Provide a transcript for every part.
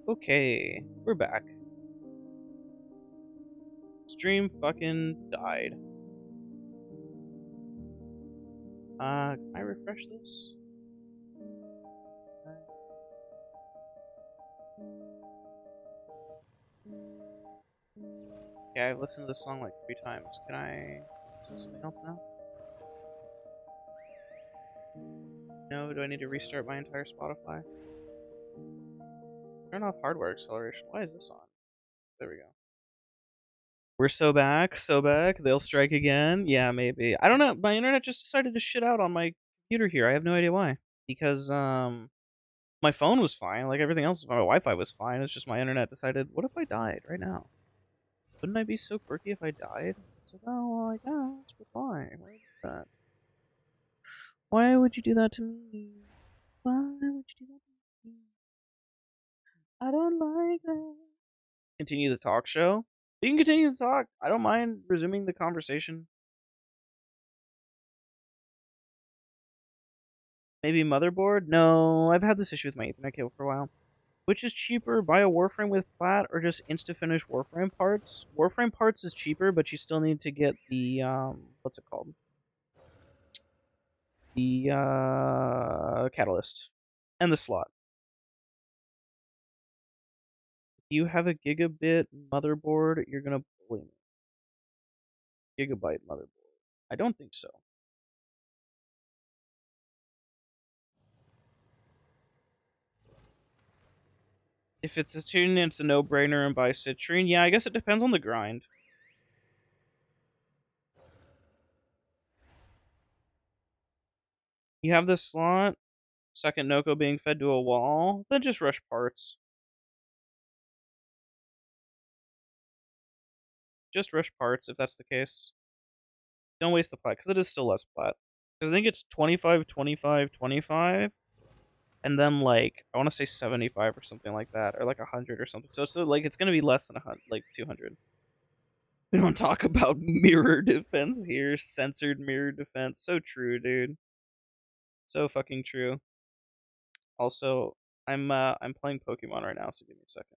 Okay, we're back. Stream fucking died. Can I refresh this? Yeah, I've listened to this song like 3 times. Can I listen to something else now? No, do I need to restart my entire Spotify? Turn off hardware acceleration. Why is this on? There we go. We're so back, so back. They'll strike again. Yeah, maybe. I don't know. My internet just decided to shit out on my computer here. I have no idea why. Because my phone was fine. Like everything else, my Wi-Fi was fine. It's just my internet decided, what if I died right now? Wouldn't I be so quirky if I died? It's like, oh, well, I guess, but why? Why is that? Why would you do that to me? Why would you do that to me? I don't like that. Continue the talk show? You can continue to talk. I don't mind resuming the conversation. Maybe motherboard? No, I've had this issue with my Ethernet cable for a while. Which is cheaper, buy a Warframe with plat or just insta-finish Warframe parts? Warframe parts is cheaper, but you still need to get the, what's it called? The, catalyst. And the slot. If you have a gigabit motherboard, you're gonna bully me. Gigabyte motherboard. I don't think so. If it's a Citrine, it's a no-brainer and buy Citrine. Yeah, I guess it depends on the grind. You have this slot, second Nokko being fed to a wall, then just rush parts. Just rush parts if that's the case. Don't waste the plat, because it is still less plat. Because I think it's 25, 25, 25, and then like I want to say 75 or something like that, or like 100 or something. So it's like it's gonna be less than 100, like 200. We don't talk about mirror defense here, censored mirror defense. So true, dude. So fucking true. Also, I'm playing Pokemon right now, so give me a second.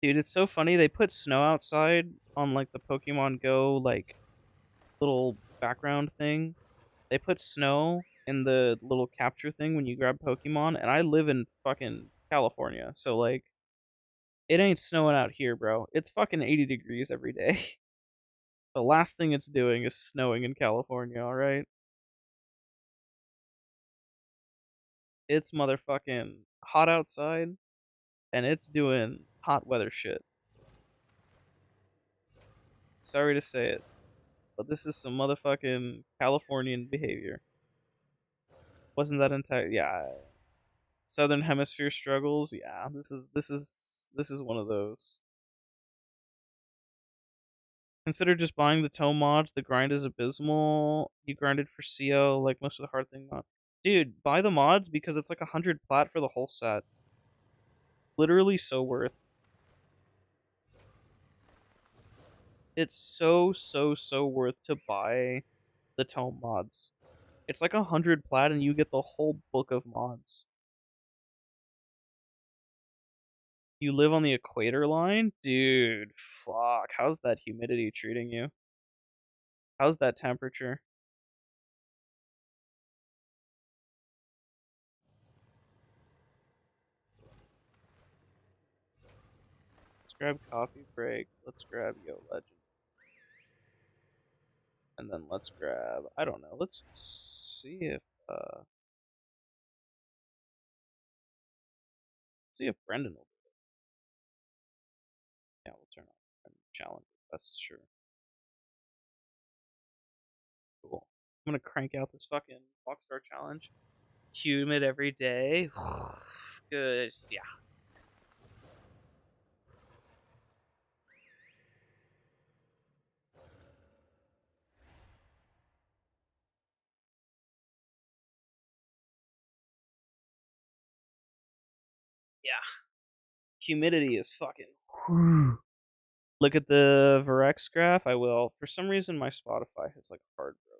Dude, it's so funny. They put snow outside on like the Pokemon Go like little background thing. They put snow in the little capture thing when you grab Pokemon, and I live in fucking California, so like it ain't snowing out here, bro. It's fucking 80 degrees every day. The last thing it's doing is snowing in California, alright? It's motherfucking hot outside, and it's doing hot weather shit. Sorry to say it, but this is some motherfucking Californian behavior. Wasn't that entire? Yeah, Southern Hemisphere struggles. Yeah, this is one of those. Consider just buying the tome mods. The grind is abysmal. You grinded for CO like most of the hard thing mod. Dude, buy the mods because it's like 100 plat for the whole set. Literally so worth. It's so worth to buy the tome mods. It's like 100 plat and you get the whole book of mods. You live on the equator line? Dude, fuck. How's that humidity treating you? How's that temperature? Let's grab coffee break. Let's grab Yo Legend. And then let's grab, I don't know, let's see if, see if Brendan will do it. Yeah, we'll turn on challenge. That's sure. Cool. I'm gonna crank out this fucking Rockstar challenge. Humid every day. Good. Yeah. Yeah. Humidity is fucking. Look at the Varex graph. I will. For some reason, my Spotify has like hard broke.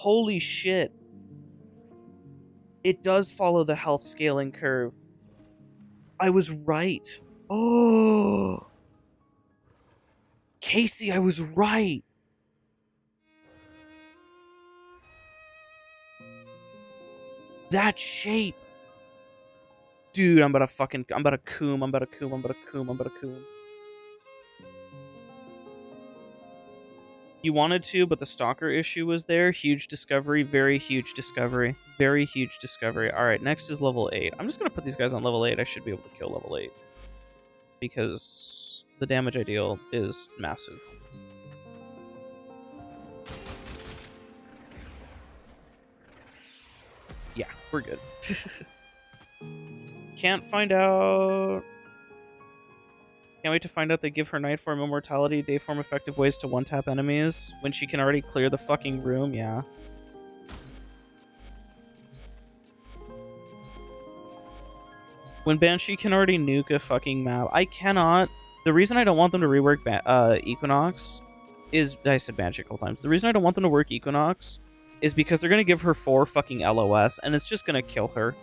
Holy shit. It does follow the health scaling curve. I was right. Oh. Casey, I was right. That shape. Dude, I'm about to coom. You wanted to, but the stalker issue was there. Huge discovery, very huge discovery. Very huge discovery. Alright, next is level 8. I'm just gonna put these guys on level 8. I should be able to kill level 8. Because the damage I deal is massive. Yeah, we're good. Can't find out... Can't wait to find out they give her night form immortality, day form effective ways to one-tap enemies when she can already clear the fucking room, yeah. When Banshee can already nuke a fucking map. I cannot. The reason I don't want them to rework Equinox is... I said Banshee a couple times. The reason I don't want them to work Equinox is because they're going to give her 4 fucking LOS, and it's just going to kill her.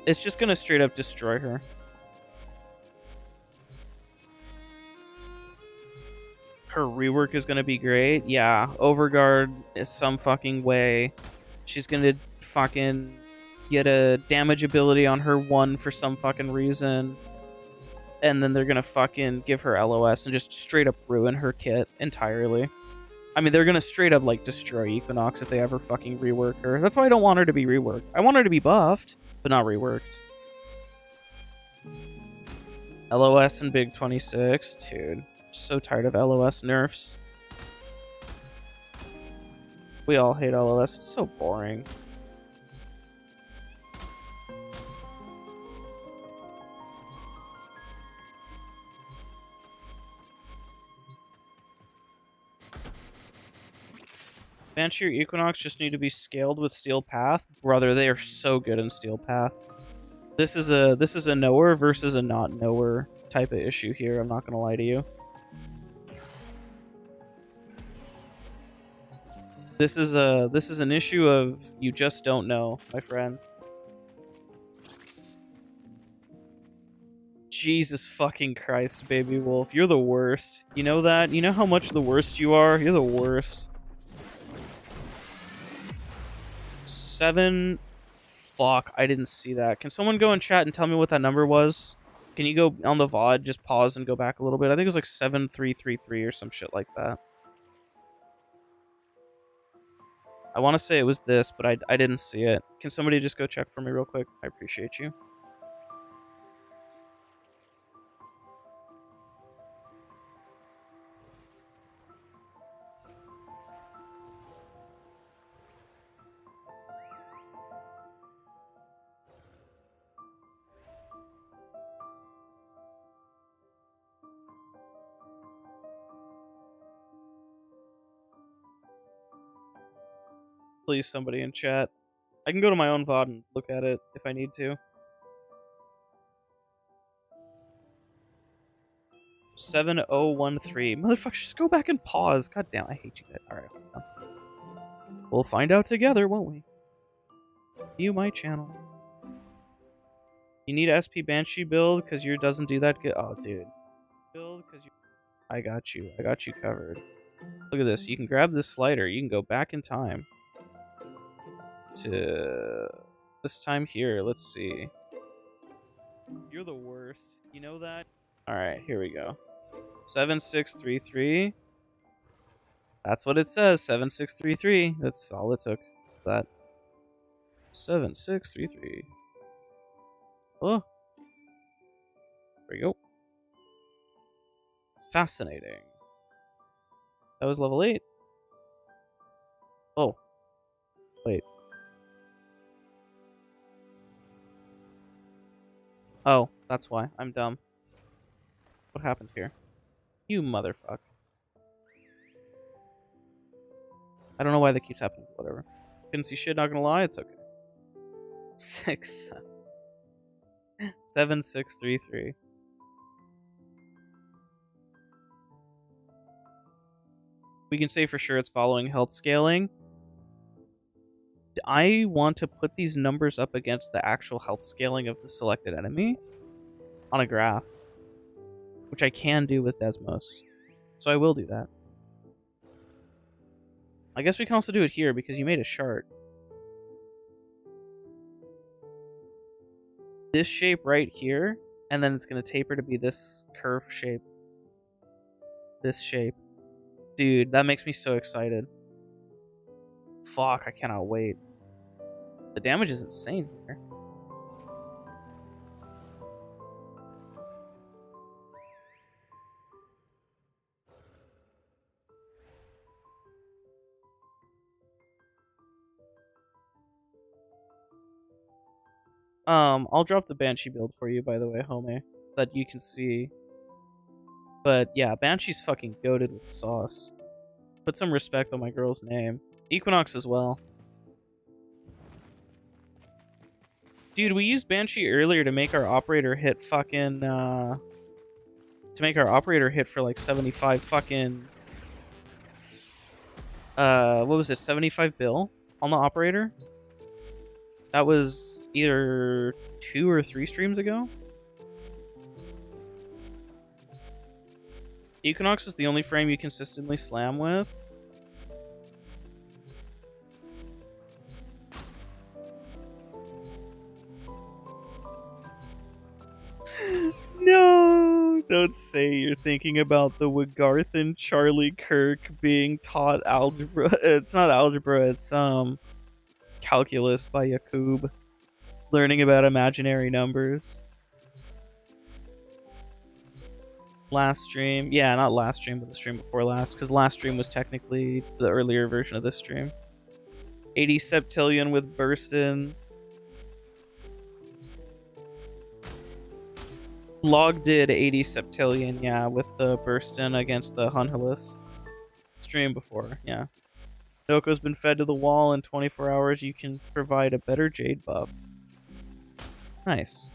It's just going to straight up destroy her. Her rework is going to be great. Yeah, Overguard is some fucking way. She's going to fucking get a damage ability on her 1 for some fucking reason. And then they're going to fucking give her LOS and just straight up ruin her kit entirely. I mean, they're going to straight up, like, destroy Equinox if they ever fucking rework her. That's why I don't want her to be reworked. I want her to be buffed, but not reworked. LOS and Big 26. Dude. So tired of LOS nerfs. We all hate LOS. It's so boring. Banshee or Equinox just need to be scaled with Steel Path. Brother, they are so good in Steel Path. This is a knower versus a not knower type of issue here. I'm not gonna lie to you. This is an issue of you just don't know, my friend. Jesus fucking Christ, baby wolf. You're the worst. You know that? You know how much the worst you are? You're the worst. 7. Fuck, I didn't see that. Can someone go in chat and tell me what that number was? Can you go on the VOD, just pause and go back a little bit? I think it was like 7333 or some shit like that. I want to say it was this, but I didn't see it. Can somebody just go check for me real quick? I appreciate you. Please, somebody in chat. I can go to my own VOD and look at it if I need to. 7013. Motherfucker, just go back and pause. God damn, I hate you guys. Alright, hold on. We'll find out together, won't we? View my channel. You need SP Banshee build because yours doesn't do that good. Oh, dude. Build because you. I got you. I got you covered. Look at this. You can grab this slider. You can go back in time to this time here. Let's see. You're the worst. You know that? Alright, here we go. 7633. That's what it says. 7633. That's all it took. That. 7633. Oh. There we go. Fascinating. That was level 8. Oh. Wait. Oh, that's why. I'm dumb. What happened here? You motherfucker. I don't know why that keeps happening. Whatever. Couldn't see shit, not gonna lie. It's okay. 7633. We can say for sure it's following health scaling. I want to put these numbers up against the actual health scaling of the selected enemy on a graph, which I can do with Desmos. So I will do that. I guess we can also do it here because you made a chart. This shape right here, and then it's going to taper to be this curve shape. This shape. Dude, that makes me so excited. Fuck, I cannot wait. The damage is insane here. I'll drop the Banshee build for you, by the way, homie, so that you can see. But yeah, Banshee's fucking goated with sauce. Put some respect on my girl's name. Equinox as well. Dude, we used Banshee earlier to make our operator hit fucking, to make our operator hit for like 75 fucking, what was it, 75 bill on the operator? That was either 2 or 3 streams ago. Equinox is the only frame you consistently slam with. No, don't say you're thinking about the Wagarthan Charlie Kirk being taught algebra. It's not algebra, it's calculus by Yakub. Learning about imaginary numbers. Last stream. Yeah, not last stream, but the stream before last, because last stream was technically the earlier version of this stream. 80 septillion with Burstin. Log did 80 septillion, yeah, with the Burstin against the Hunhilus. Stream before, yeah. Nokko's been fed to the wall. In 24 hours, you can provide a better Jade buff. Nice.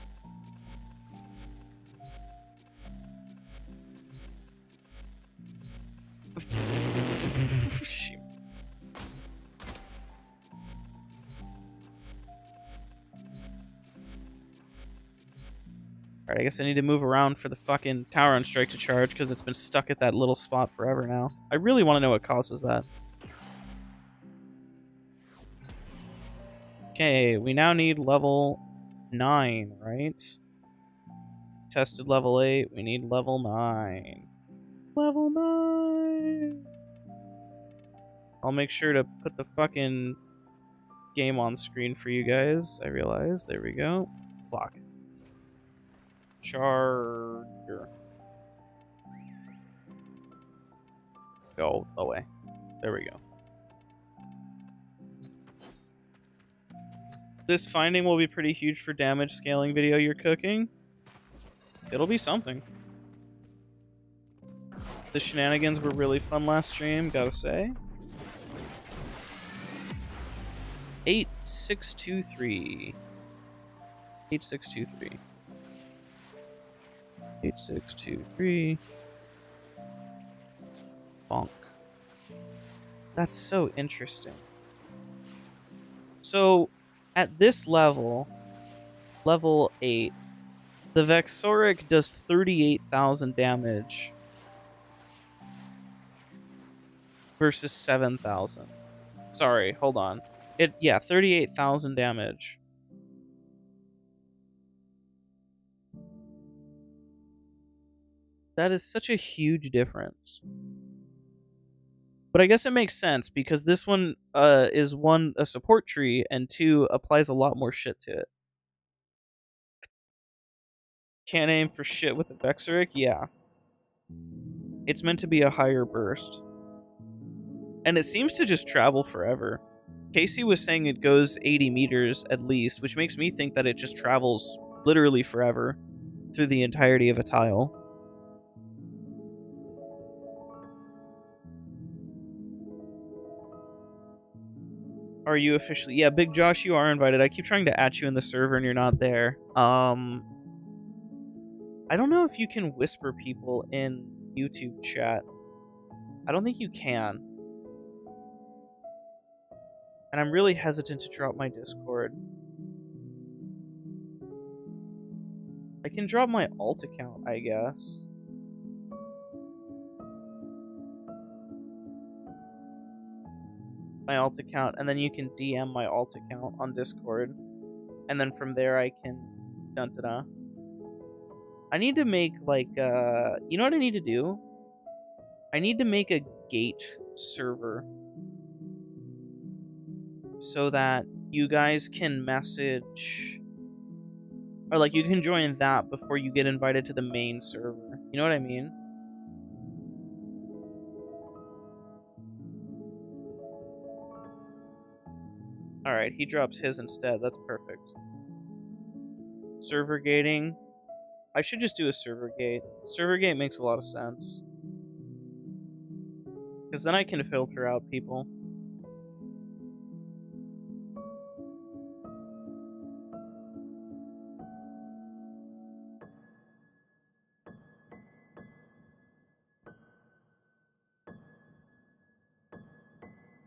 Alright, I guess I need to move around for the fucking Tauron strike to charge because it's been stuck at that little spot forever now. I really want to know what causes that. Okay, we now need level 9, right? Tested level 8, we need level 9. Level 9! I'll make sure to put the fucking game on screen for you guys. I realize. There we go. Fuck. Charger. Go away. There we go. This finding will be pretty huge for damage scaling video you're cooking. It'll be something. The shenanigans were really fun last stream, gotta say. 8623. 8623. 8623. Bonk. That's so interesting. So, at this level, level 8, the Vexoric does 38,000 damage versus 7,000. Sorry, hold on. Yeah, 38,000 damage. That is such a huge difference. But I guess it makes sense because this one is one, a support tree, and 2, applies a lot more shit to it. Can't aim for shit with the Vexoric? Yeah. It's meant to be a higher burst. And it seems to just travel forever. Casey was saying it goes 80 meters at least, which makes me think that it just travels literally forever through the entirety of a tile. Are you officially? Yeah, Big Josh, you are invited. I keep trying to add you in the server and you're not there. I don't know if you can whisper people in YouTube chat. I don't think you can. And I'm really hesitant to drop my Discord. I can drop my alt account, I guess. My alt account, and then you can DM my alt account on Discord. And then from there I can dun-da-da. I need to make like you know what I need to do? I need to make a gate server so that you guys can message, or like you can join that before you get invited to the main server. You know what I mean? Alright, he drops his instead. That's perfect. Server gating. I should just do a server gate. Server gate makes a lot of sense. Because then I can filter out people.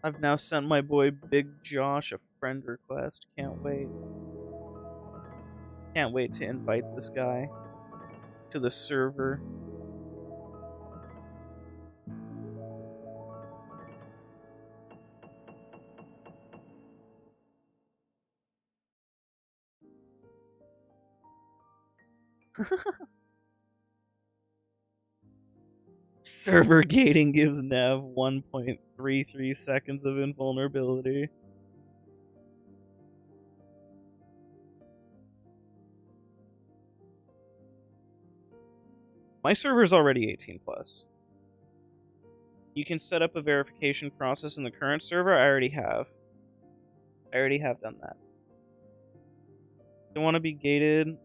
I've now sent my boy Big Josh a friend request. Can't wait. Can't wait to invite this guy to the server. Server gating gives Nev 1.33 seconds of invulnerability. My server is already 18 plus. You can set up a verification process in the current server. I already have. I already have done that. Don't want to be gated.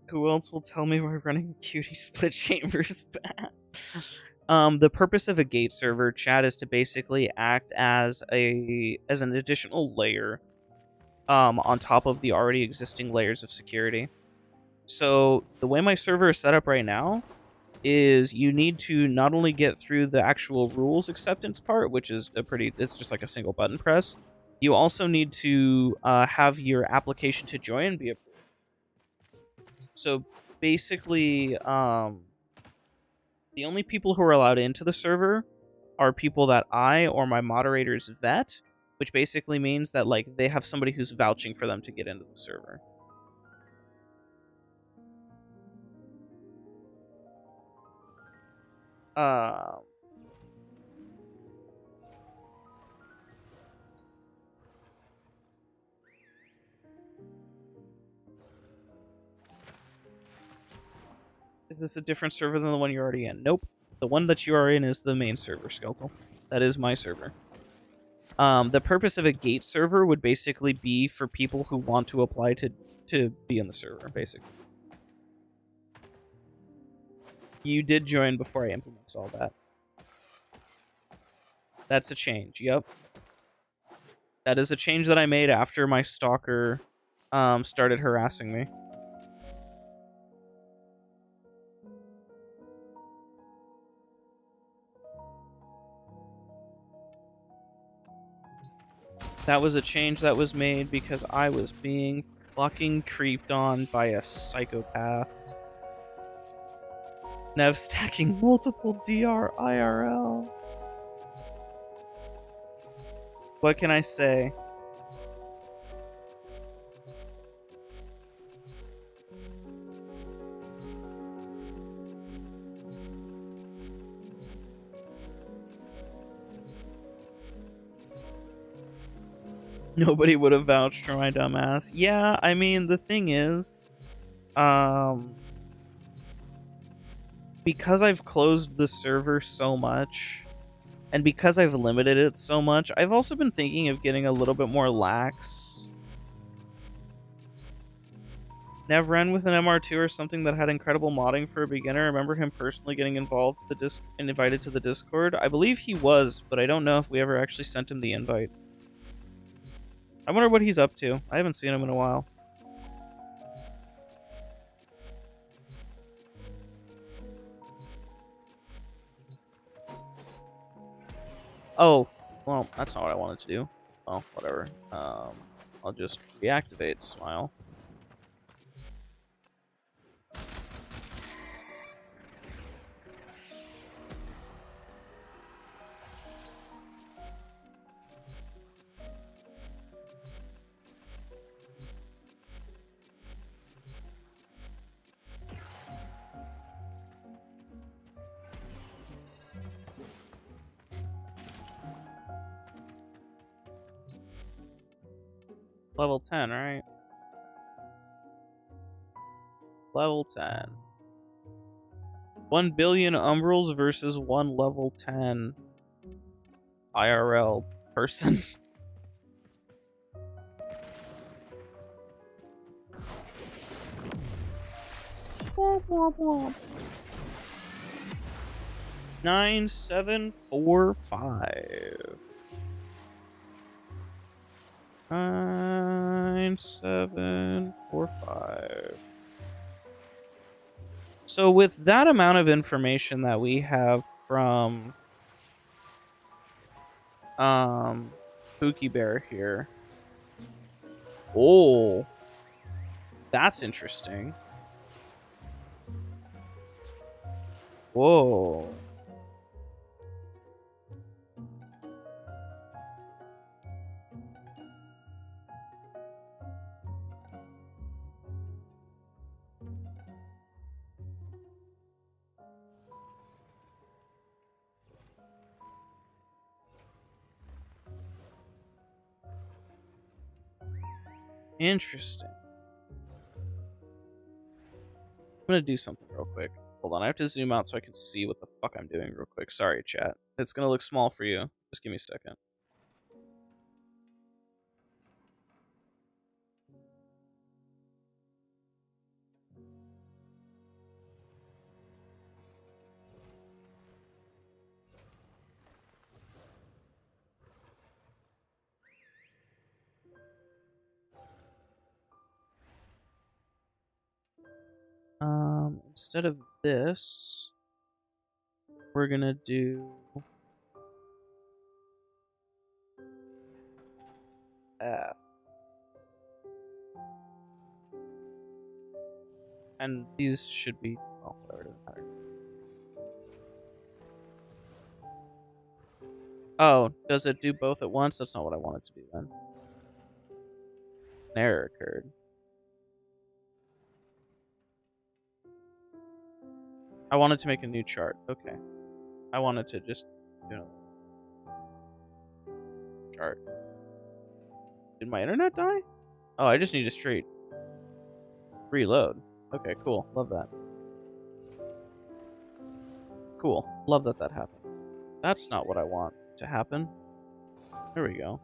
Who else will tell me we're running cutie split chambers back? The purpose of a gate server, chat, is to basically act as an additional layer on top of the already existing layers of security. So the way my server is set up right now is you need to not only get through the actual rules acceptance part, which is it's just like a single button press. You also need to have your application to join be approved. So basically, the only people who are allowed into the server are people that I or my moderators vet, which basically means that like they have somebody who's vouching for them to get into the server. Is this a different server than the one you're already in? Nope. The one that you are in is the main server, Skeletal. That is my server. The purpose of a gate server would basically be for people who want to apply to be in the server, basically. You did join before I implemented all that. That's a change, yep. That is a change that I made after my stalker started harassing me. That was a change that was made because I was being fucking creeped on by a psychopath. Nev stacking multiple DR IRL. What can I say? Nobody would have vouched for my dumbass. Yeah, I mean, the thing is, because I've closed the server so much, and because I've limited it so much, I've also been thinking of getting a little bit more lax. Nev ran with an MR2 or something that had incredible modding for a beginner. I remember him personally getting involved and invited to the Discord. I believe he was, but I don't know if we ever actually sent him the invite. I wonder what he's up to. I haven't seen him in a while. Oh, well, that's not what I wanted to do. well, whatever. I'll just reactivate smile. Level 10, right? Level 10. 1 billion umbrals versus 1 level 10 IRL person. Womp, womp, womp. 9745. 9745. So with that amount of information that we have from Pookie Bear here. Oh, that's interesting. Whoa. Interesting. I'm gonna do something real quick. Hold on, I have to zoom out so I can see what the fuck I'm doing real quick. Sorry, chat. It's gonna look small for you. Just give me a second. Instead of this, we're gonna do F. And these should be, oh, whatever, doesn't matter. Oh, does it do both at once? That's not what I wanted to do then. An error occurred. I wanted to make a new chart. Okay. I wanted to just, chart. Did my internet die? Oh, I just need a straight reload. Okay, cool. Love that. Cool. Love that that happened. That's not what I want to happen. There we go.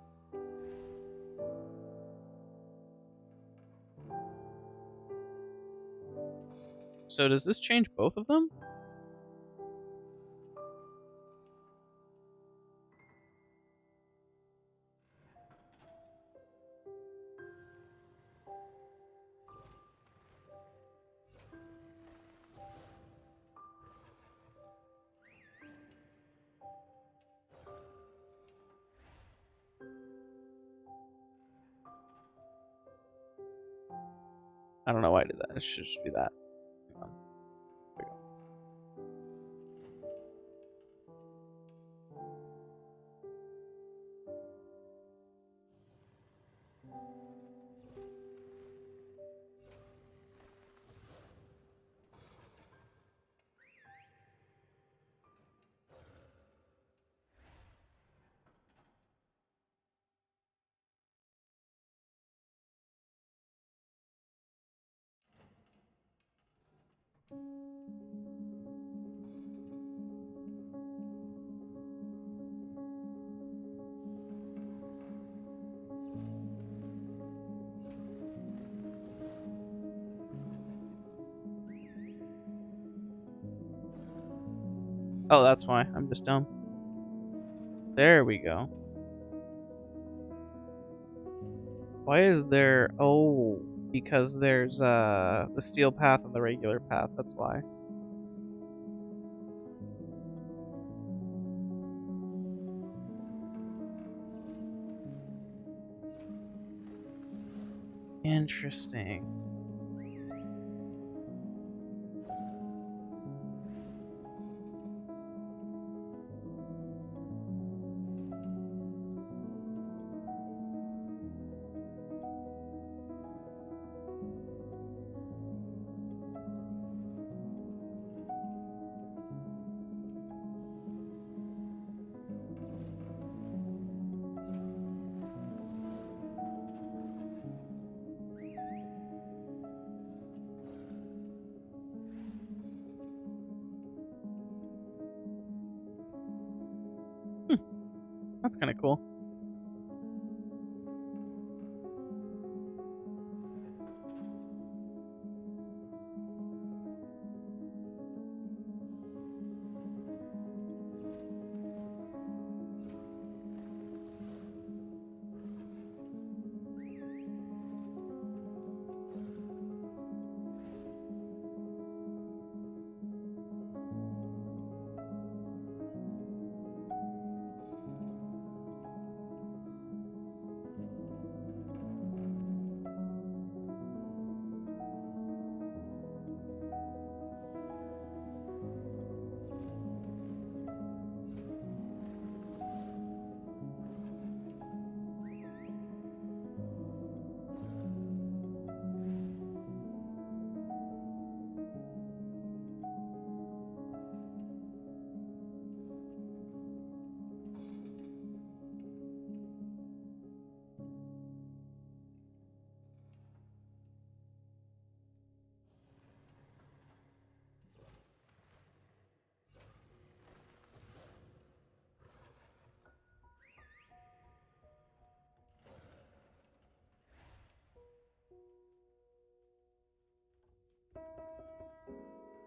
So does this change both of them? I don't know why I did that. It should just be that. There we go. Oh, that's why. I'm just dumb. There we go. Why is there... Oh, because there's the steel path and the regular path. That's why. Interesting. That's kind of cool.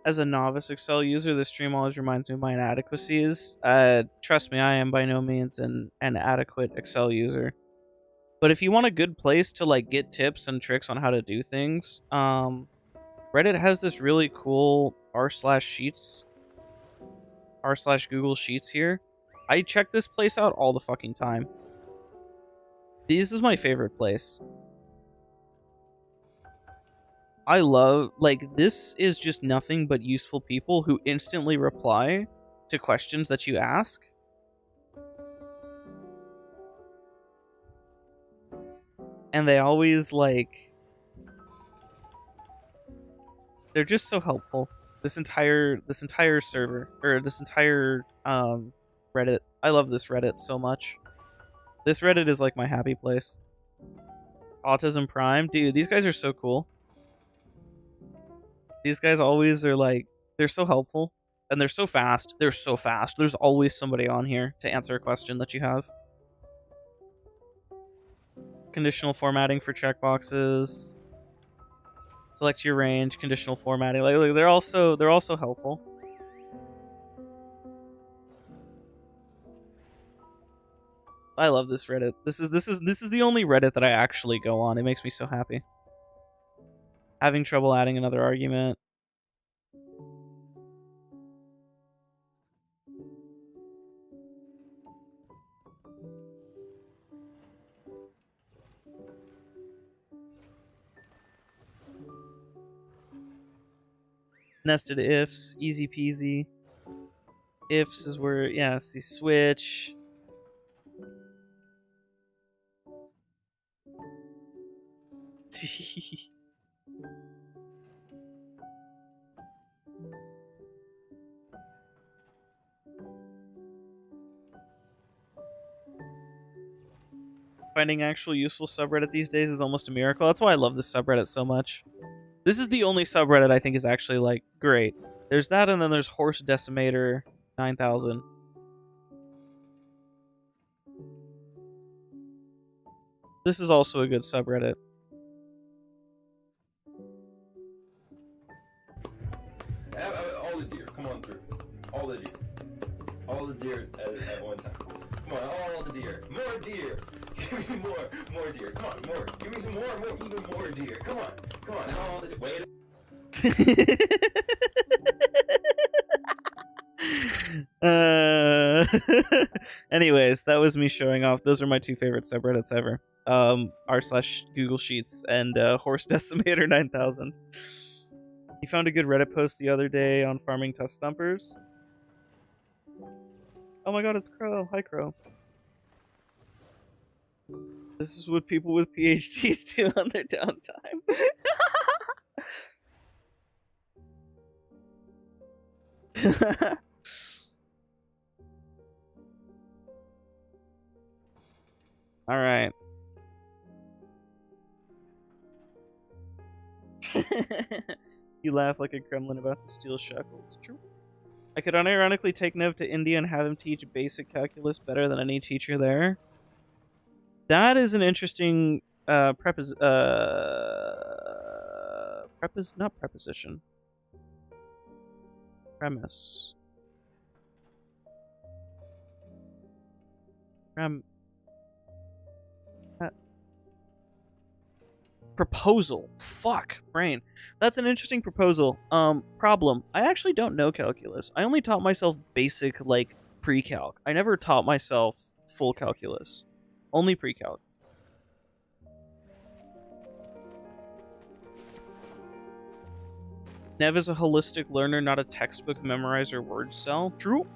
As a novice Excel user, this stream always reminds me of my inadequacies. Trust me, I am by no means an adequate Excel user. But if you want a good place to like get tips and tricks on how to do things, Reddit has this really cool r/sheets, r/Google Sheets here. I check this place out all the fucking time. This is my favorite place. I love, like, this is just nothing but useful people who instantly reply to questions that you ask. And they always, like, they're just so helpful. This entire server, or this entire Reddit. I love this Reddit so much. This Reddit is like my happy place. Autism Prime, dude, these guys are so cool. These guys always are like, they're so helpful and they're so fast. They're so fast. There's always somebody on here to answer a question that you have. Conditional formatting for checkboxes. Select your range, conditional formatting. Like they're also helpful. I love this Reddit. This is the only Reddit that I actually go on. It makes me so happy. Having trouble adding another argument. Nested ifs, easy peasy. Ifs is where, yeah, see, switch. Finding actual useful subreddit these days is almost a miracle. That's why I love this subreddit so much. This is the only subreddit I think is actually, like, great. There's that, and then there's Horse Decimator 9000. This is also a good subreddit. All the deer, come on through. All the deer. All the deer at one time. Come on, all the deer. More deer. Give me more deer. Come on, more. Give me some more, even more deer. Come on, all the deer. Wait. Anyways, that was me showing off. Those are my two favorite subreddits ever. r/Google Sheets and Horse Decimator 9000. You found a good Reddit post the other day on farming tusk thumpers. Oh my god, it's Crow. Hi, Crow. This is what people with PhDs do on their downtime. All right. You laugh like a gremlin about to steal shackles. True. I could unironically take Nev to India and have him teach basic calculus better than any teacher there. That is an interesting not preposition. Premise. Proposal. Fuck, brain. That's an interesting proposal. Problem. I actually don't know calculus. I only taught myself basic, like, pre-calc. I never taught myself full calculus. Only pre-calc. Nev is a holistic learner, not a textbook memorizer word cell. True.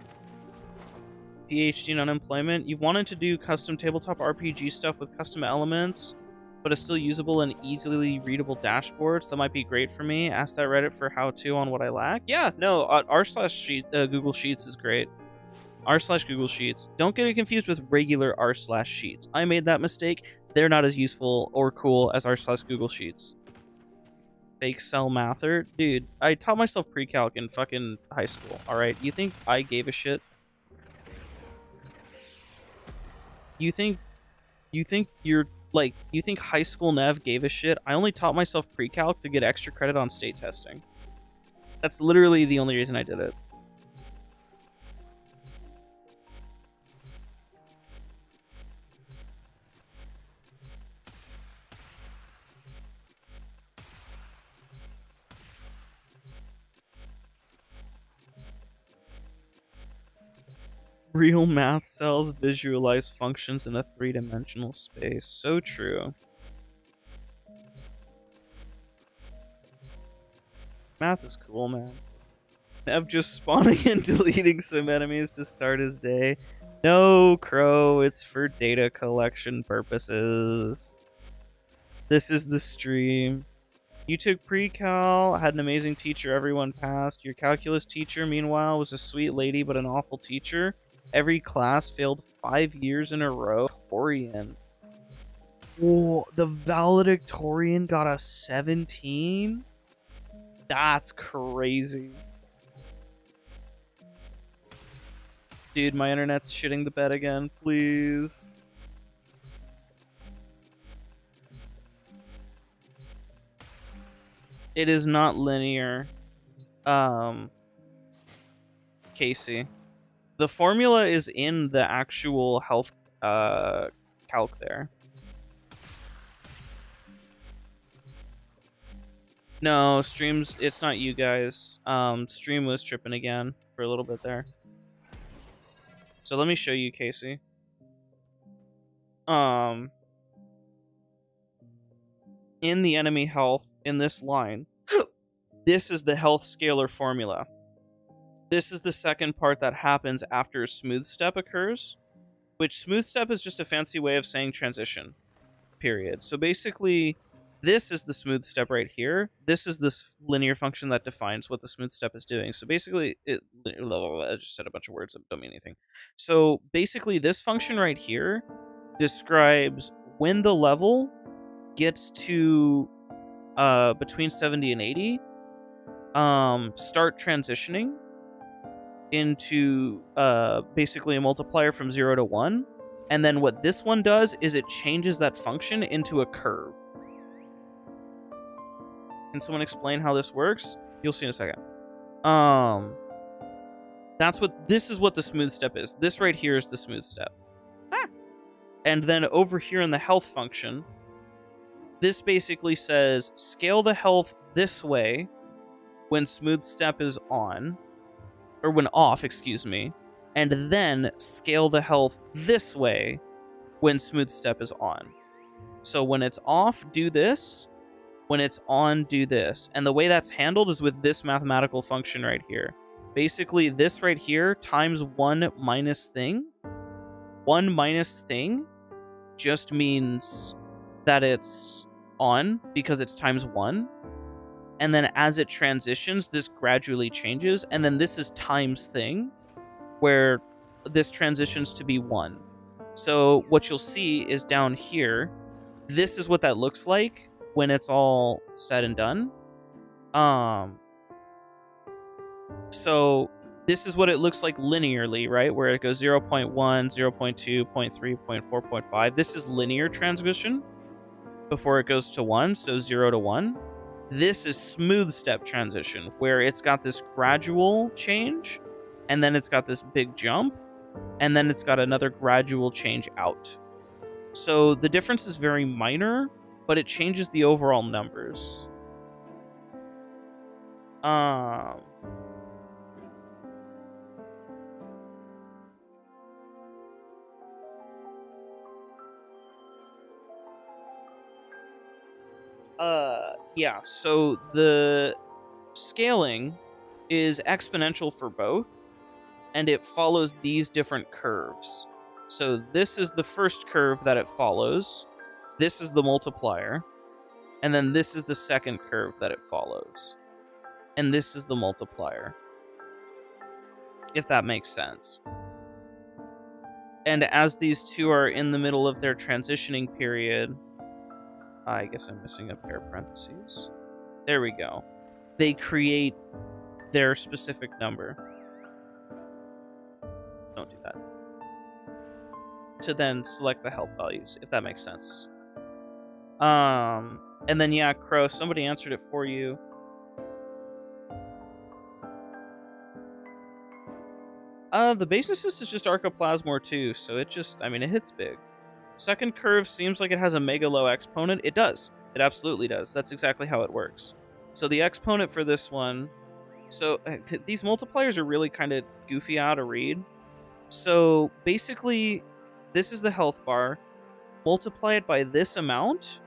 PhD in unemployment. You wanted to do custom tabletop RPG stuff with custom elements, but it's still usable and easily readable dashboards. That might be great for me. Ask that Reddit for how-to on what I lack. Yeah, no, r/Google Sheets is great. r/Google Sheets. Don't get it confused with regular r/Sheets. I made that mistake. They're not as useful or cool as r/Google Sheets. Fake cell mather. Dude, I taught myself pre-calc in fucking high school, alright? You think I gave a shit? You think you're like, you think high school Nev gave a shit? I only taught myself pre-calc to get extra credit on state testing. That's literally the only reason I did it. Real math cells visualize functions in a three-dimensional space. So true. Math is cool, man. Nev just spawning and deleting some enemies to start his day. No, Crow, it's for data collection purposes. This is the stream. You took pre-cal, had an amazing teacher, everyone passed. Your calculus teacher, meanwhile, was a sweet lady but an awful teacher. Every class failed 5 years in a row. Torian. Whoa, the valedictorian got a 17? That's crazy. Dude, my internet's shitting the bed again, please. It is not linear. Casey. The formula is in the actual health calc there. No, streams, it's not you guys. Stream was tripping again for a little bit there. So let me show you, Casey. In the enemy health, in this line, this is the health scalar formula. This is the second part that happens after smooth step occurs, which smooth step is just a fancy way of saying transition, period. So basically, this is the smooth step right here. This is this linear function that defines what the smooth step is doing. So basically, I just said a bunch of words that don't mean anything. So basically, this function right here describes when the level gets to between 70 and 80, start transitioning into basically a multiplier from 0 to 1. And then what this one does is it changes that function into a curve. Can someone explain how this works? You'll see in a second. This is what the smooth step is. This right here is the smooth step. And then over here in the health function, this basically says scale the health this way when smooth step is on, or when off, excuse me, and then scale the health this way when smooth step is on. So when it's off, do this. When it's on, do this. And the way that's handled is with this mathematical function right here. Basically, this right here times 1 minus thing. 1 minus thing just means that it's on because it's times 1. And then as it transitions, this gradually changes. And then this is times thing, where this transitions to be 1. So what you'll see is down here, this is what that looks like when it's all said and done. So this is what it looks like linearly, right? Where it goes 0.1, 0.2, 0.3, 0.4, 0.5. This is linear transition before it goes to 1, so 0 to 1. This is smooth step transition, where it's got this gradual change, and then it's got this big jump, and then it's got another gradual change out. So the difference is very minor, but it changes the overall numbers. Yeah, so the scaling is exponential for both, and it follows these different curves. So this is the first curve that it follows. This is the multiplier. And then this is the second curve that it follows. And this is the multiplier. If that makes sense. And as these two are in the middle of their transitioning period, I guess I'm missing a pair of parentheses. There we go. They create their specific number. Don't do that. To then select the health values, if that makes sense. And then yeah, Crow, somebody answered it for you. The basicist is just Archoplasmor too, so it just, I mean, it hits big. Second curve seems like it has a mega low exponent. It does. It absolutely does. That's exactly how it works. So the exponent for this one, so these multipliers are really kind of goofy how to read. So basically, this is the health bar. Multiply it by this amount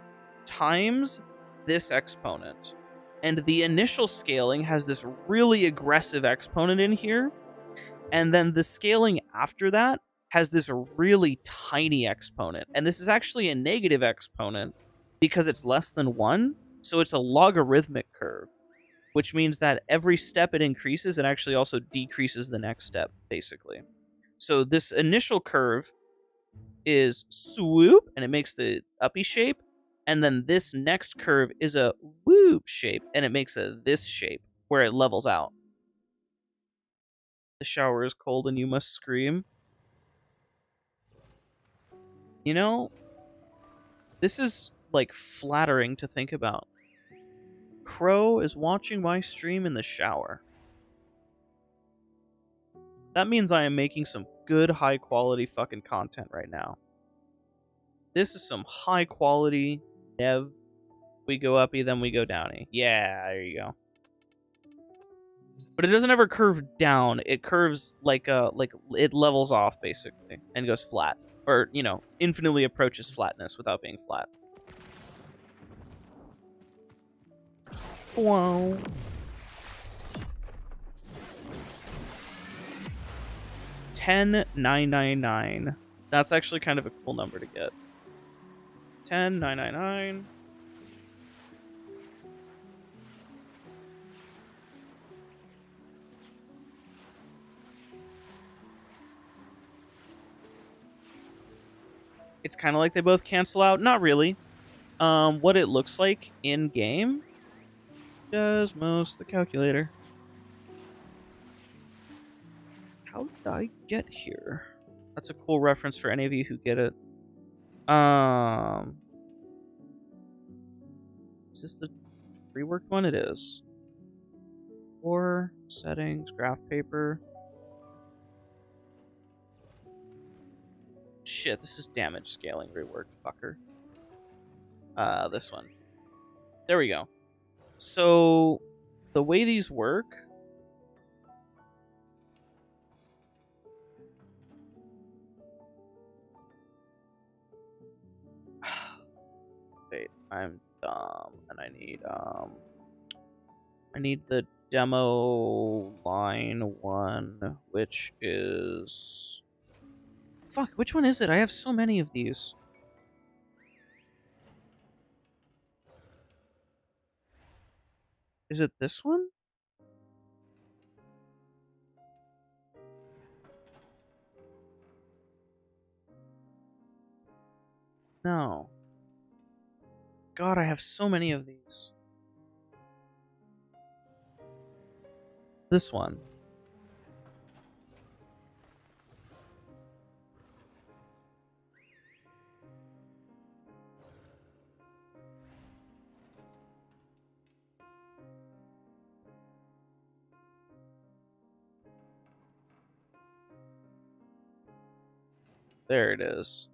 times this exponent. And the initial scaling has this really aggressive exponent in here. And then the scaling after that has this really tiny exponent. And this is actually a negative exponent because it's less than 1. So it's a logarithmic curve, which means that every step it increases, it actually also decreases the next step, basically. So this initial curve is swoop, and it makes the uppy shape. And then this next curve is a whoop shape, and it makes a this shape, where it levels out. The shower is cold and you must scream. You know, this is, like, flattering to think about. Crow is watching my stream in the shower. That means I am making some good, high-quality fucking content right now. This is some high-quality Nev. We go uppy, then we go downy. Yeah, there you go. But it doesn't ever curve down. It curves like it levels off, basically, and goes flat. Or, you know, infinitely approaches flatness without being flat. Wow. $10,999. That's actually kind of a cool number to get. 10,999. It's kind of like they both cancel out. Not really. What it looks like in game does most the calculator. How did I get here? That's a cool reference for any of you who get it. Is this the reworked one? It is. Or settings, graph paper. Shit, this is damage scaling reworked, fucker. This one. There we go. So, the way these work Wait, I'm dumb, and I need the demo line one, which is... Fuck, which one is it? I have so many of these. Is it this one? No. God, I have so many of these. This one. There it is.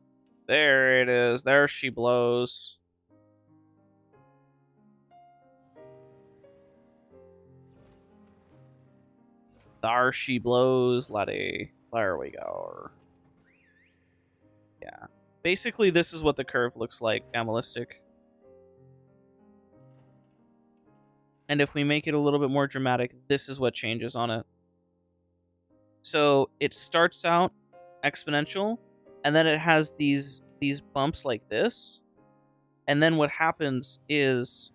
There it is. There she blows. There she blows, laddie. There we go. Yeah. Basically, this is what the curve looks like, Amalistic. And if we make it a little bit more dramatic, this is what changes on it. So it starts out exponential, and then it has these bumps like this. And then what happens is,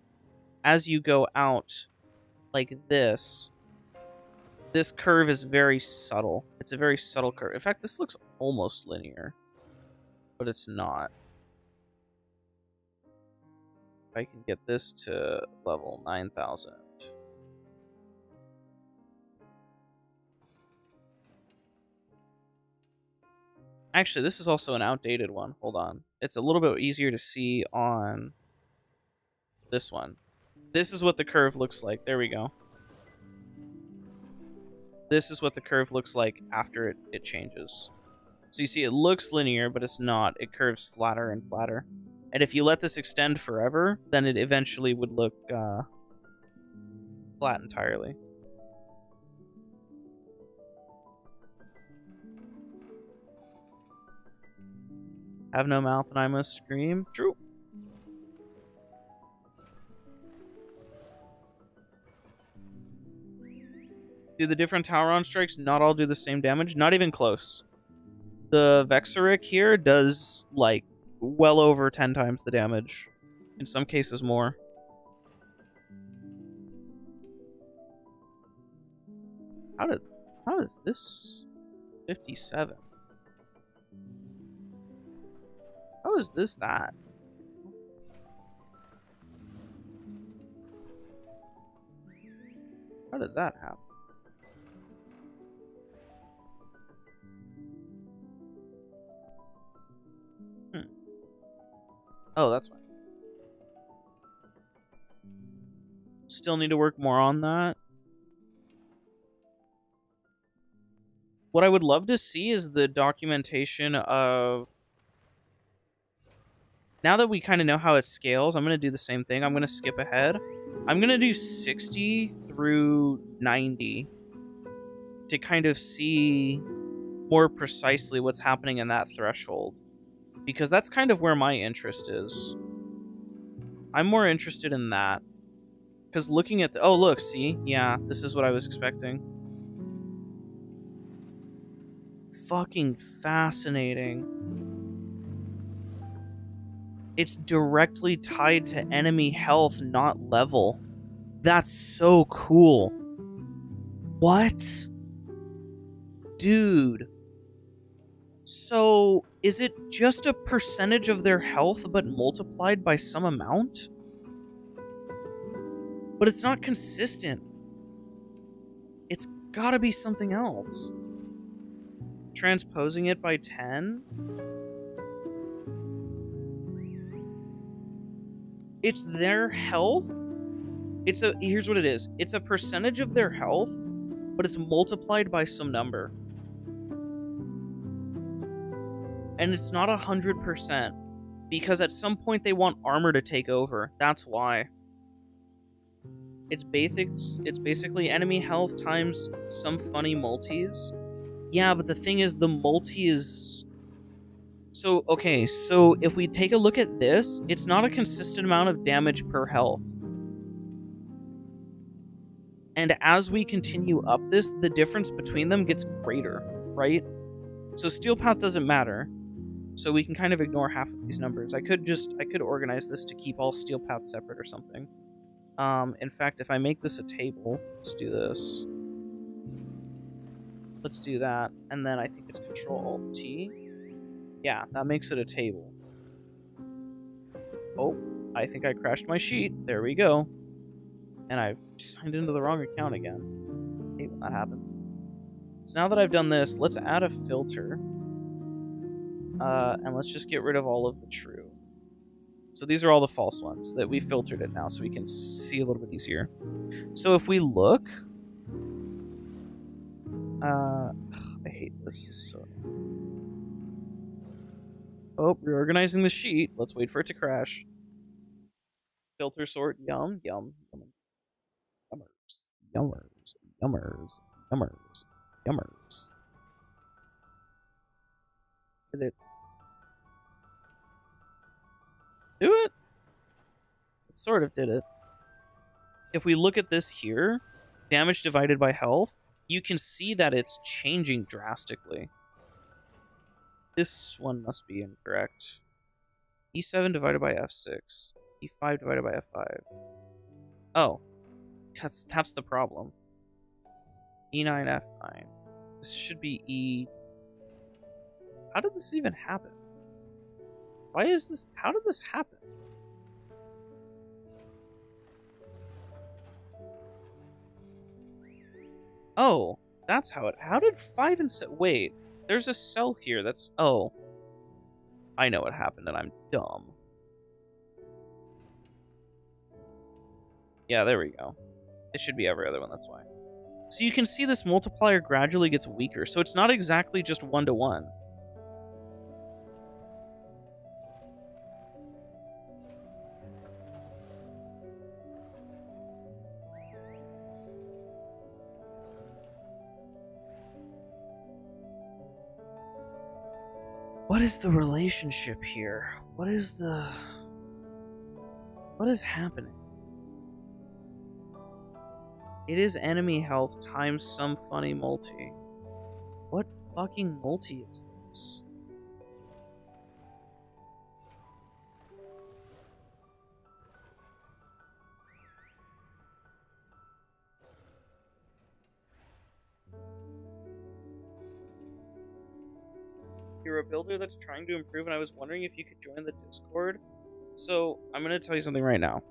as you go out like this curve is very subtle. It's a very subtle curve. In fact, this looks almost linear, but it's not. If I can get this to level 9,000. Actually, this is also an outdated one. Hold on. It's a little bit easier to see on this one. This is what the curve looks like. There we go. This is what the curve looks like after it changes. So you see it looks linear, but it's not. It curves flatter and flatter. And if you let this extend forever, then it eventually would look flat entirely. Have no mouth and I must scream. True. Do the different Tauron strikes not all do the same damage? Not even close. The Vexoric here does, like, well over 10 times the damage. In some cases more. How is this 57? How is this that? How did that happen? Oh, that's fine. Still need to work more on that. What I would love to see is the documentation of... Now that we kind of know how it scales, I'm going to do the same thing. I'm going to skip ahead. I'm going to do 60 through 90 to kind of see more precisely what's happening in that threshold. Because that's kind of where my interest is. I'm more interested in that. Because looking at the... Oh, look, see? Yeah, this is what I was expecting. Fucking fascinating. It's directly tied to enemy health, not level. That's so cool. What? Dude. So, is it just a percentage of their health but multiplied by some amount? But it's not consistent. It's gotta be something else. Transposing it by 10? It's their health? Here's what it is. It's a percentage of their health, but it's multiplied by some number. And it's not 100%, because at some point they want armor to take over. That's why. It's basically enemy health times some funny multis. Yeah, but the thing is, the multi is So, okay, so if we take a look at this, it's not a consistent amount of damage per health. And as we continue up this, the difference between them gets greater, right? So steel path doesn't matter. So we can kind of ignore half of these numbers. I could organize this to keep all steel paths separate or something. In fact, if I make this a table, let's do this. Let's do that, and then I think it's Control-Alt-T. Yeah, that makes it a table. Oh, I think I crashed my sheet. There we go. And I've signed into the wrong account again. I hate when that happens. So now that I've done this, let's add a filter. And let's just get rid of all of the true. So these are all the false ones that we filtered it now, so we can see a little bit easier. So if we look... I hate this. So... Oh, reorganizing the sheet. Let's wait for it to crash. Filter sort. Yum. Yummers. Yummers. Did it do it? It sort of did it. If we look at this here, damage divided by health, you can see that it's changing drastically. This one must be incorrect. E7 divided by F6. E5 divided by F5. Oh. That's the problem. E9, F9. This should be E... How did this even happen? Why is this... How did this happen? Oh, that's how it... How did 5 and 6... Wait, there's a cell here that's... Oh. I know what happened and I'm dumb. Yeah, there we go. It should be every other one, that's why. So you can see this multiplier gradually gets weaker, so it's not exactly just 1-to-1. What is the relationship here? What is happening? It is enemy health times some funny multi. What fucking multi is this? You're a builder that's trying to improve, and I was wondering if you could join the Discord. So, I'm gonna tell you something right now.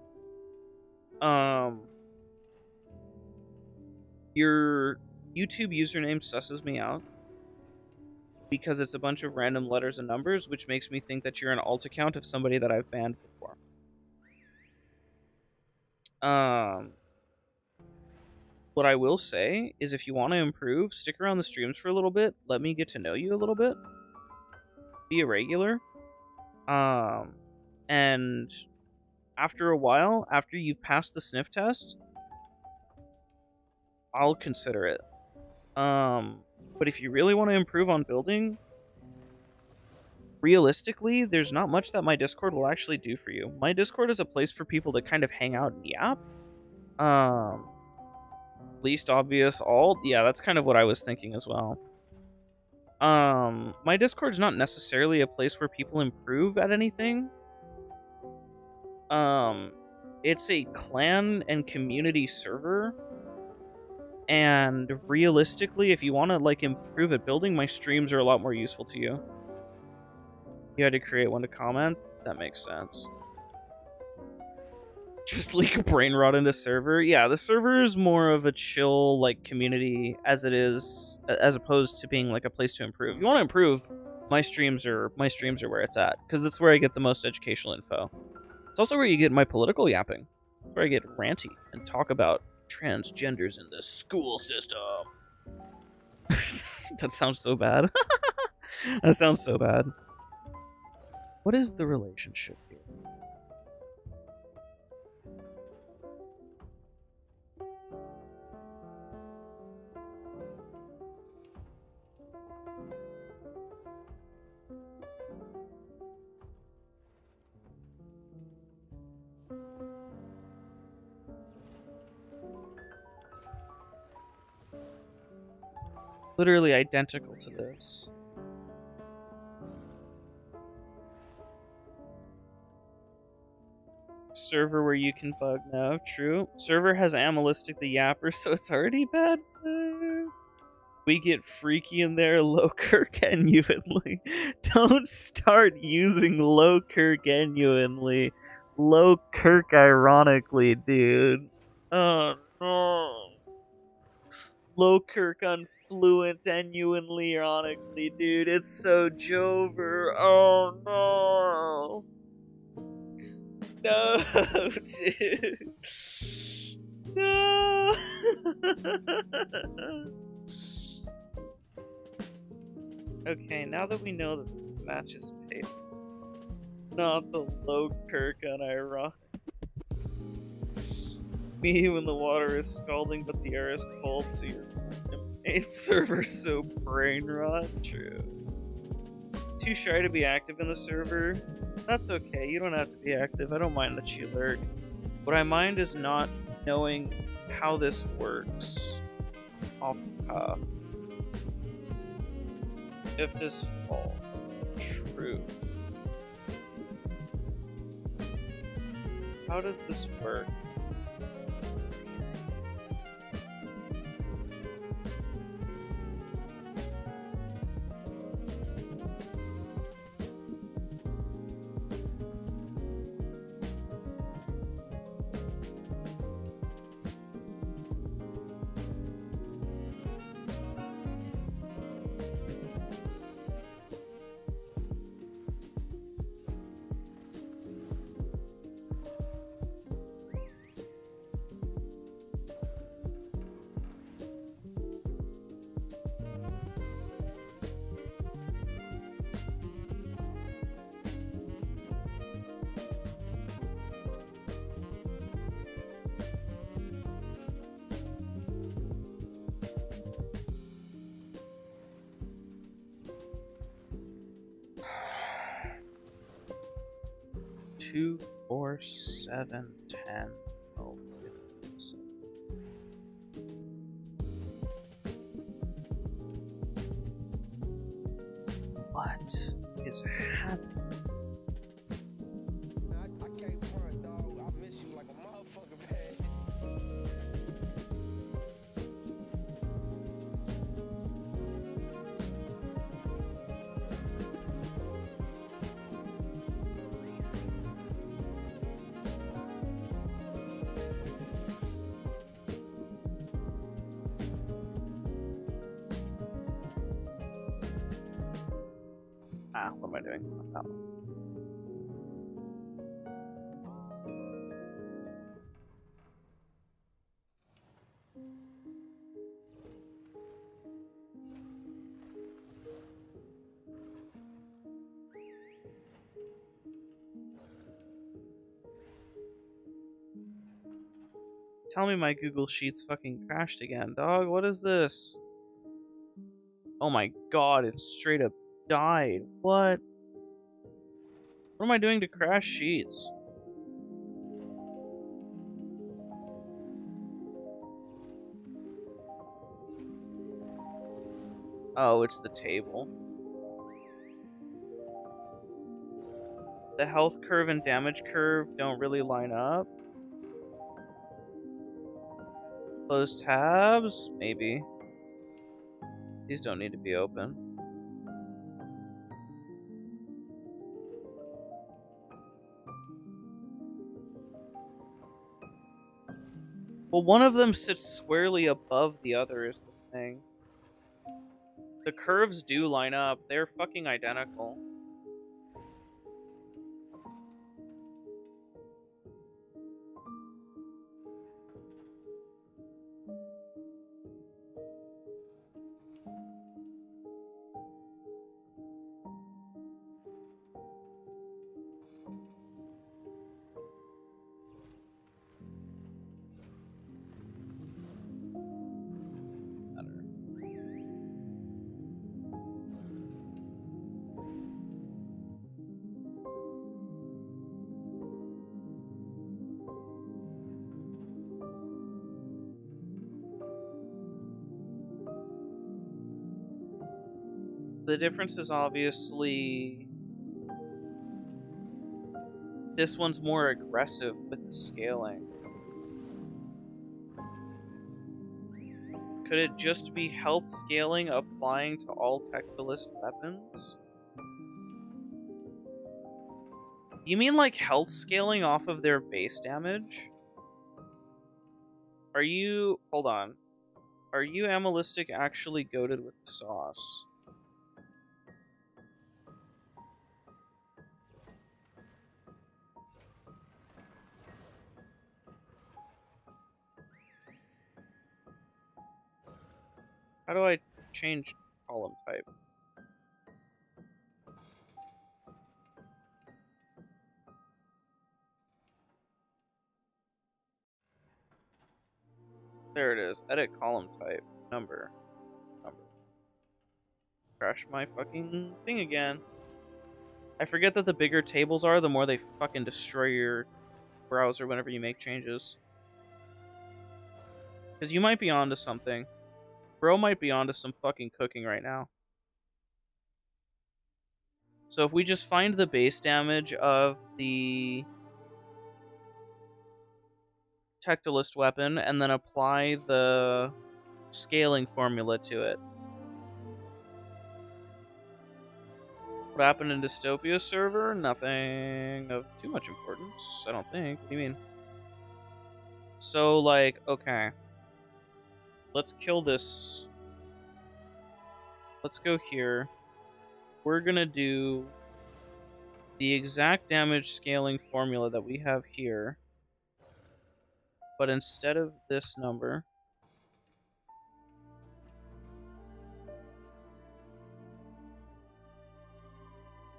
Your YouTube username susses me out because it's a bunch of random letters and numbers, which makes me think that you're an alt account of somebody that I've banned before. What I will say is if you want to improve, stick around the streams for a little bit. Let me get to know you a little bit. Be a regular. And after a while, after you've passed the sniff test, I'll consider it. But if you really want to improve on building, realistically, there's not much that my Discord will actually do for you. My Discord is a place for people to kind of hang out and yap. Least obvious alt. Yeah, that's kind of what I was thinking as well. My Discord's not necessarily a place where people improve at anything. It's a clan and community server. And realistically, if you want to like improve at building, my streams are a lot more useful to you. You had to create one to comment? That makes sense. Just leak a brain rot into server? Yeah, the server is more of a chill, like, community as it is, as opposed to being like a place to improve. If you want to improve, my streams are where it's at, because it's where I get the most educational info. It's also where you get my political yapping. It's where I get ranty and talk about transgenders in the school system. That sounds so bad. That sounds so bad. What is the relationship here? Literally identical to this. Server where you can bug now. True. Server has Animalistic the Yapper, so it's already bad. We get freaky in there, Loker genuinely. Don't start using Loker genuinely. Low Kirk ironically, dude. Oh no. Low Kirk unfluent genuinely ironically, dude. It's so Jover. Oh no. No, dude. No. Okay, now that we know that this match is paced, not the low Kirk unironic. Me when the water is scalding but the air is cold, so your server so brain rot. True. Too shy to be active in the server? That's okay, you don't have to be active. I don't mind that you lurk. What I mind is not knowing how this works off the cuff. If this falls true, how does this work? Two, 4, 7, 10. Oh, goodness. What is happening? I can't front, dog. I miss you like a motherfucker, man. What am I doing? Oh. Tell me my Google Sheets fucking crashed again, dog. What is this? Oh my god, it straight up died. What? What am I doing to crash Sheets? Oh, it's the table. The health curve and damage curve don't really line up. Close tabs? Maybe. These don't need to be open. Well, one of them sits squarely above the other is the thing. The curves do line up. They're fucking identical. the difference is obviously this one's more aggressive with the scaling. Could it just be health scaling applying to all Tectalist weapons? You mean like health scaling off of their base damage? Are you... Hold on. Are you Amelistic actually goated with the sauce? How do I change column type? There it is. Edit column type. Number. Crash my fucking thing again. I forget that the bigger tables are, the more they fucking destroy your browser whenever you make changes. Because you might be onto something. Bro might be onto some fucking cooking right now. So if we just find the base damage of the Tectalist weapon and then apply the scaling formula to it. What happened in Dystopia server? Nothing of too much importance, I don't think. What do you mean? So, like, okay. Let's kill this. Let's go here. We're gonna do the exact damage scaling formula that we have here. But instead of this number,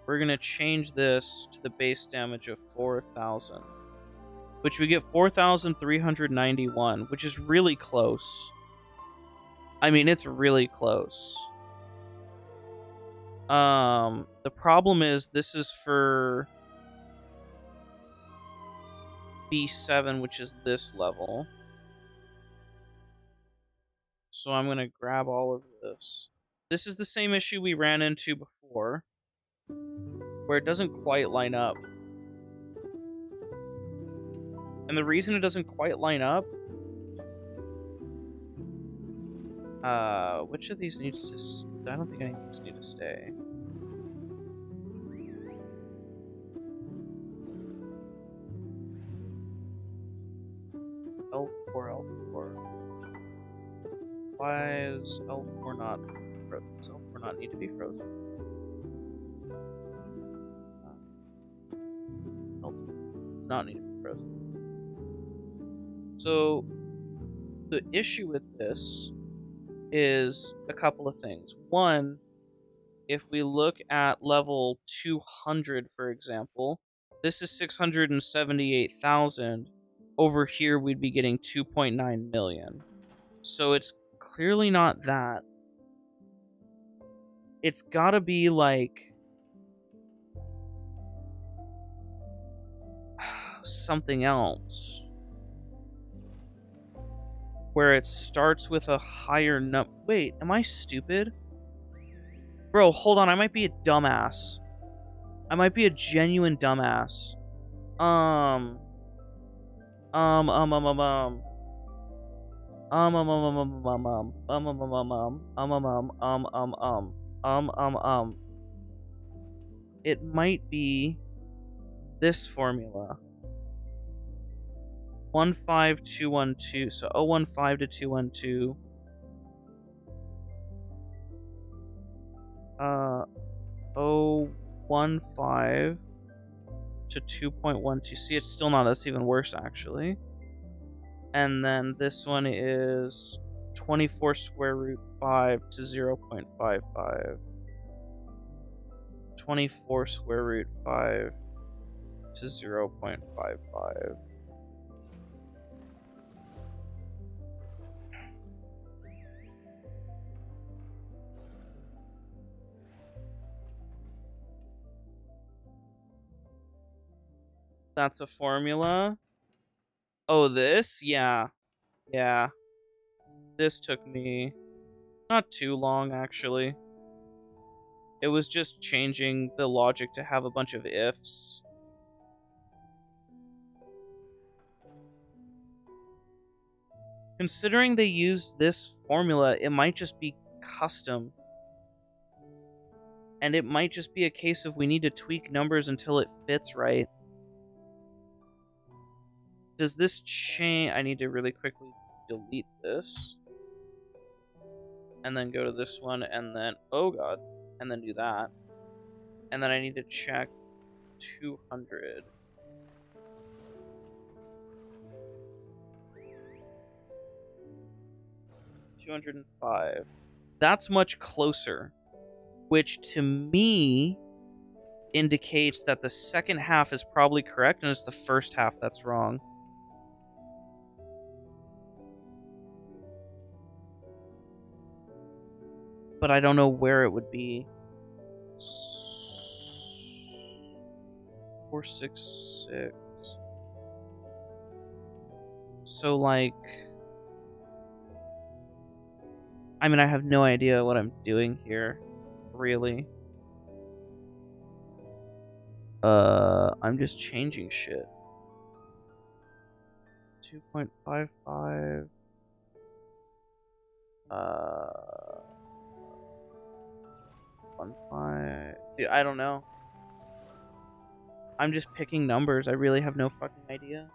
we're going to change this to the base damage of 4,000. Which we get 4,391, which is really close. I mean, it's really close. The problem is this is for B7, which is this level. So I'm going to grab all of this. This is the same issue we ran into before, where it doesn't quite line up. And the reason it doesn't quite line up... which of these needs to... I don't think any of these need to stay. L4, L4. Why is L4 not frozen? Does L4 not need to be frozen? L2 does not need to be frozen. So, the issue with this is a couple of things. One, if we look at level 200, for example, this is 678,000. Over here, we'd be getting 2.9 million. So it's clearly not that. It's gotta be like something else. Where it starts with a higher number. Wait, am I stupid? Bro, hold on, I might be a dumbass. I might be a genuine dumbass. It might be this formula. 15212. So 015 to 212. 015 to 2.12. See, it's still not. That's even worse, actually. And then this one is 24 square root 5 to 0.55. 24 square root 5 to 0.55. That's a formula. Oh, this? Yeah. Yeah. This took me not too long, actually. It was just changing the logic to have a bunch of ifs. Considering they used this formula, it might just be custom. And it might just be a case of we need to tweak numbers until it fits right. Does this change? I need to really quickly delete this. And then go to this one, and then, oh god, and then do that. And then I need to check 200. 205. That's much closer, which to me indicates that the second half is probably correct and it's the first half that's wrong. But I don't know where it would be. 466. So, like, I mean, I have no idea what I'm doing here, really. I'm just changing shit. 2.55. 1.5. Dude, I don't know. I'm just picking numbers. I really have no fucking idea.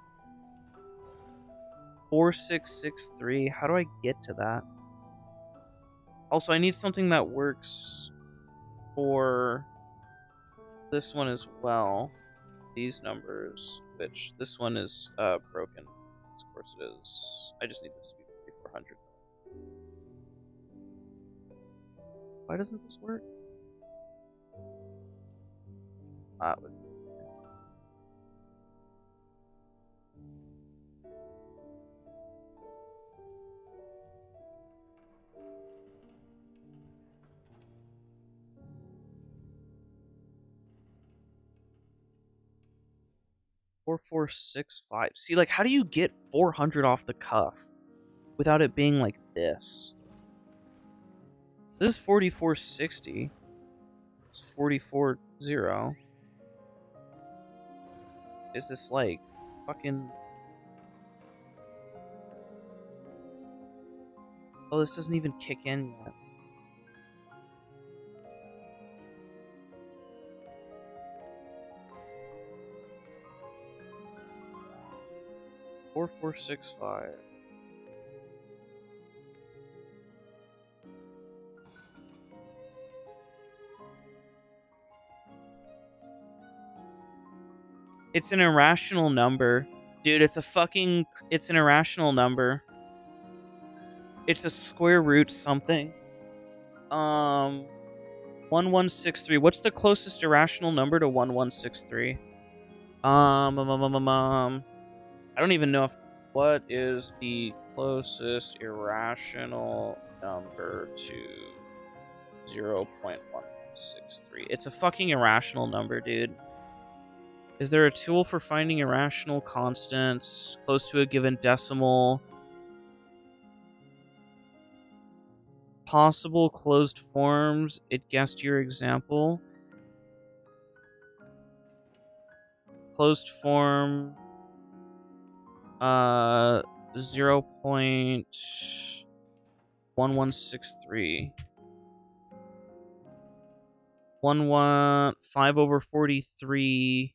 4663. How do I get to that? Also, I need something that works for this one as well. These numbers, which this one is broken. Of course it is. I just need this to be 4400. Why doesn't this work? That would. 4465. See, like, how do you get 400 off the cuff without it being like this? This is 4460. It's 440. Is this like fucking... Oh, this doesn't even kick in yet. Four, 465. It's an irrational number. Dude, it's an irrational number. It's a square root something. 1163. What's the closest irrational number to 1163? I don't even know if... What is the closest irrational number to 0.163? It's a fucking irrational number, dude. Is there a tool for finding irrational constants close to a given decimal? Possible closed forms. It guessed your example. Closed form. 0.1163. 5/43.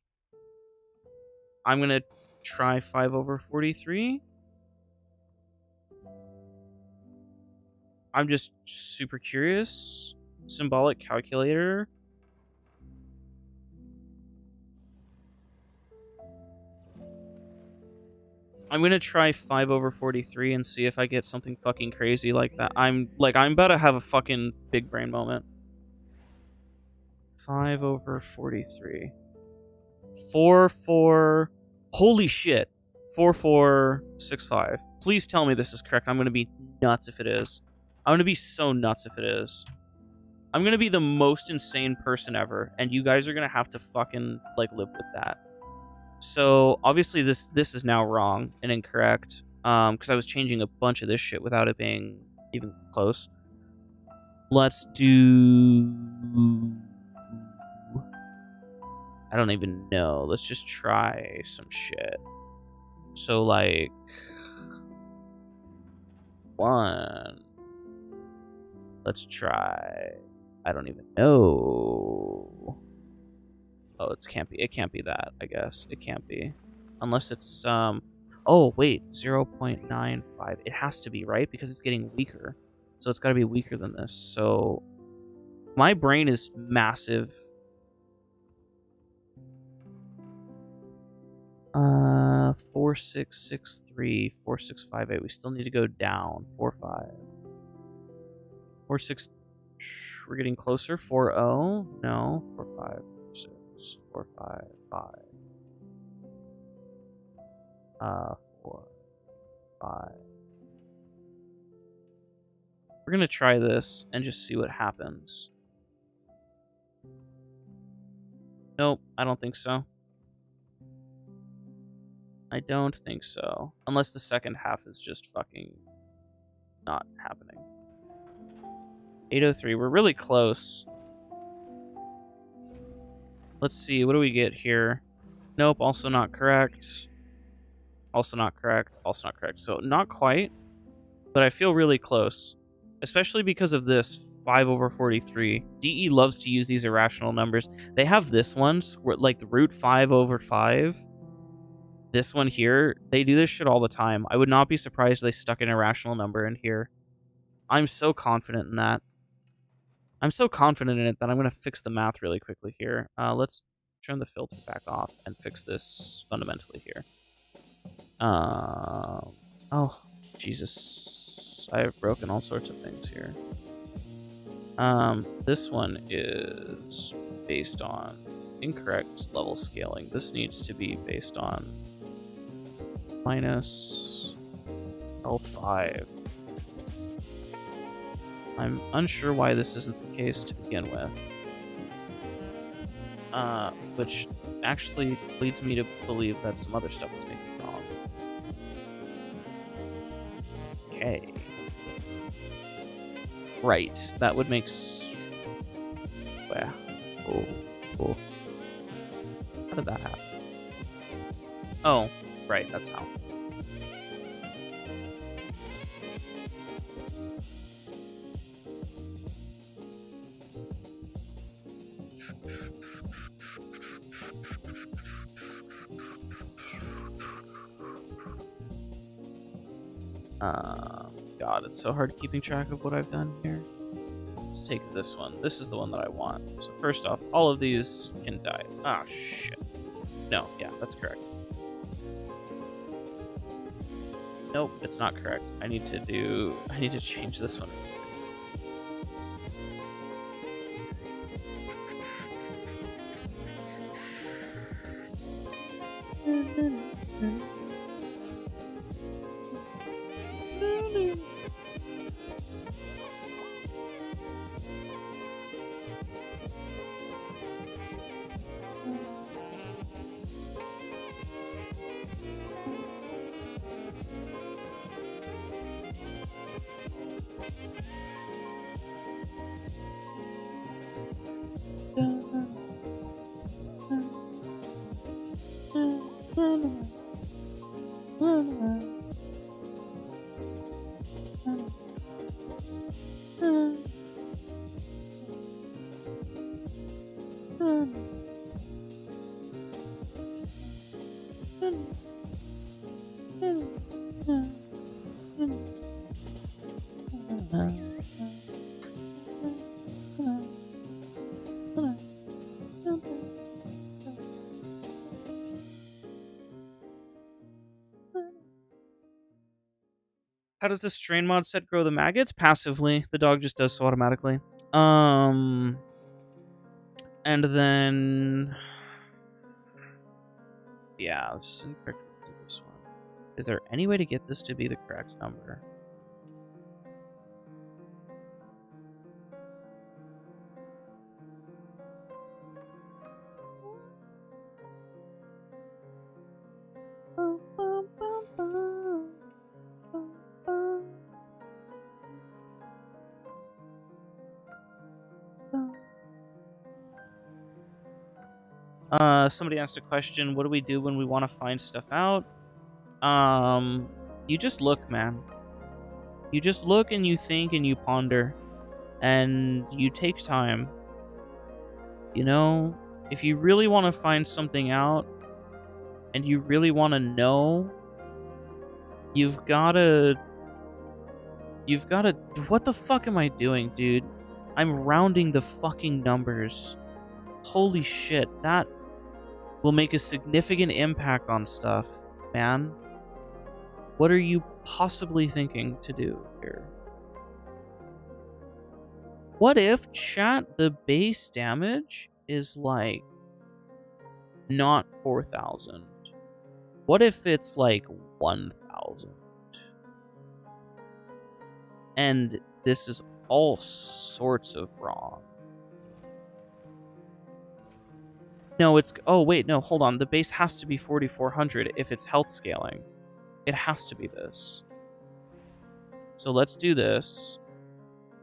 I'm gonna try 5/43. I'm just super curious. Symbolic calculator. I'm gonna try 5/43 and see if I get something fucking crazy like that. I'm about to have a fucking big brain moment. 5/43. 4. Holy shit. 4465. Please tell me this is correct. I'm gonna be nuts if it is. I'm gonna be so nuts if it is. I'm gonna be the most insane person ever, and you guys are gonna have to fucking like live with that. So obviously this is now wrong and incorrect, because I was changing a bunch of this shit without it being even close. Let's do I don't even know. Let's just try some shit. So, like, 1. Let's try. I don't even know. Oh, it can't be that, I guess. It can't be. Unless it's, oh, wait, 0.95. It has to be, right? Because it's getting weaker. So it's got to be weaker than this. So my brain is massive. 4663, 4658. We still need to go down. 45. 46. We're getting closer. 40. No. 45. 46. 455. 4, 5. We're gonna try this and just see what happens. Nope, I don't think so. I don't think so. Unless the second half is just fucking not happening. 803, we're really close. Let's see, what do we get here? Nope, also not correct. Also not correct. Also not correct. So not quite, but I feel really close. Especially because of this 5/43. DE loves to use these irrational numbers. They have this one, like the root 5/5. This one here, they do this shit all the time. I would not be surprised if they stuck an irrational number in here. I'm so confident in that. I'm so confident in it that I'm going to fix the math really quickly here. Let's turn the filter back off and fix this fundamentally here. Oh, Jesus. I have broken all sorts of things here. This one is based on incorrect level scaling. This needs to be based on minus L5. I'm unsure why this isn't the case to begin with. Which actually leads me to believe that some other stuff is making it wrong. Okay. Right. That would make... Well, cool. How did that happen? Oh, right. That's how. God, it's so hard keeping track of what I've done here. Let's take this one. This is the one that I want. So first off, all of these can die. Ah, shit. No, yeah, that's correct. Nope, it's not correct. I need to change this one. How does the strain mod set grow the maggots? Passively. The dog just does so automatically. And then... Yeah, let's just incorrect this one. Is there any way to get this to be the correct number? Somebody asked a question, what do we do when we want to find stuff out? You just look, man. You just look and you think and you ponder and you take time. You know, if you really want to find something out and you really want to know, you've gotta, what the fuck am I doing, dude? I'm rounding the fucking numbers. Holy shit, that will make a significant impact on stuff, man. What are you possibly thinking to do here? What if, chat, the base damage is like not 4,000? What if it's like 1,000? And this is all sorts of wrong. No, it's... Oh, wait, no, hold on. The base has to be 4,400 if it's health scaling. It has to be this. So let's do this.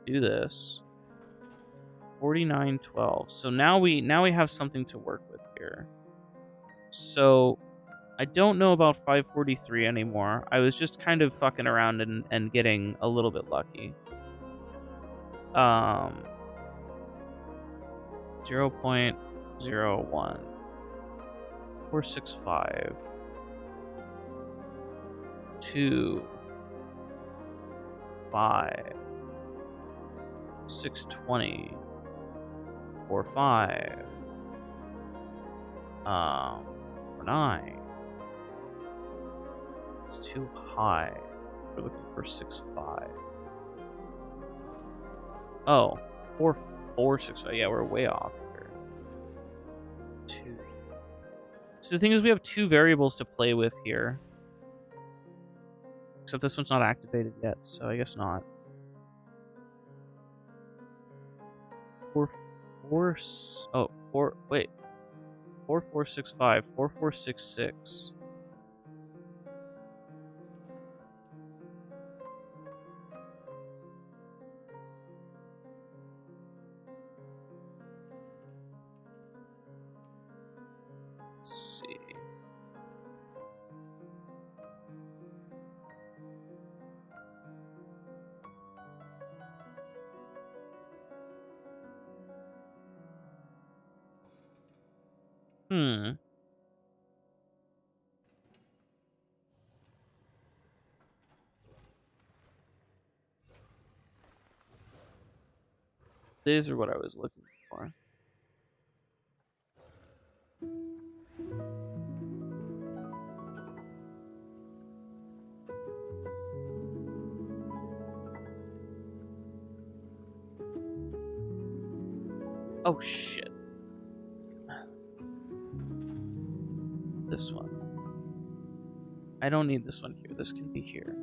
Do this. 4912. So now we have something to work with here. So I don't know about 543 anymore. I was just kind of fucking around and getting a little bit lucky. 0.01 465 2 5 620 45 9. It's too high. We're looking for 6.5. Oh, 4.65. Yeah, we're way off here. 2. So the thing is, we have two variables to play with here. Except this one's not activated yet, so I guess not. 4465, 4466. Let's see. These are what I was looking for. Oh shit. This one. I don't need this one here. This can be here.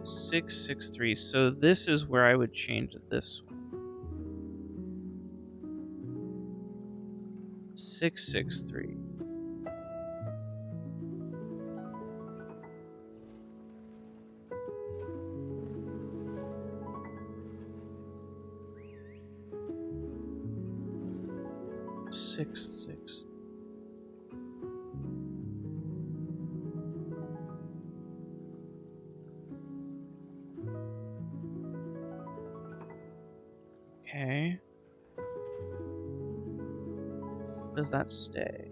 .663. So this is where I would change this one. 663. Okay. Does that stay?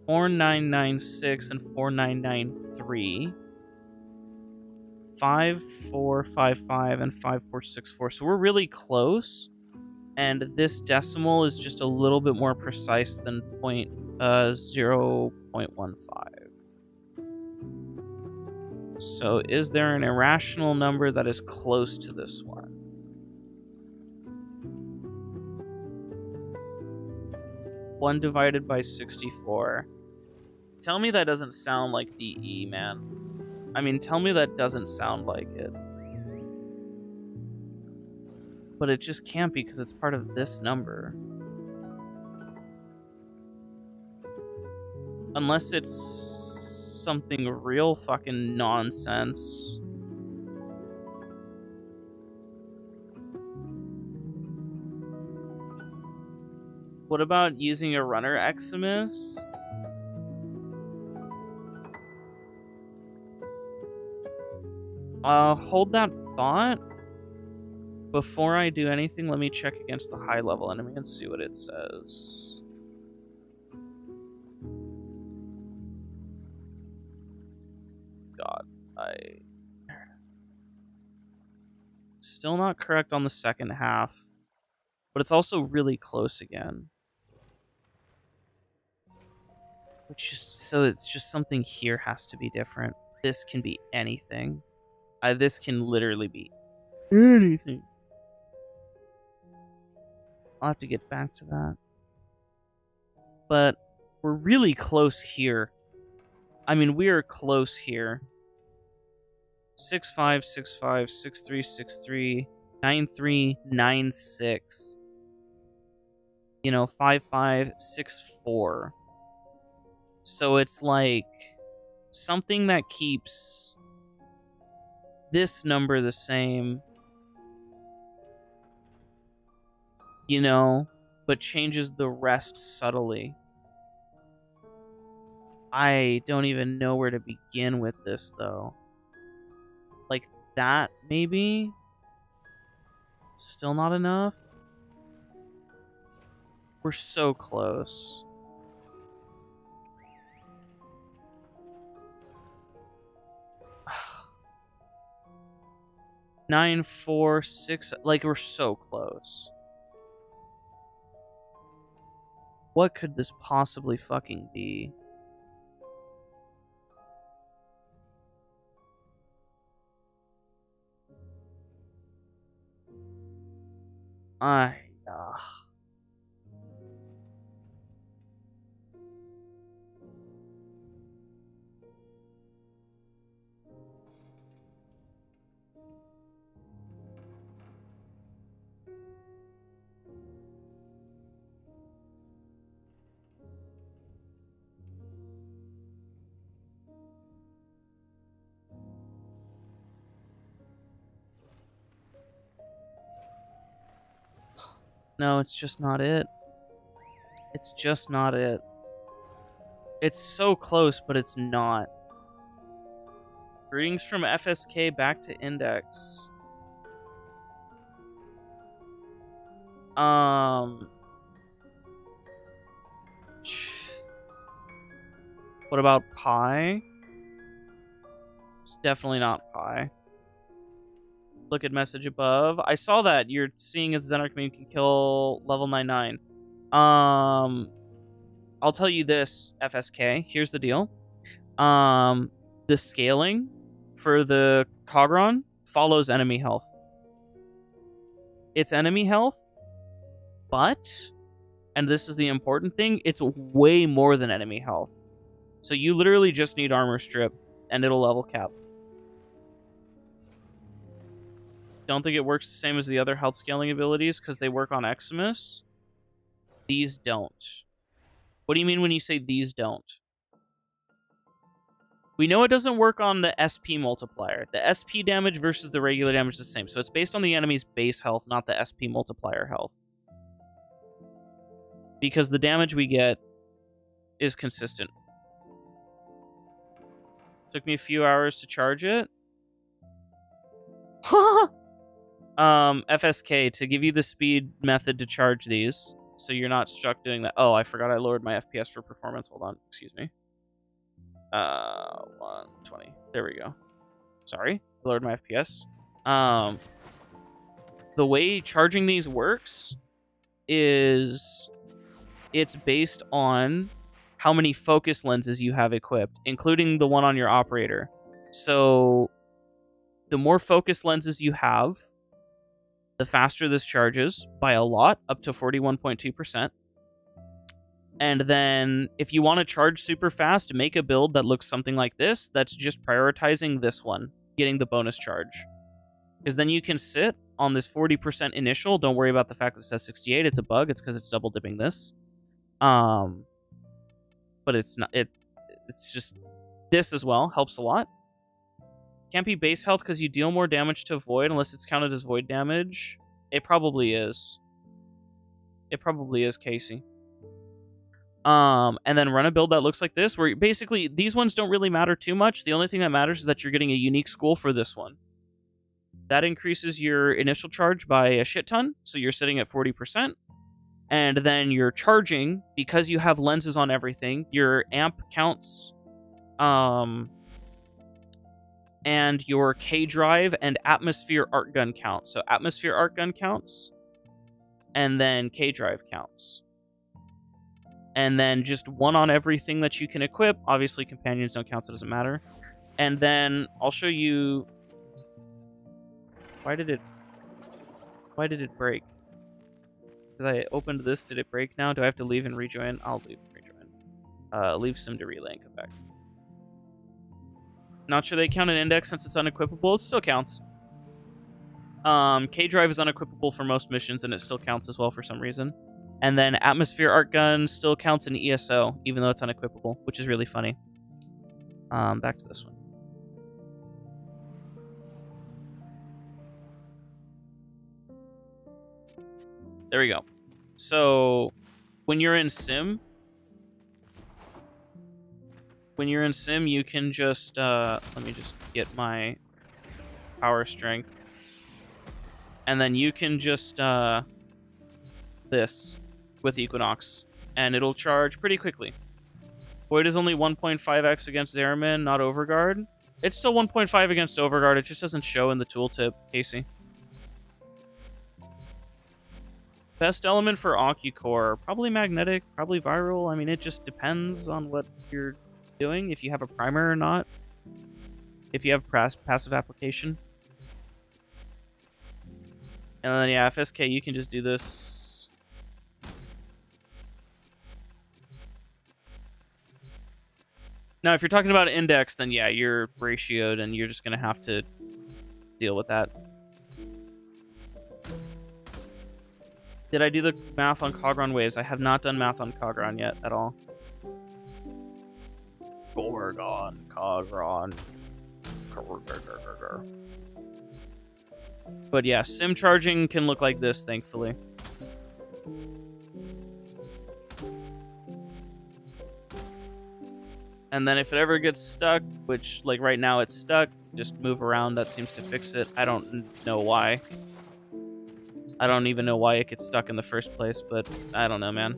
4996 and 4993. 5455 and 5464. So we're really close. And this decimal is just a little bit more precise than 0.15. So is there an irrational number that is close to this one? 1 divided by 64. Tell me that doesn't sound like DE, man. I mean, tell me that doesn't sound like it. But it just can't be because it's part of this number. Unless it's something real fucking nonsense. What about using a runner Eximus? Hold that thought. Before I do anything, let me check against the high level enemy and see what it says. God, still not correct on the second half, but it's also really close again. It's just something here has to be different. This can be anything. This can literally be anything. I'll have to get back to that. But we're really close here. I mean, we are close here. 6-5, 6-5, 6-3, 6-3, 9-3, 9-6. 5-5, 6-4. So it's like something that keeps this number the same, but changes the rest subtly. I don't even know where to begin with this, though. Like that, maybe? Still not enough? We're so close. Nine, 4, 6. Like, we're so close. What could this possibly fucking be? No, it's just not it. It's just not it. It's so close, but it's not. Greetings from FSK back to Index. What about Pi? It's definitely not Pi. Look at message above. I saw that. You're seeing as Xenar Commune can kill level 99. I'll tell you this, FSK. Here's the deal. The scaling for the Cogron follows enemy health. It's enemy health, but, and this is the important thing, it's way more than enemy health. So you literally just need armor strip, and it'll level cap. Don't think it works the same as the other health scaling abilities because they work on Eximus. These don't. What do you mean when you say these don't? We know it doesn't work on the SP multiplier. The SP damage versus the regular damage is the same. So it's based on the enemy's base health, not the SP multiplier health. Because the damage we get is consistent. Took me a few hours to charge it. FSK, to give you the speed method to charge these, so you're not stuck doing that. Oh, I forgot I lowered my FPS for performance. Hold on, excuse me. 120. There we go. Sorry, lowered my FPS. The way charging these works is it's based on how many focus lenses you have equipped, including the one on your operator. So the more focus lenses you have, the faster this charges by a lot, up to 41.2%. And then if you want to charge super fast, make a build that looks something like this, that's just prioritizing this one, getting the bonus charge. Because then you can sit on this 40% initial. Don't worry about the fact that it says 68. It's a bug. It's because it's double dipping this. But it's not. it's just this as well helps a lot. Can't be base health because you deal more damage to void unless it's counted as void damage. It probably is. It probably is, Casey. And then run a build that looks like this, where basically these ones don't really matter too much. The only thing that matters is that you're getting a unique school for this one. That increases your initial charge by a shit ton, so you're sitting at 40%. And then you're charging, because you have lenses on everything, your amp counts, and your K drive and atmosphere art gun count. So atmosphere art gun counts, and then K drive counts. And then just one on everything that you can equip. Obviously, companions don't count, so it doesn't matter. And then I'll show you. Why did it break? Because I opened this. Did it break now? Do I have to leave and rejoin? I'll leave and rejoin. Leave sim to relay and come back. Not sure they count an index since it's unequipable. It still counts. K drive is unequipable for most missions, and it still counts as well for some reason. And then atmosphere art gun still counts in ESO, even though it's unequipable, which is really funny. Back to this one. There we go. So when you're in sim, you can just let me just get my power strength, and then you can just this with Equinox, and it'll charge pretty quickly. Void is only 1.5x against Zeramin, not Overguard. It's still 1.5 against Overguard, it just doesn't show in the tooltip, Casey. Best element for Ocucore, probably magnetic, probably viral. I mean, it just depends on what you're doing, if you have a primer or not, if you have passive application. And then, yeah, FSK, you can just do this. Now, if you're talking about index, then yeah, you're ratioed, and you're just going to have to deal with that. Did I do the math on Cogron waves? I have not done math on Cogron yet at all. Gorgon, Cogron. But yeah, sim charging can look like this, thankfully. And then if it ever gets stuck, which, like, right now it's stuck, just move around. That seems to fix it. I don't know why. I don't even know why it gets stuck in the first place, but I don't know, man.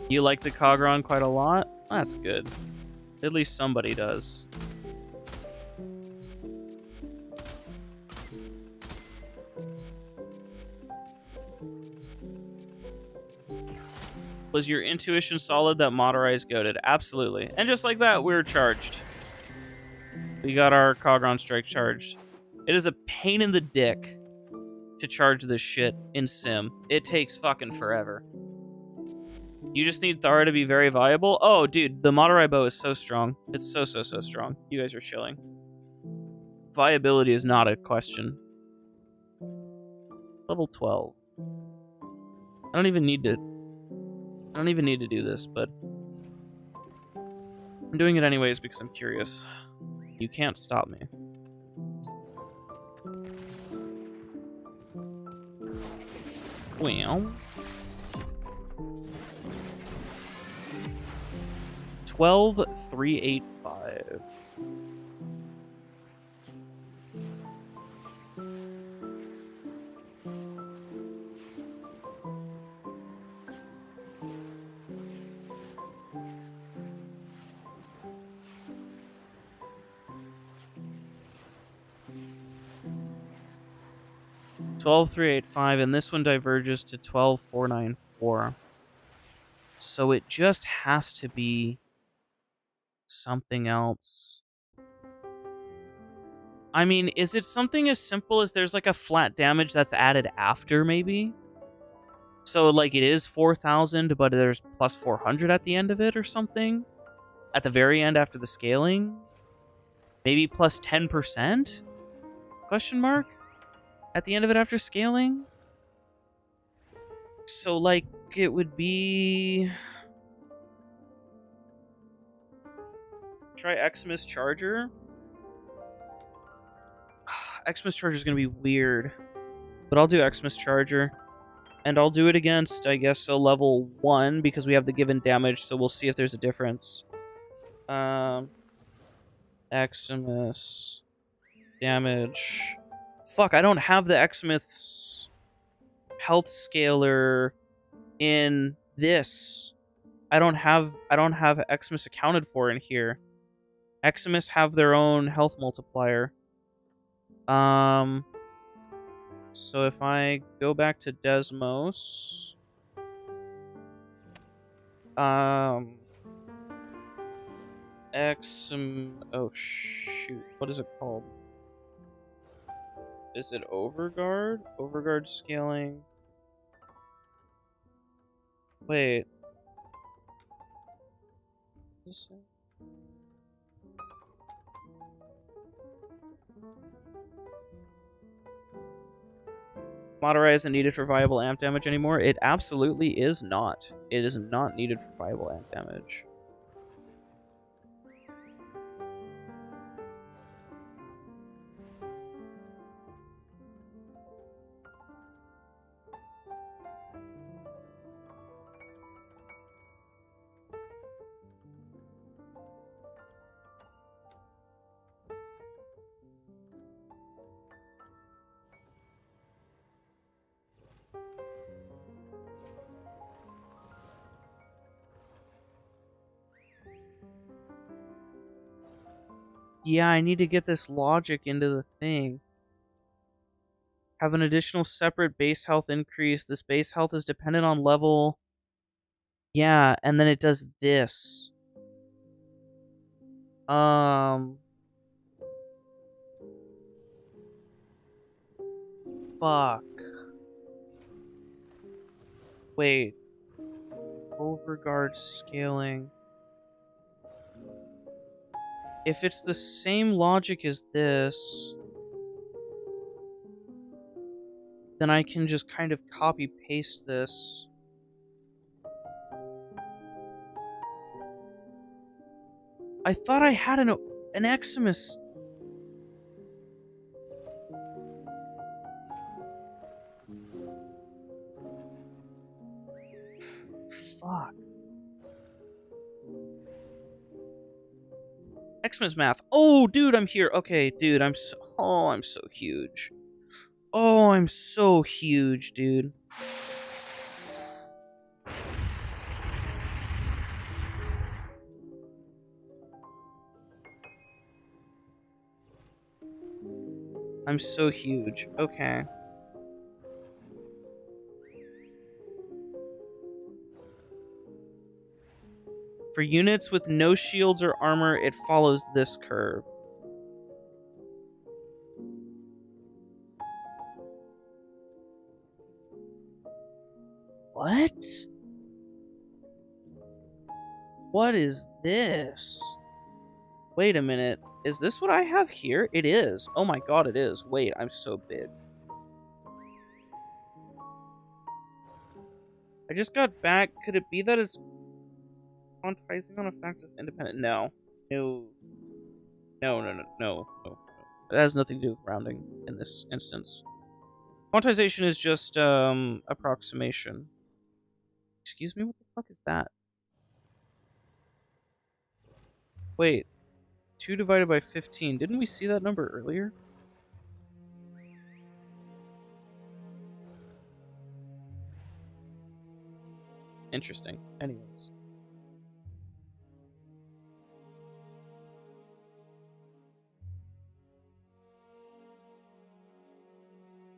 You like the Cogron quite a lot? That's good. At least somebody does. Was your intuition solid that Motorized goated? Absolutely. And just like that, we're charged. We got our Cogron strike charged. It is a pain in the dick to charge this shit in sim. It takes fucking forever. You just need Thara to be very viable. Oh, dude, the Motorai bow is so strong. It's so strong. You guys are chilling. Viability is not a question. Level 12. I don't even need to do this, but I'm doing it anyways because I'm curious. You can't stop me. Well, 12,385. $12,385, and this one diverges to $12,494. So it just has to be something else. I mean, is it something as simple as there's like a flat damage that's added after, maybe? So like it is 4,000, but there's plus 400 at the end of it or something? At the very end after the scaling? Maybe plus 10%? Question mark? At the end of it after scaling? So, like, it would be Try Xmas Charger. Xmas Charger is gonna be weird, but I'll do Xmas Charger, and I'll do it against, I guess, a level 1 because we have the given damage. So we'll see if there's a difference. Xmas damage. Fuck, I don't have the Xmas health scaler in this. I don't have Xmas accounted for in here. Xmas have their own health multiplier. So if I go back to Desmos, oh shoot, what is it called? Is it Overguard? Overguard scaling. Wait. Is this Moderize isn't needed for viable amp damage anymore? It absolutely is not. It is not needed for viable amp damage. Yeah, I need to get this logic into the thing. Have an additional separate base health increase. This base health is dependent on level. Yeah, and then it does this. Fuck. Wait. Overguard scaling. If it's the same logic as this, then I can just kind of copy paste this. I thought I had an Xmas. Fuck. Xmas math. Oh, dude, I'm here. Okay, dude, I'm so huge. Oh, I'm so huge, dude. I'm so huge. Okay. For units with no shields or armor, it follows this curve. What? What is this? Wait a minute. Is this what I have here? It is. Oh my god, it is. Wait, I'm so big. I just got back. Could it be that it's quantizing on a fact that's independent? No. No. No. It has nothing to do with rounding in this instance. Quantization is just, approximation. Excuse me? What the fuck is that? Wait. 2 divided by 15. Didn't we see that number earlier? Interesting. Anyways.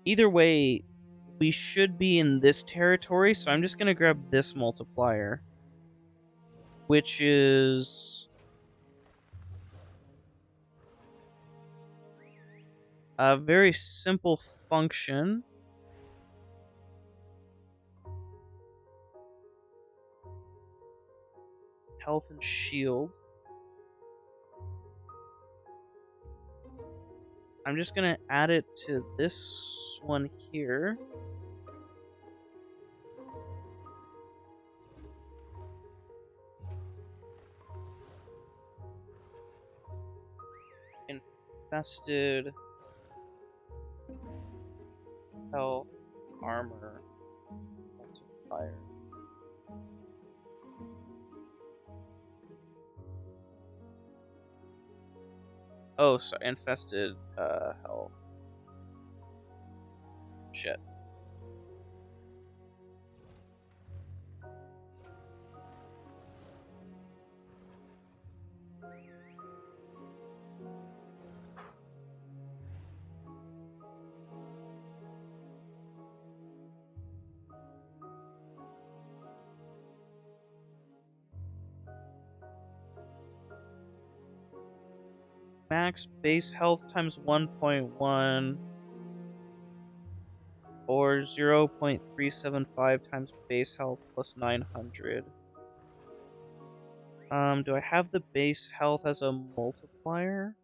Either way, we should be in this territory, so I'm just going to grab this multiplier, which is a very simple function. Health and shield. I'm just going to add it to this one here. Infested. Health. Armor. Multiplier. Oh, sorry. Infested health. Shit. Max base health times 1.1 or 0.375 times base health plus 900. Do I have the base health as a multiplier?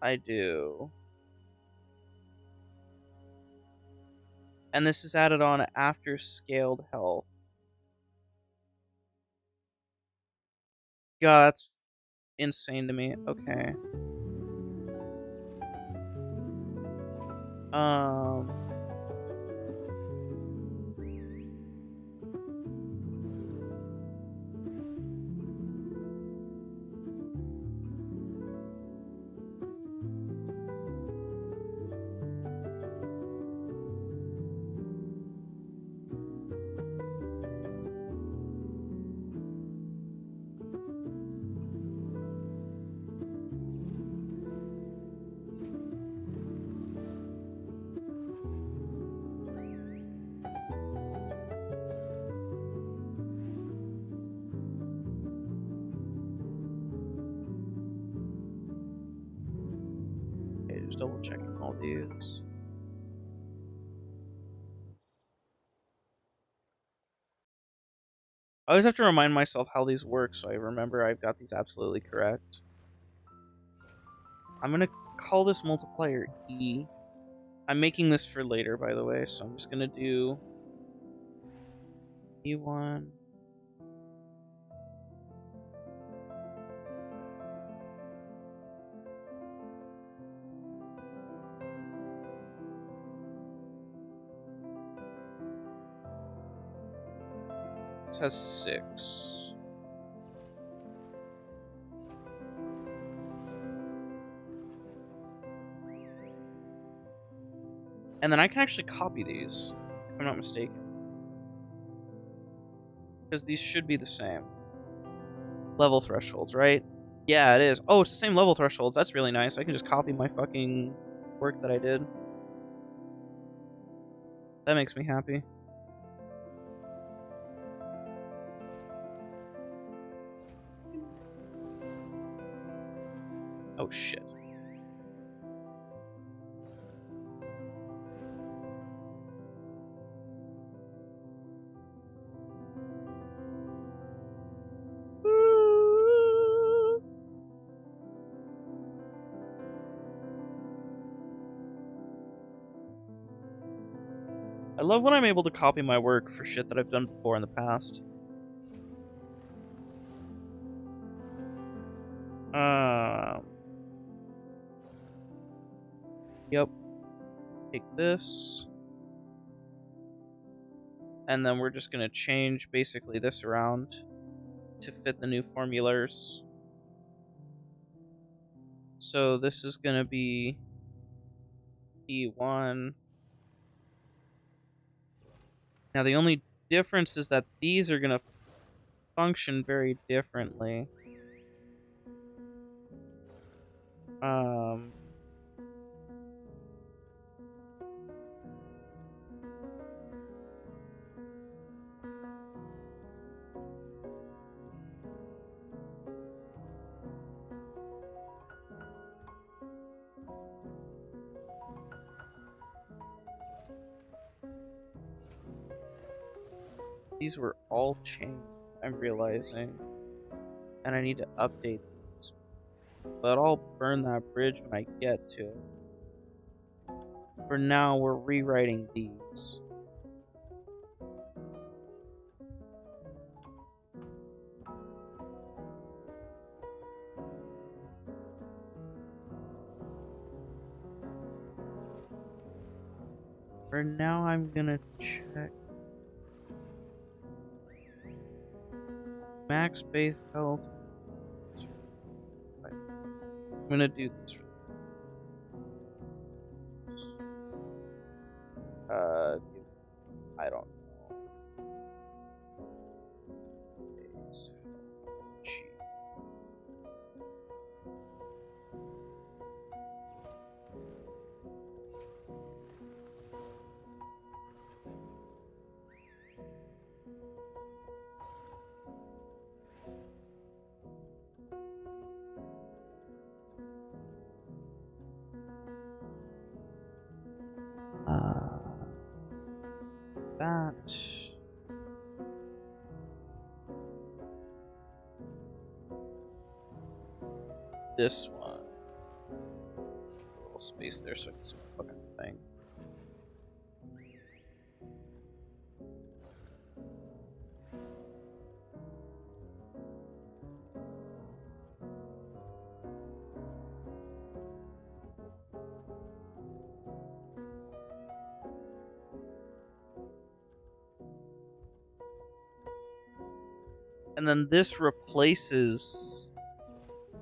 I do. And this is added on after scaled health. God, that's insane to me. Okay. Um, okay, just double checking all these. I always have to remind myself how these work so I remember I've got these absolutely correct. I'm gonna call this multiplier E. I'm making this for later, by the way, so I'm just gonna do E1. This has 6. And then I can actually copy these, if I'm not mistaken. Because these should be the same. Level thresholds, right? Yeah, it is. Oh, it's the same level thresholds. That's really nice. I can just copy my fucking work that I did. That makes me happy. Oh, shit. I love when I'm able to copy my work for shit that I've done before in the past. Yep. Take this. And then we're just going to change basically this around to fit the new formulars. So this is going to be E1. Now the only difference is that these are going to function very differently. These were all changed, I'm realizing. And I need to update these. But I'll burn that bridge when I get to it. For now, we're rewriting these. For now, I'm gonna check max base health. I'm gonna do this. I don't know. Base G. That. This one. A little space there so I can see my fucking thing. And then this replaces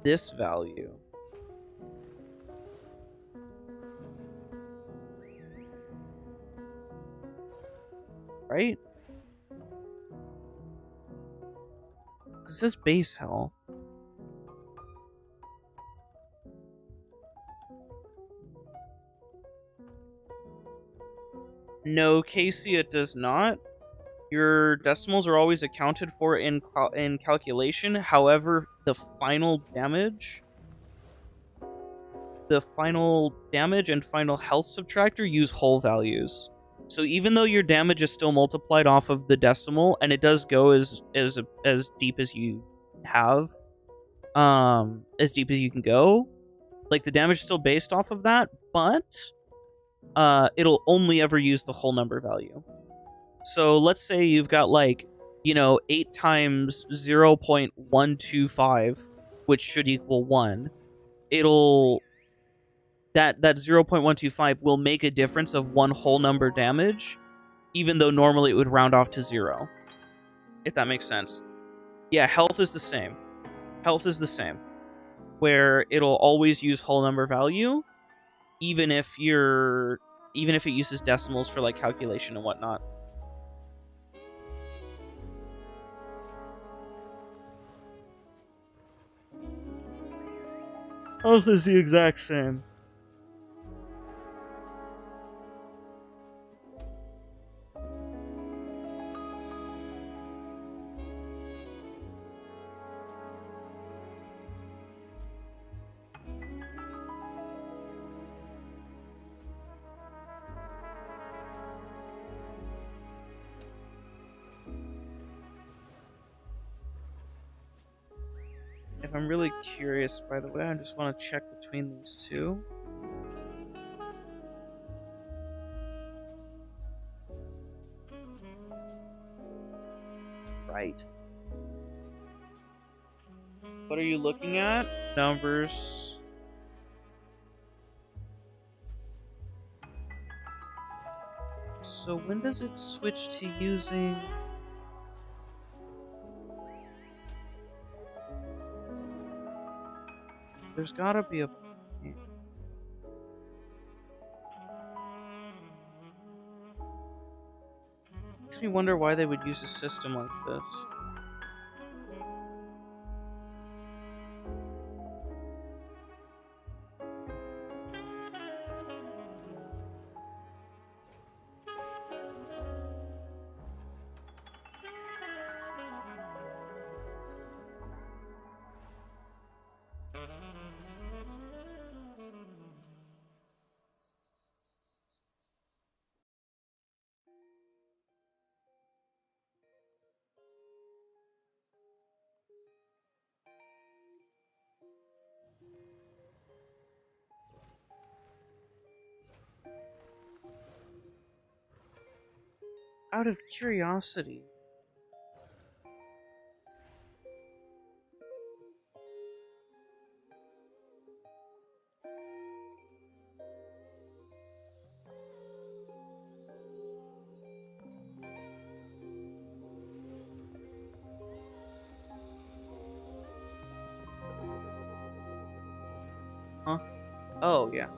this value. Right? Is this base hell? No, Casey, it does not. Your decimals are always accounted for in calculation. However, the final damage and final health subtractor use whole values. So even though your damage is still multiplied off of the decimal, and it does go as deep as you have, as deep as you can go, like the damage is still based off of that, but it'll only ever use the whole number value. So let's say you've got 8 times 0.125, which should equal 1. That 0.125 will make a difference of 1 whole number damage, even though normally it would round off to 0. If that makes sense. Yeah, health is the same. Where it'll always use whole number value, even if it uses decimals for calculation and whatnot. Health is the exact same. If I'm really curious, by the way, I just want to check between these two. Right. What are you looking at? Numbers. So when does it switch to using... There's gotta be a... Makes me wonder why they would use a system like this. Out of curiosity. Oh, yeah.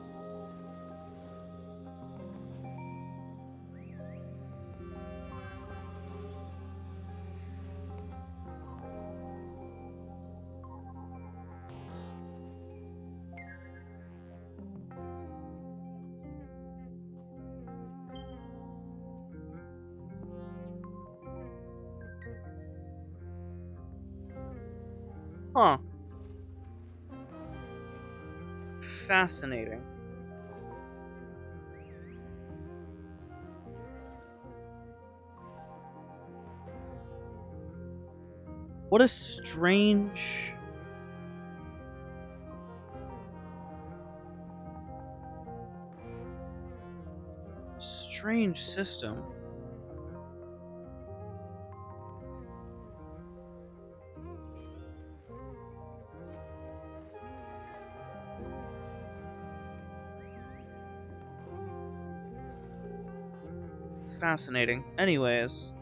Huh. Fascinating. What a strange... strange system. Fascinating. Anyways.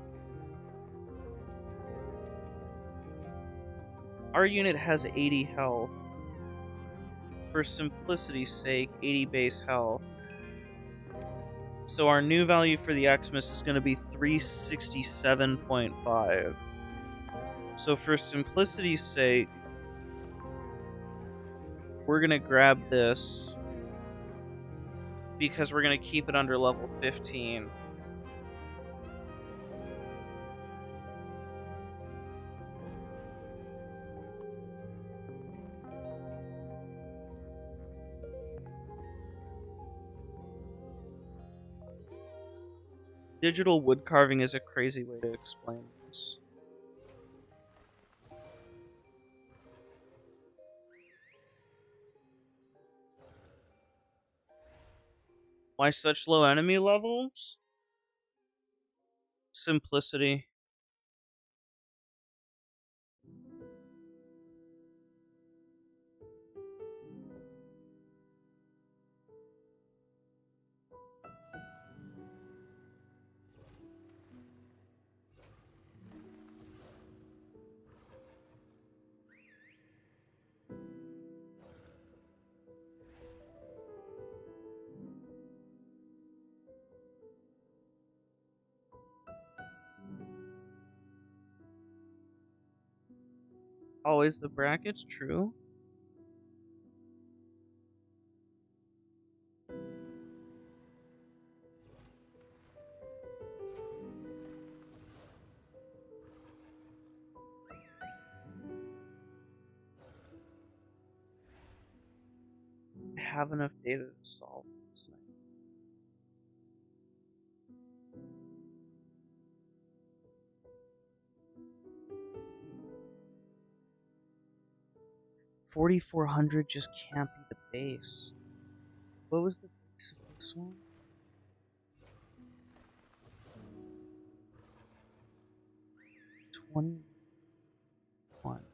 Our unit has 80 health. For simplicity's sake, 80 base health. So our new value for the Xmas is going to be 367.5. So for simplicity's sake, we're going to grab this because we're going to keep it under level 15. Digital wood carving is a crazy way to explain this. Why such low enemy levels? Simplicity. Always the brackets, true. I have enough data to solve this thing. $4,400 just can't be the base. What was the base of this one? 21.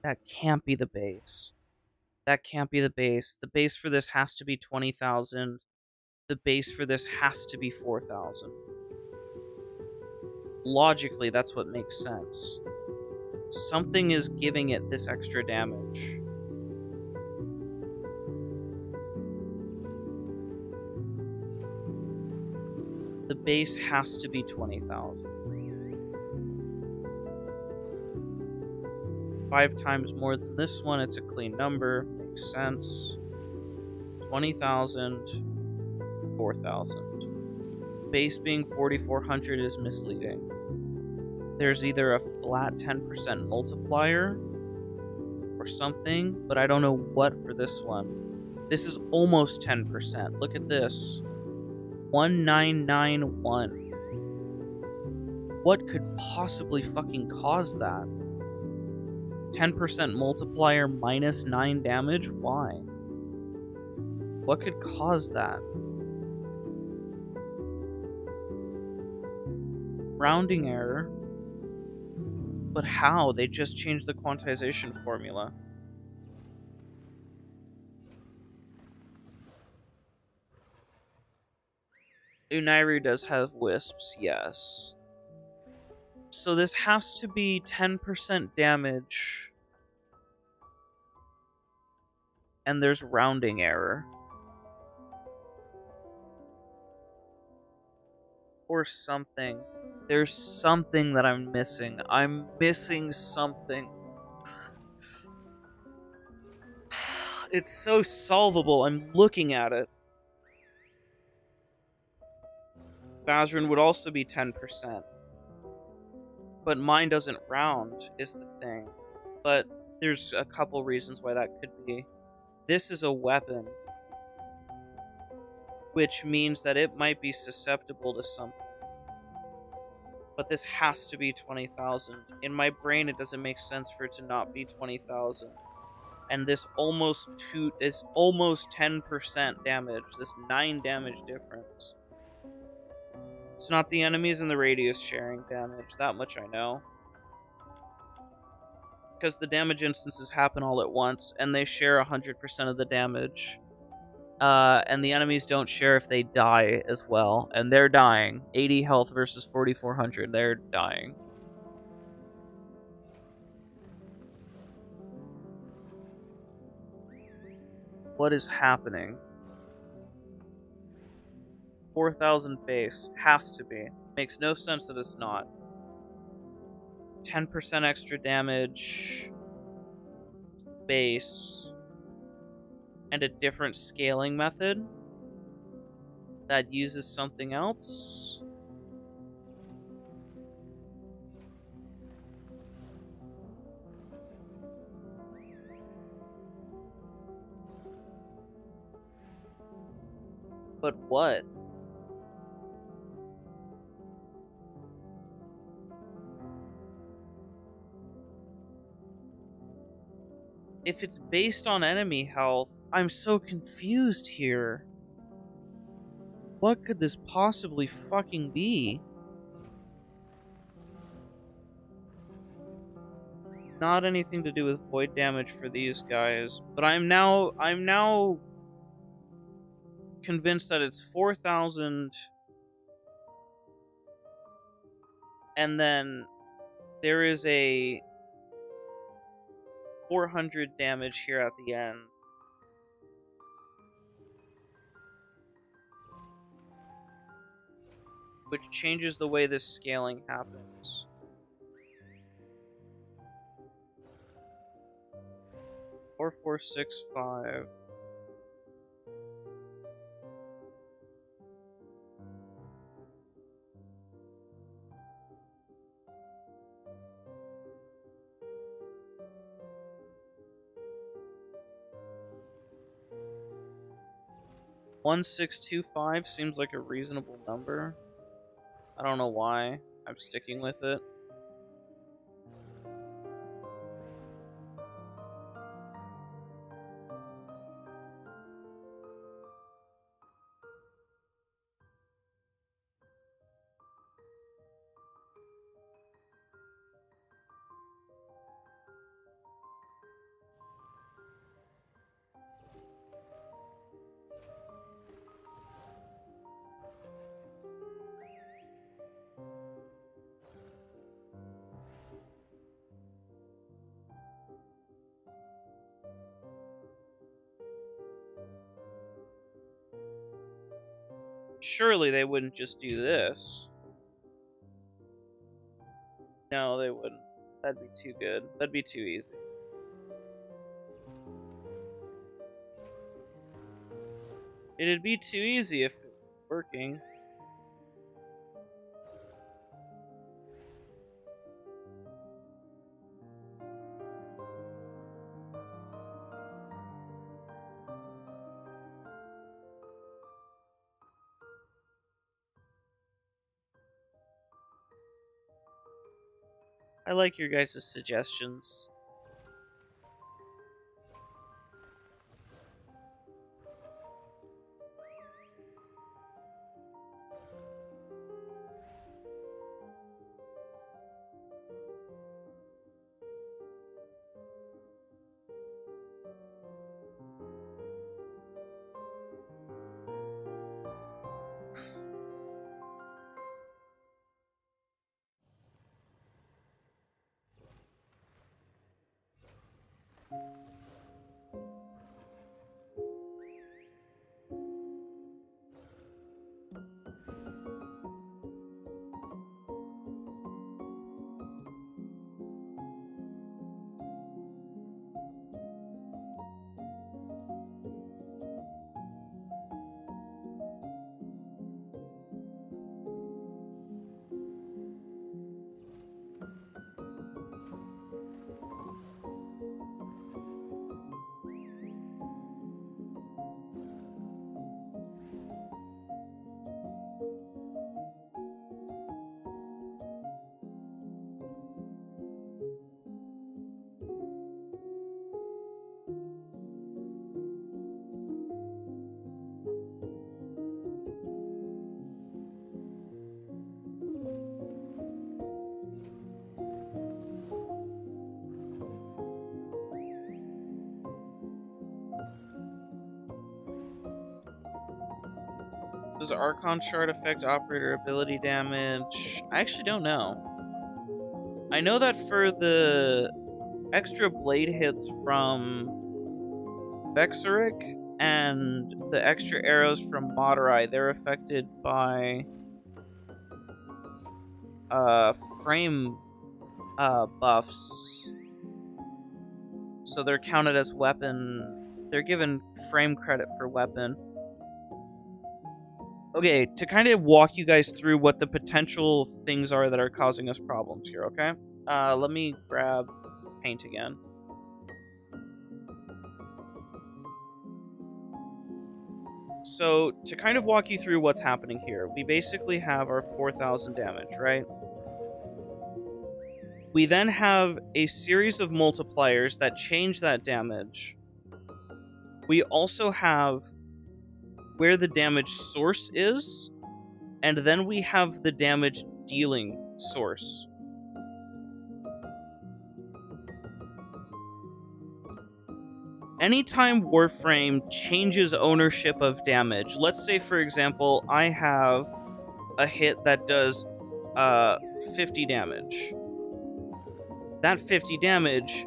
That can't be the base. That can't be the base. The base for this has to be 20,000. The base for this has to be 4,000. Logically, that's what makes sense. Something is giving it this extra damage. The base has to be 20,000. 5 times more than this one, it's a clean number. Makes sense. 20,000, 4,000. Base being 4,400 is misleading. There's either a flat 10% multiplier or something, but I don't know what for this one. This is almost 10%. Look at this. 1991. What could possibly fucking cause that? 10% multiplier minus 9 damage? Why? What could cause that? Rounding error. But how? They just changed the quantization formula. Unairu does have wisps, yes. So this has to be 10% damage. And there's rounding error. Or something. There's something that I'm missing. I'm missing something. It's so solvable. I'm looking at it. Bazrin would also be 10%. But mine doesn't round, is the thing. But there's a couple reasons why that could be. This is a weapon, which means that it might be susceptible to something. But this has to be 20,000. In my brain, it doesn't make sense for it to not be 20,000. And this almost 10% damage, this 9 damage difference. It's not the enemies in the radius sharing damage, that much I know. Because the damage instances happen all at once, and they share 100% of the damage. And the enemies don't share if they die as well, and they're dying. 80 health versus 4,400, they're dying. What is happening? 4,000 base. Has to be. Makes no sense that it's not. 10% extra damage. Base. And a different scaling method that uses something else. But what? If it's based on enemy health, I'm so confused here. What could this possibly fucking be? Not anything to do with void damage for these guys, but I'm now convinced that it's 4,000, and then there is a 400 damage here at the end. Which changes the way this scaling happens. Four, 4, 6, 5. One, 6, 2, 5 seems like a reasonable number. I don't know why. I'm sticking with it. Surely they wouldn't just do this. No, they wouldn't. That'd be too good. That'd be too easy. It'd be too easy if it was working. I like your guys' suggestions. Does Archon shard affect operator ability damage? I actually don't know. I know that for the extra blade hits from Vexoric and the extra arrows from Madurai, they're affected by frame buffs. So they're counted as weapon. They're given frame credit for weapon. Okay, to kind of walk you guys through what the potential things are that are causing us problems here, okay? Let me grab paint again. So, to kind of walk you through what's happening here, we basically have our 4,000 damage, right? We then have a series of multipliers that change that damage. We also have where the damage source is, and then we have the damage dealing source. Anytime Warframe changes ownership of damage, let's say for example, I have a hit that does 50 damage. That 50 damage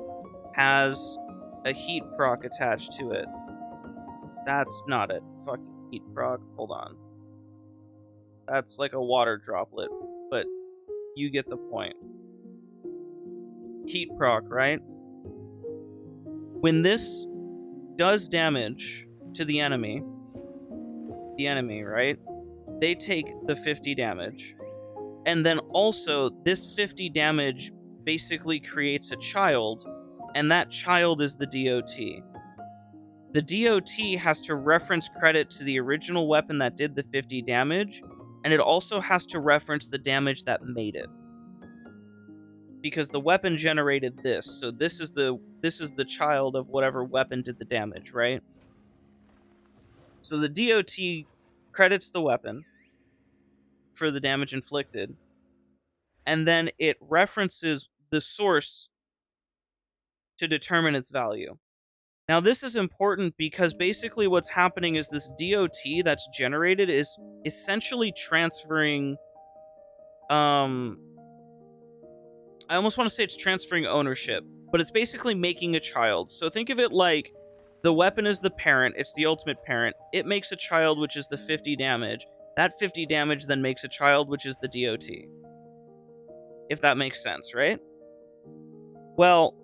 has a heat proc attached to it. That's not it. Fucking heat proc. Hold on. That's like a water droplet, but you get the point. Heat proc, right? When this does damage to the enemy, right? They take the 50 damage. And then also, this 50 damage basically creates a child, and that child is the DOT. The DOT has to reference credit to the original weapon that did the 50 damage, and it also has to reference the damage that made it. Because the weapon generated this, so this is the child of whatever weapon did the damage, right? So the DOT credits the weapon for the damage inflicted, and then it references the source to determine its value. Now this is important because basically what's happening is this DOT that's generated is essentially transferring I almost want to say it's transferring ownership, but it's basically making a child. So think of it like the weapon is the parent, it's the ultimate parent. It makes a child, which is the 50 damage. That 50 damage then makes a child, which is the DOT. If that makes sense, right? Well,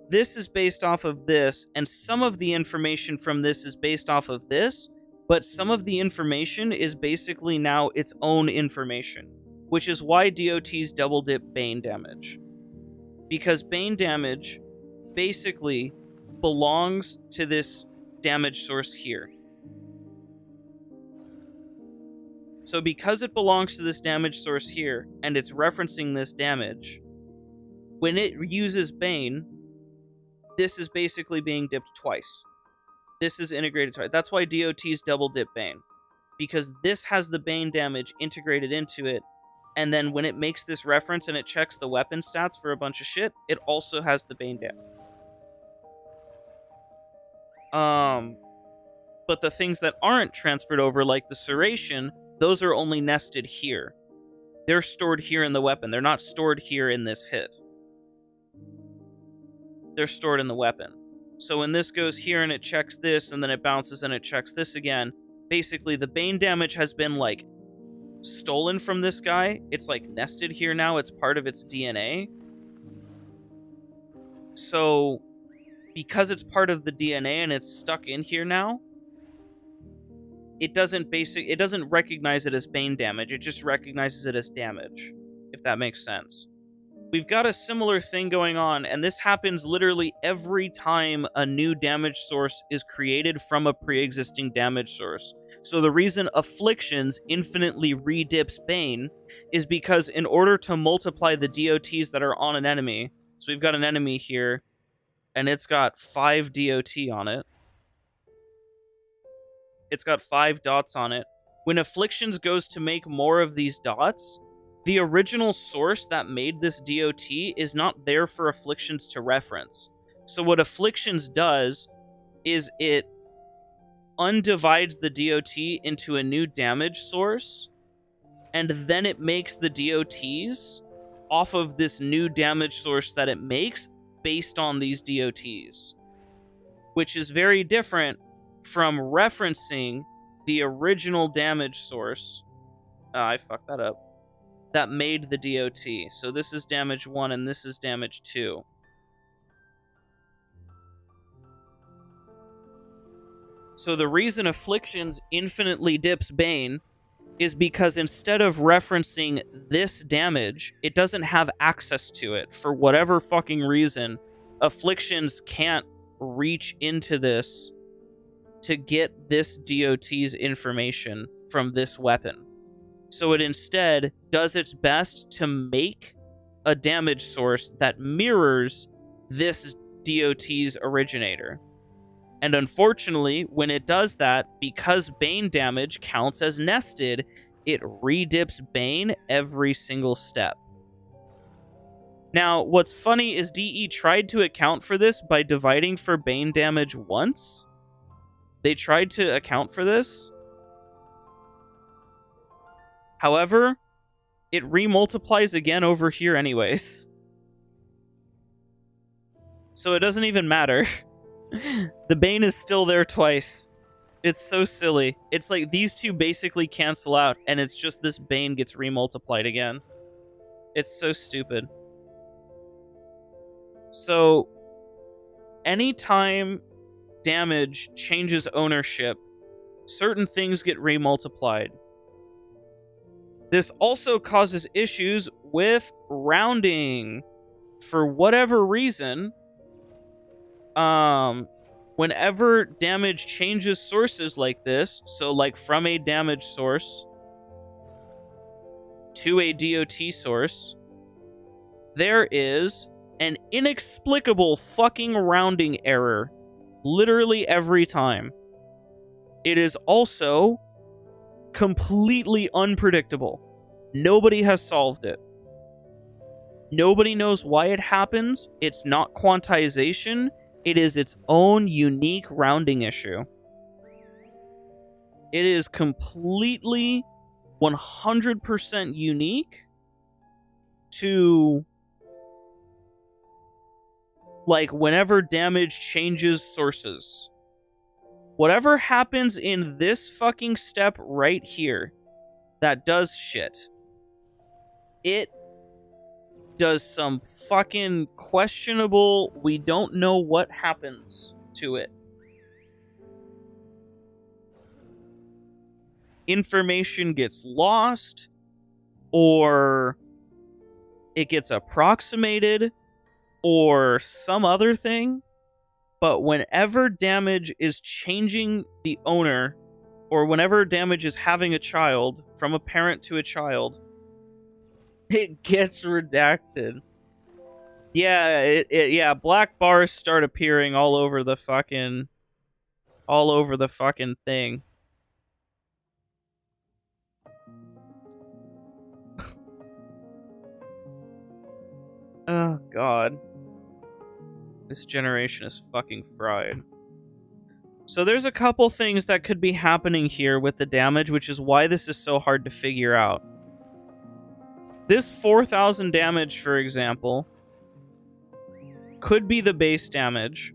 this is based off of this, and some of the information from this is based off of this, but some of the information is basically now its own information, which is why DOTs double dip Bane damage. Because Bane damage basically belongs to this damage source here. So because it belongs to this damage source here, and it's referencing this damage, when it uses Bane, this is basically being dipped twice. This is integrated twice. That's why DOTs double dip Bane. Because this has the Bane damage integrated into it, and then when it makes this reference and it checks the weapon stats for a bunch of shit, it also has the Bane damage. But the things that aren't transferred over, like the Serration, those are only nested here. They're stored here in the weapon. They're not stored here in this hit. They're stored in the weapon. So when this goes here and it checks this, and then it bounces and it checks this again, basically the Bane damage has been, like, stolen from this guy. It's, like, nested here now. It's part of its DNA. So, because it's part of the DNA and it's stuck in here now, it doesn't recognize it as Bane damage. It just recognizes it as damage, if that makes sense. We've got a similar thing going on, and this happens literally every time a new damage source is created from a pre-existing damage source. So the reason Afflictions infinitely redips Bane is because in order to multiply the DOTs that are on an enemy, so we've got an enemy here, and it's got 5 DOT on it. It's got 5 dots on it. When Afflictions goes to make more of these dots, the original source that made this DOT is not there for Afflictions to reference. So what Afflictions does is it undivides the DOT into a new damage source, and then it makes the DOTs off of this new damage source that it makes based on these DOTs, which is very different from referencing the original damage source. I fucked that up. That made the DOT. So this is damage 1 and this is damage 2. So the reason Afflictions infinitely dips Bane is because instead of referencing this damage, it doesn't have access to it. For whatever fucking reason, Afflictions can't reach into this to get this DOT's information from this weapon. So it instead does its best to make a damage source that mirrors this DOT's originator. And unfortunately, when it does that, because Bane damage counts as nested, it redips Bane every single step. Now, what's funny is DE tried to account for this by dividing for Bane damage once. They tried to account for this. However, it remultiplies again over here anyways. So it doesn't even matter. The Bane is still there twice. It's so silly. It's like these two basically cancel out, and it's just this Bane gets remultiplied again. It's so stupid. So, anytime damage changes ownership, certain things get remultiplied. This also causes issues with rounding. For whatever reason, whenever damage changes sources like this, so like from a damage source to a DOT source, there is an inexplicable fucking rounding error literally every time. It is also completely unpredictable. Nobody has solved it. Nobody knows why it happens. It's not quantization. It is its own unique rounding issue. It is completely 100% unique to, like, whenever damage changes sources. Whatever happens in this fucking step right here that does shit, it does some fucking questionable, we don't know what happens to it. Information gets lost, or it gets approximated, or some other thing. But whenever damage is changing the owner, or whenever damage is having a child, from a parent to a child, it gets redacted. Yeah, yeah, black bars start appearing all over the fucking thing. Oh god. This generation is fucking fried. So there's a couple things that could be happening here with the damage, which is why this is so hard to figure out. This 4,000 damage, for example, could be the base damage,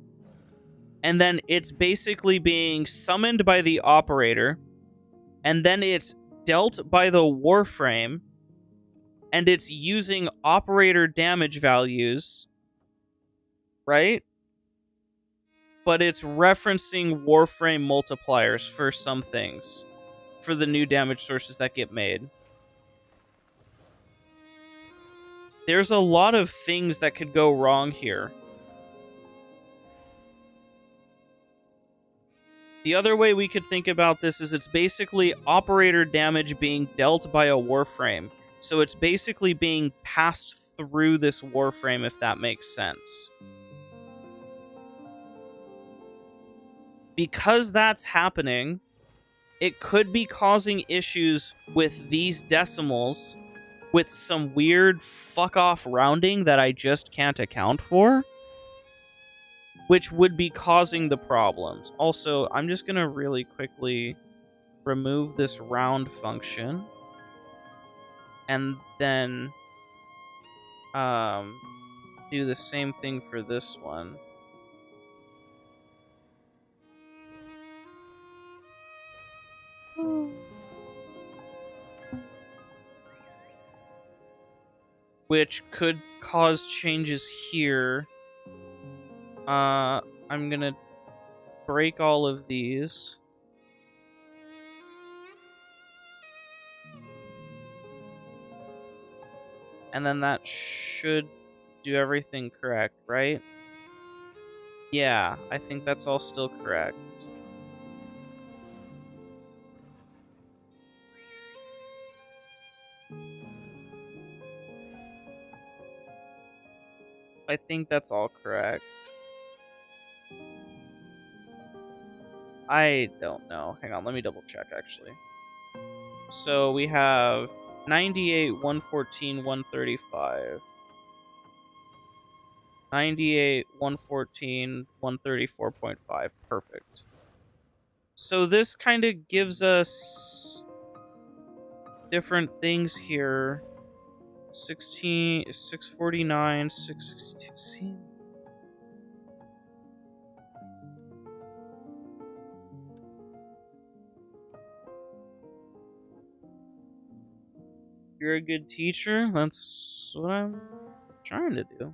and then it's basically being summoned by the operator, and then it's dealt by the Warframe, and it's using operator damage values, right? But it's referencing Warframe multipliers for some things, for the new damage sources that get made. There's a lot of things that could go wrong here. The other way we could think about this is it's basically operator damage being dealt by a Warframe. So it's basically being passed through this Warframe, if that makes sense. Because that's happening, it could be causing issues with these decimals with some weird fuck-off rounding that I just can't account for. which would be causing the problems. Also, I'm just gonna really quickly remove this round function, and then do the same thing for this one. Which could cause changes here. I'm gonna break all of these. And then that should do everything correct, right? Yeah, I think that's all still correct. I think that's all correct. I don't know. Hang on, let me double check actually. So we have 98, 114, 135. 98, 114, 134.5. Perfect. So this kind of gives us different things here. 16, 649, 616. You're a good teacher. That's what I'm trying to do.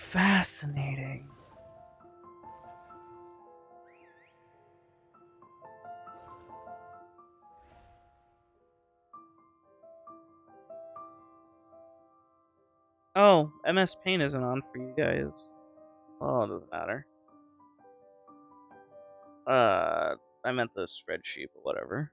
Fascinating. Oh, MS Paint isn't on for you guys. Oh, it doesn't matter. I meant the spreadsheet, but whatever.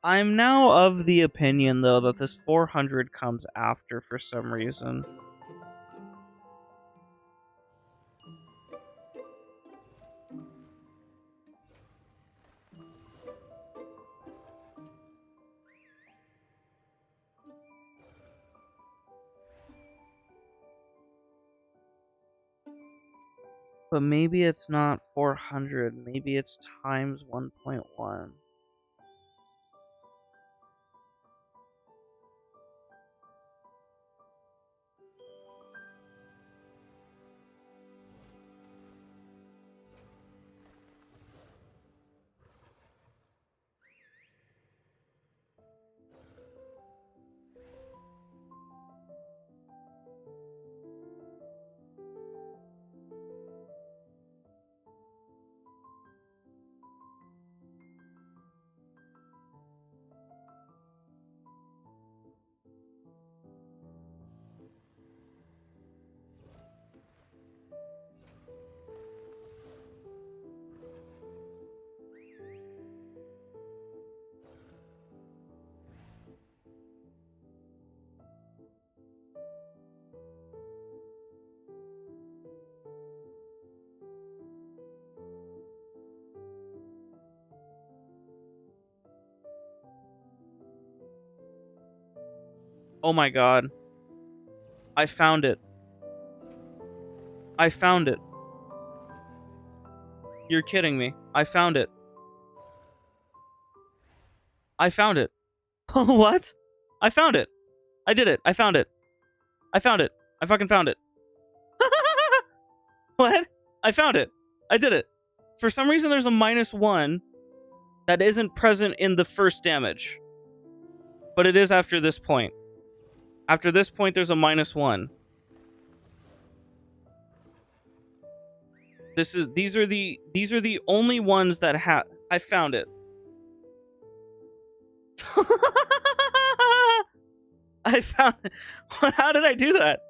I'm now of the opinion, though, that this 400 comes after for some reason. But maybe it's not 400. Maybe it's times 1.1. Oh my god. I found it. I found it. You're kidding me. I found it. I found it. What? I found it. I did it. I found it. I found it. I fucking found it. What? I found it. I did it. For some reason, there's a -1 that isn't present in the first damage. But it is after this point. After this point, there's a -1. These are the only ones that have. I found it. I found it. How did I do that?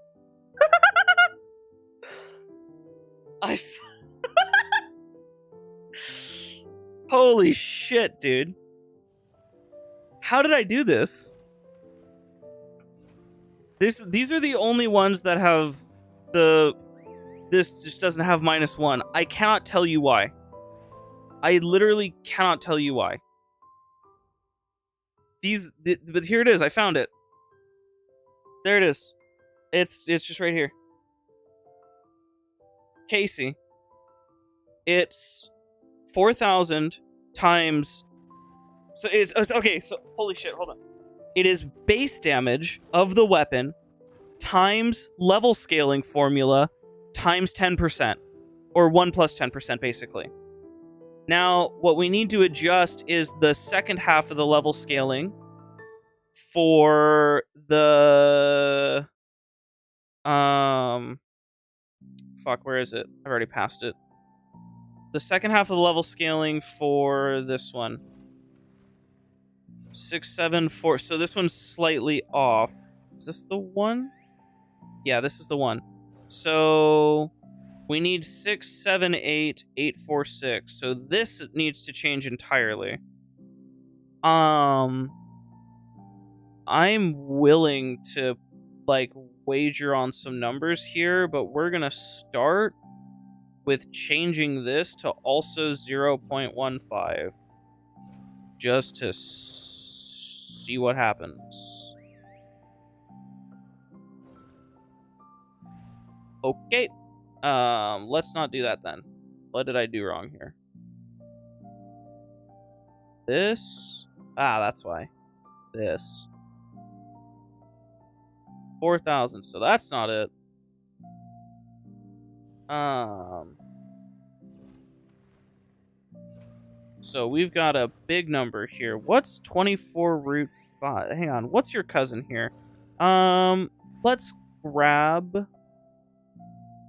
Holy shit, dude. How did I do this? These are the only ones that have this just doesn't have -1. I cannot tell you why. I literally cannot tell you why. But here it is. I found it. There it is. It's just right here. Casey. It's 4,000 times. So it's okay. So holy shit. Hold on. It is base damage of the weapon times level scaling formula times 10%, or 1 plus 10% basically. Now, what we need to adjust is the second half of the level scaling for the fuck, where is it? I've already passed it. The second half of the level scaling for this one. 6, 7, 4. So this one's slightly off. Is this the one? Yeah, this is the one. So we need 6, 7, 8, 8, 4, 6. So this needs to change entirely. I'm willing to like wager on some numbers here, but we're gonna start with changing this to also 0.15 just to see what happens. Okay. Let's not do that then. What did I do wrong here? This? Ah, that's why. This. 4,000. So that's not it. So we've got a big number here. What's 24 root 5? Hang on. What's your cousin here? Let's grab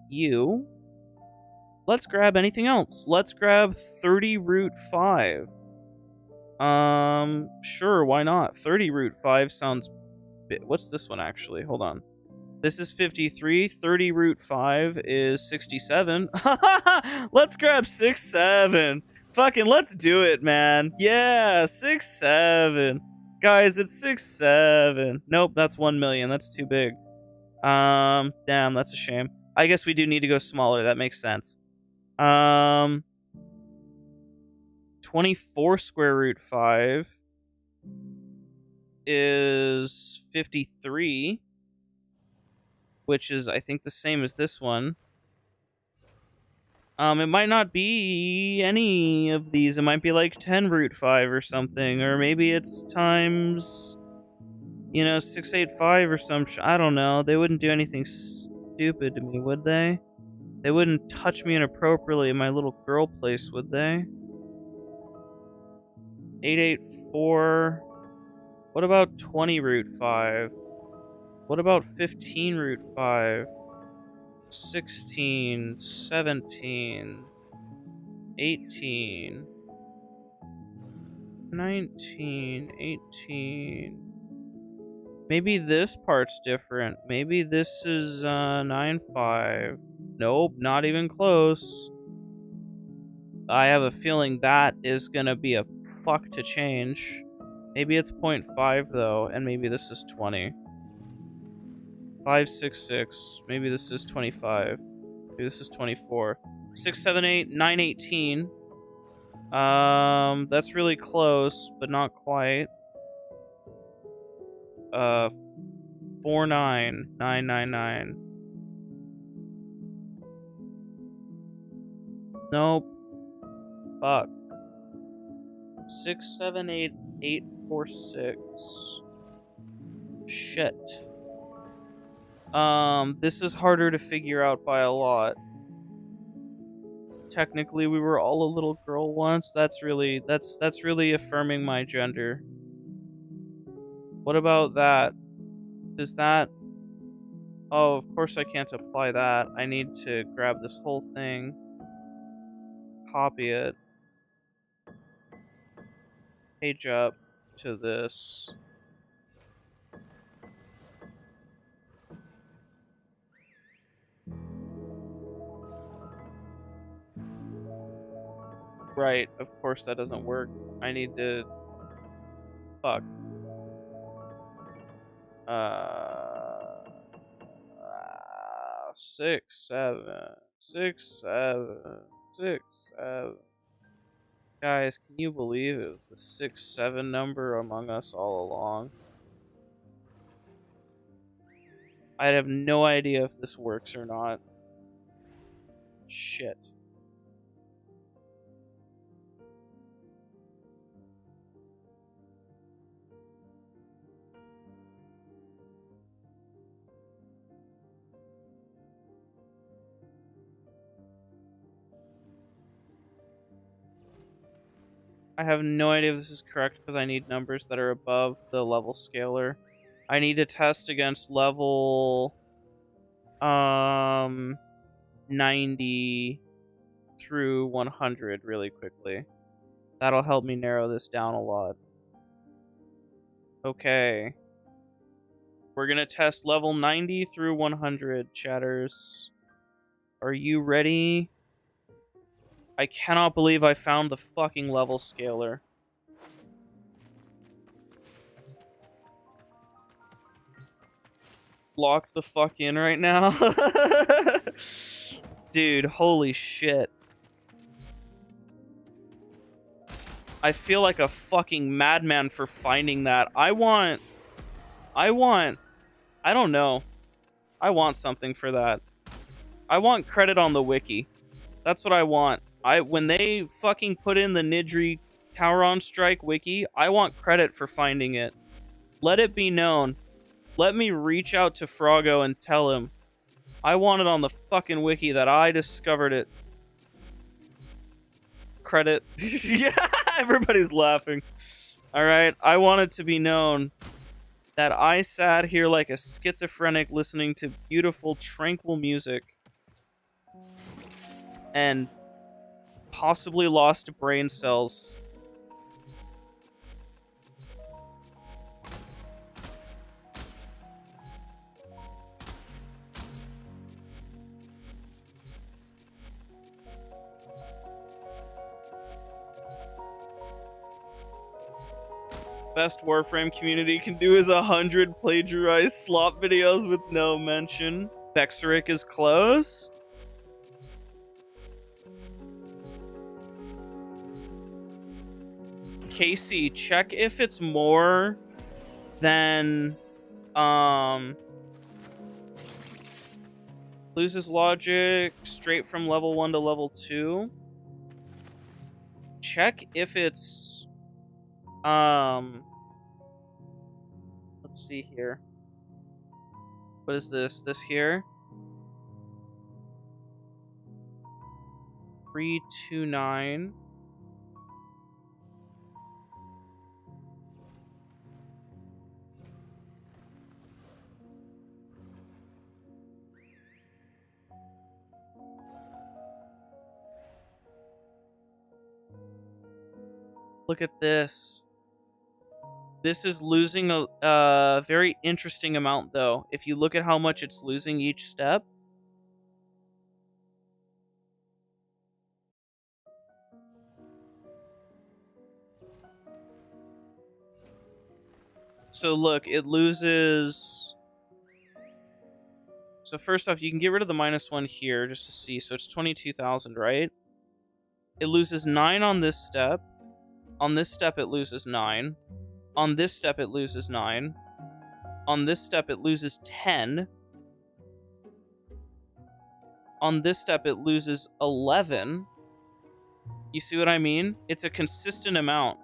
you. Let's grab anything else. Let's grab 30 root 5. Sure, why not? 30 root 5 sounds what's this one actually? Hold on. This is 53. 30 root 5 is 67. Let's grab 6, 7. Fucking let's do it, man. Yeah, 6, 7. Guys, it's 6, 7. Nope, that's 1 million. That's too big. Damn, that's a shame. I guess we do need to go smaller. That makes sense. 24 square root 5 is 53, which is, I think, the same as this one. It might not be any of these. It might be like 10 root 5 or something, or maybe it's times, 685 or some I don't know. They wouldn't do anything stupid to me, would they? They wouldn't touch me inappropriately in my little girl place, would they? 884. What about 20 root 5? What about 15 root 5? 16, 17, 18, 19, 18. Maybe this part's different. Maybe this is 9.5. Nope, not even close. I have a feeling that is gonna be a fuck to change. Maybe it's 0.5 though, and maybe this is 20. 566. Maybe this is 25. Maybe this is 24. 678, 918. That's really close, but not quite. 49999. Nope. Fuck. 678846. Shit. This is harder to figure out by a lot. Technically, we were all a little girl once. That's really affirming my gender. What about that? Does that... Oh, of course I can't apply that. I need to grab this whole thing, copy it, page up to this. Right, of course that doesn't work. I need to... Fuck. 6, 7, 6, 7, 6, 7. Guys, can you believe it was the 6, 7 number among us all along? I have no idea if this works or not. Shit. I have no idea if this is correct because I need numbers that are above the level scaler. I need to test against level 90 through 100 really quickly. That'll help me narrow this down a lot. Okay. We're gonna test level 90 through 100, chatters. Are you ready? I cannot believe I found the fucking level scaler. Lock the fuck in right now. Dude, holy shit. I feel like a fucking madman for finding that. I don't know. I want something for that. I want credit on the wiki. That's what I want. When they fucking put in the Nidri Tauron Strike wiki, I want credit for finding it. Let it be known. Let me reach out to Froggo and tell him I want it on the fucking wiki that I discovered it. Credit. Yeah, everybody's laughing. Alright, I want it to be known that I sat here like a schizophrenic listening to beautiful, tranquil music and possibly lost brain cells. Best Warframe community can do is 100 plagiarized slop videos with no mention. Bexaric is close. Casey, check if it's more than loses logic straight from level 1 to level 2. Check if it's let's see here. What is this? This here? 329. Look at this. This is losing a very interesting amount, though. If you look at how much it's losing each step. So look, it loses... So first off, you can get rid of the -1 here just to see. So it's 22,000, right? It loses 9 on this step. On this step, it loses 9. On this step, it loses 9. On this step, it loses 10. On this step, it loses 11. You see what I mean? It's a consistent amount.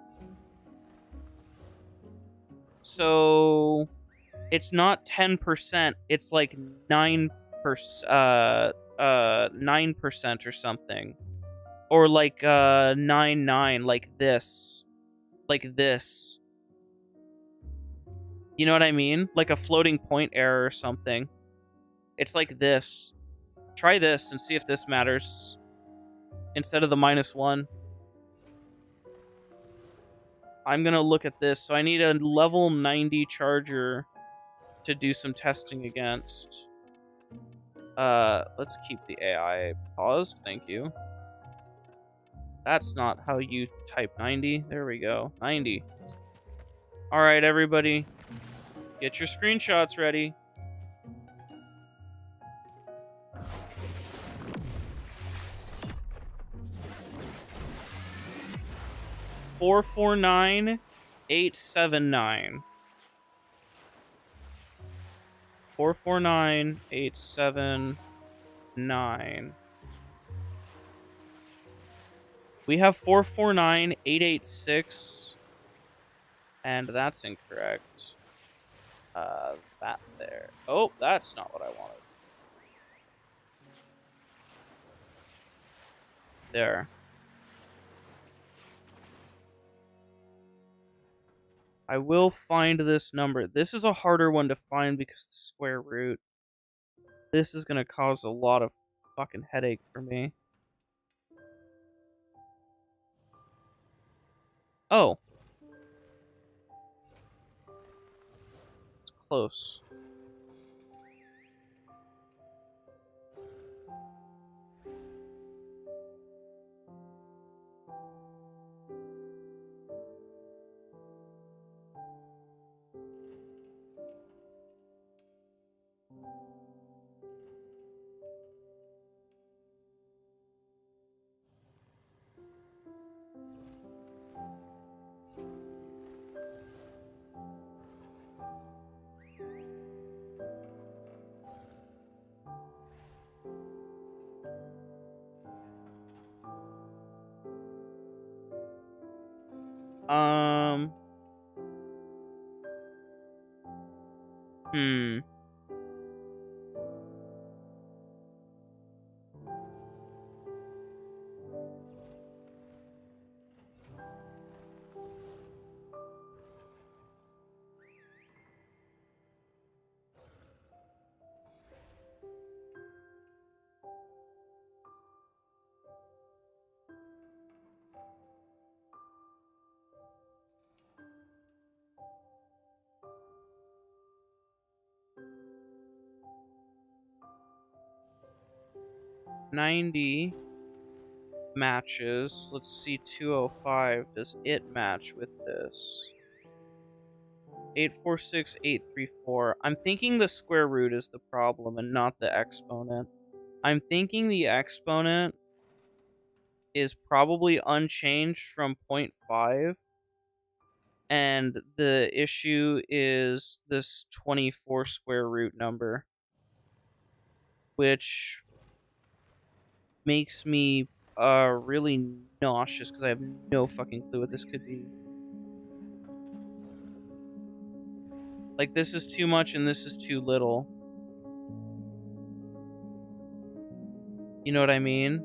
So it's not 10%. It's like 9%, 9% or something. Or like 9, like this. Like this. You know what I mean? Like a floating point error or something. It's like this. Try this and see if this matters. Instead of the -1. I'm going to look at this. So I need a level 90 charger to do some testing against. Let's keep the AI paused. Thank you. That's not how you type 90. There we go. 90. All right, everybody. Get your screenshots ready. $449,879. 449,879. We have 449,886, and that's incorrect. That there. Oh, that's not what I wanted. There. I will find this number. This is a harder one to find because the square root. This is going to cause a lot of fucking headache for me. Oh. It's close. Hmm. 90 matches. Let's see, 205. Does it match with this? 846,834. I'm thinking the square root is the problem and not the exponent. I'm thinking the exponent is probably unchanged from 0.5. And the issue is this 24 square root number, which makes me really nauseous because I have no fucking clue what this could be. Like, this is too much and this is too little. You know what I mean?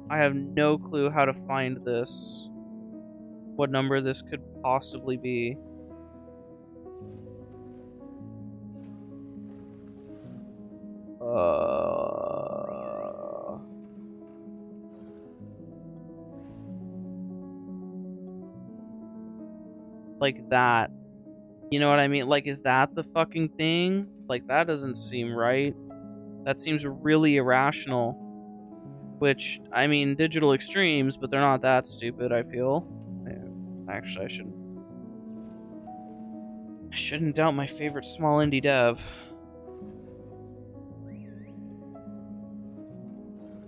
I have no clue how to find this. What number this could possibly be. Like that. You know what I mean? Like, is that the fucking thing? Like, that doesn't seem right. That seems really irrational. Which, I mean, digital extremes, but they're not that stupid, I feel. Actually, I shouldn't doubt my favorite small indie dev.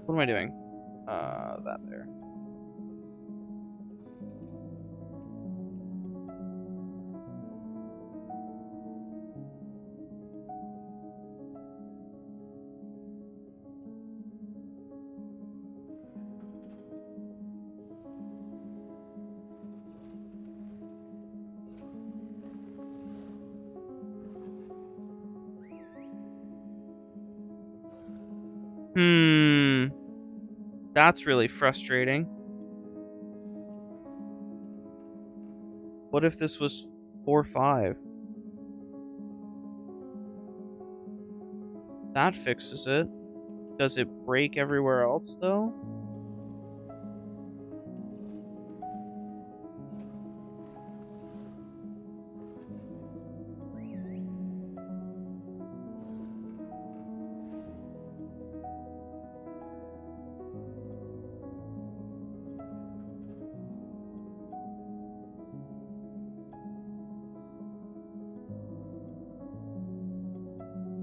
What am I doing? That there. That's really frustrating. What if this was 4-5? That fixes it. Does it break everywhere else, though?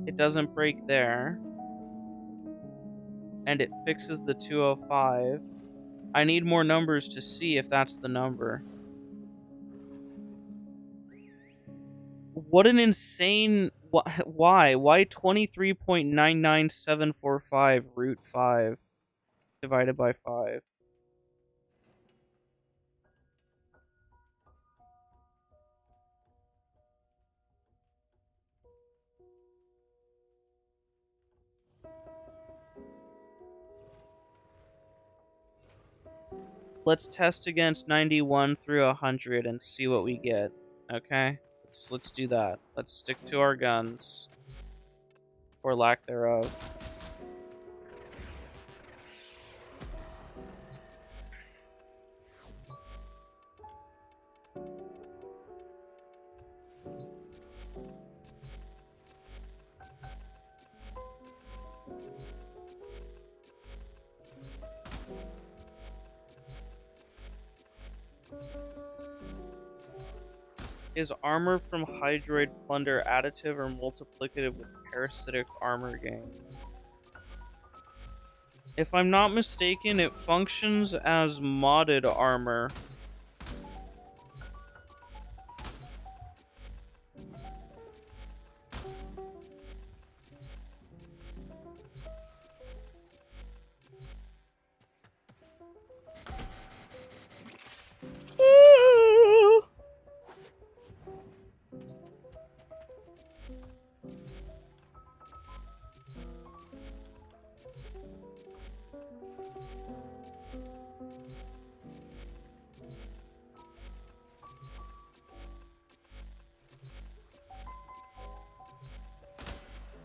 It doesn't break there. And it fixes the 205. I need more numbers to see if that's the number. What an insane... Why? Why 23.99745 root 5 divided by 5? Let's test against 91 through 100 and see what we get. Okay? Let's do that. Let's stick to our guns. Or lack thereof. Is armor from Hydroid Plunder additive or multiplicative with parasitic armor gain? If I'm not mistaken, it functions as modded armor.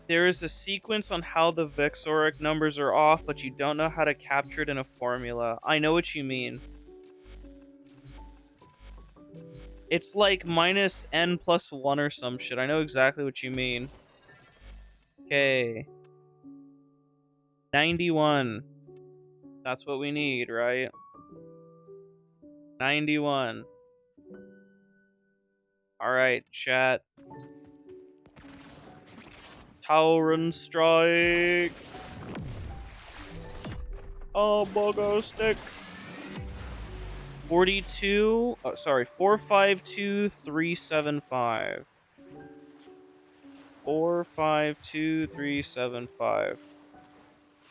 There is a sequence on how the Vexoric numbers are off, but you don't know how to capture it in a formula. I know what you mean. It's like minus n plus 1 or some shit. I know exactly what you mean. Okay. 91. That's what we need, right? 91. Alright, chat. Tauron strike. Oh, bogo stick. 42. Oh, sorry, 452375. 452375.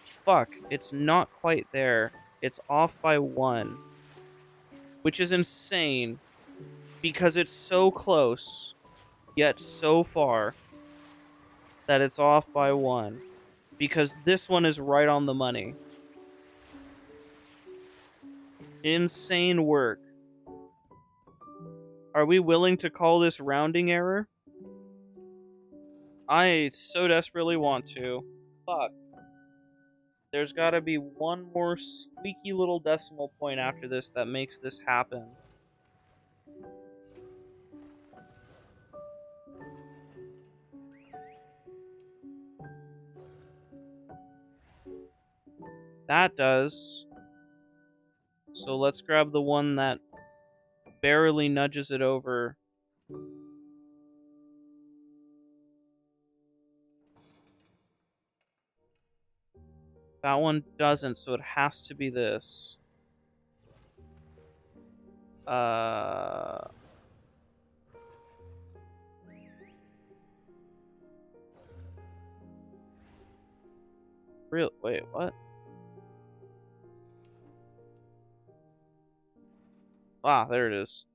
Fuck, it's not quite there. It's off by 1. Which is insane. Because it's so close, yet so far, that it's off by 1. Because this one is right on the money. Insane work. Are we willing to call this rounding error? I so desperately want to. Fuck. There's gotta be one more squeaky little decimal point after this that makes this happen. That does. So let's grab the one that barely nudges it over. That one doesn't, so it has to be this. Wait, what? Ah, there it is.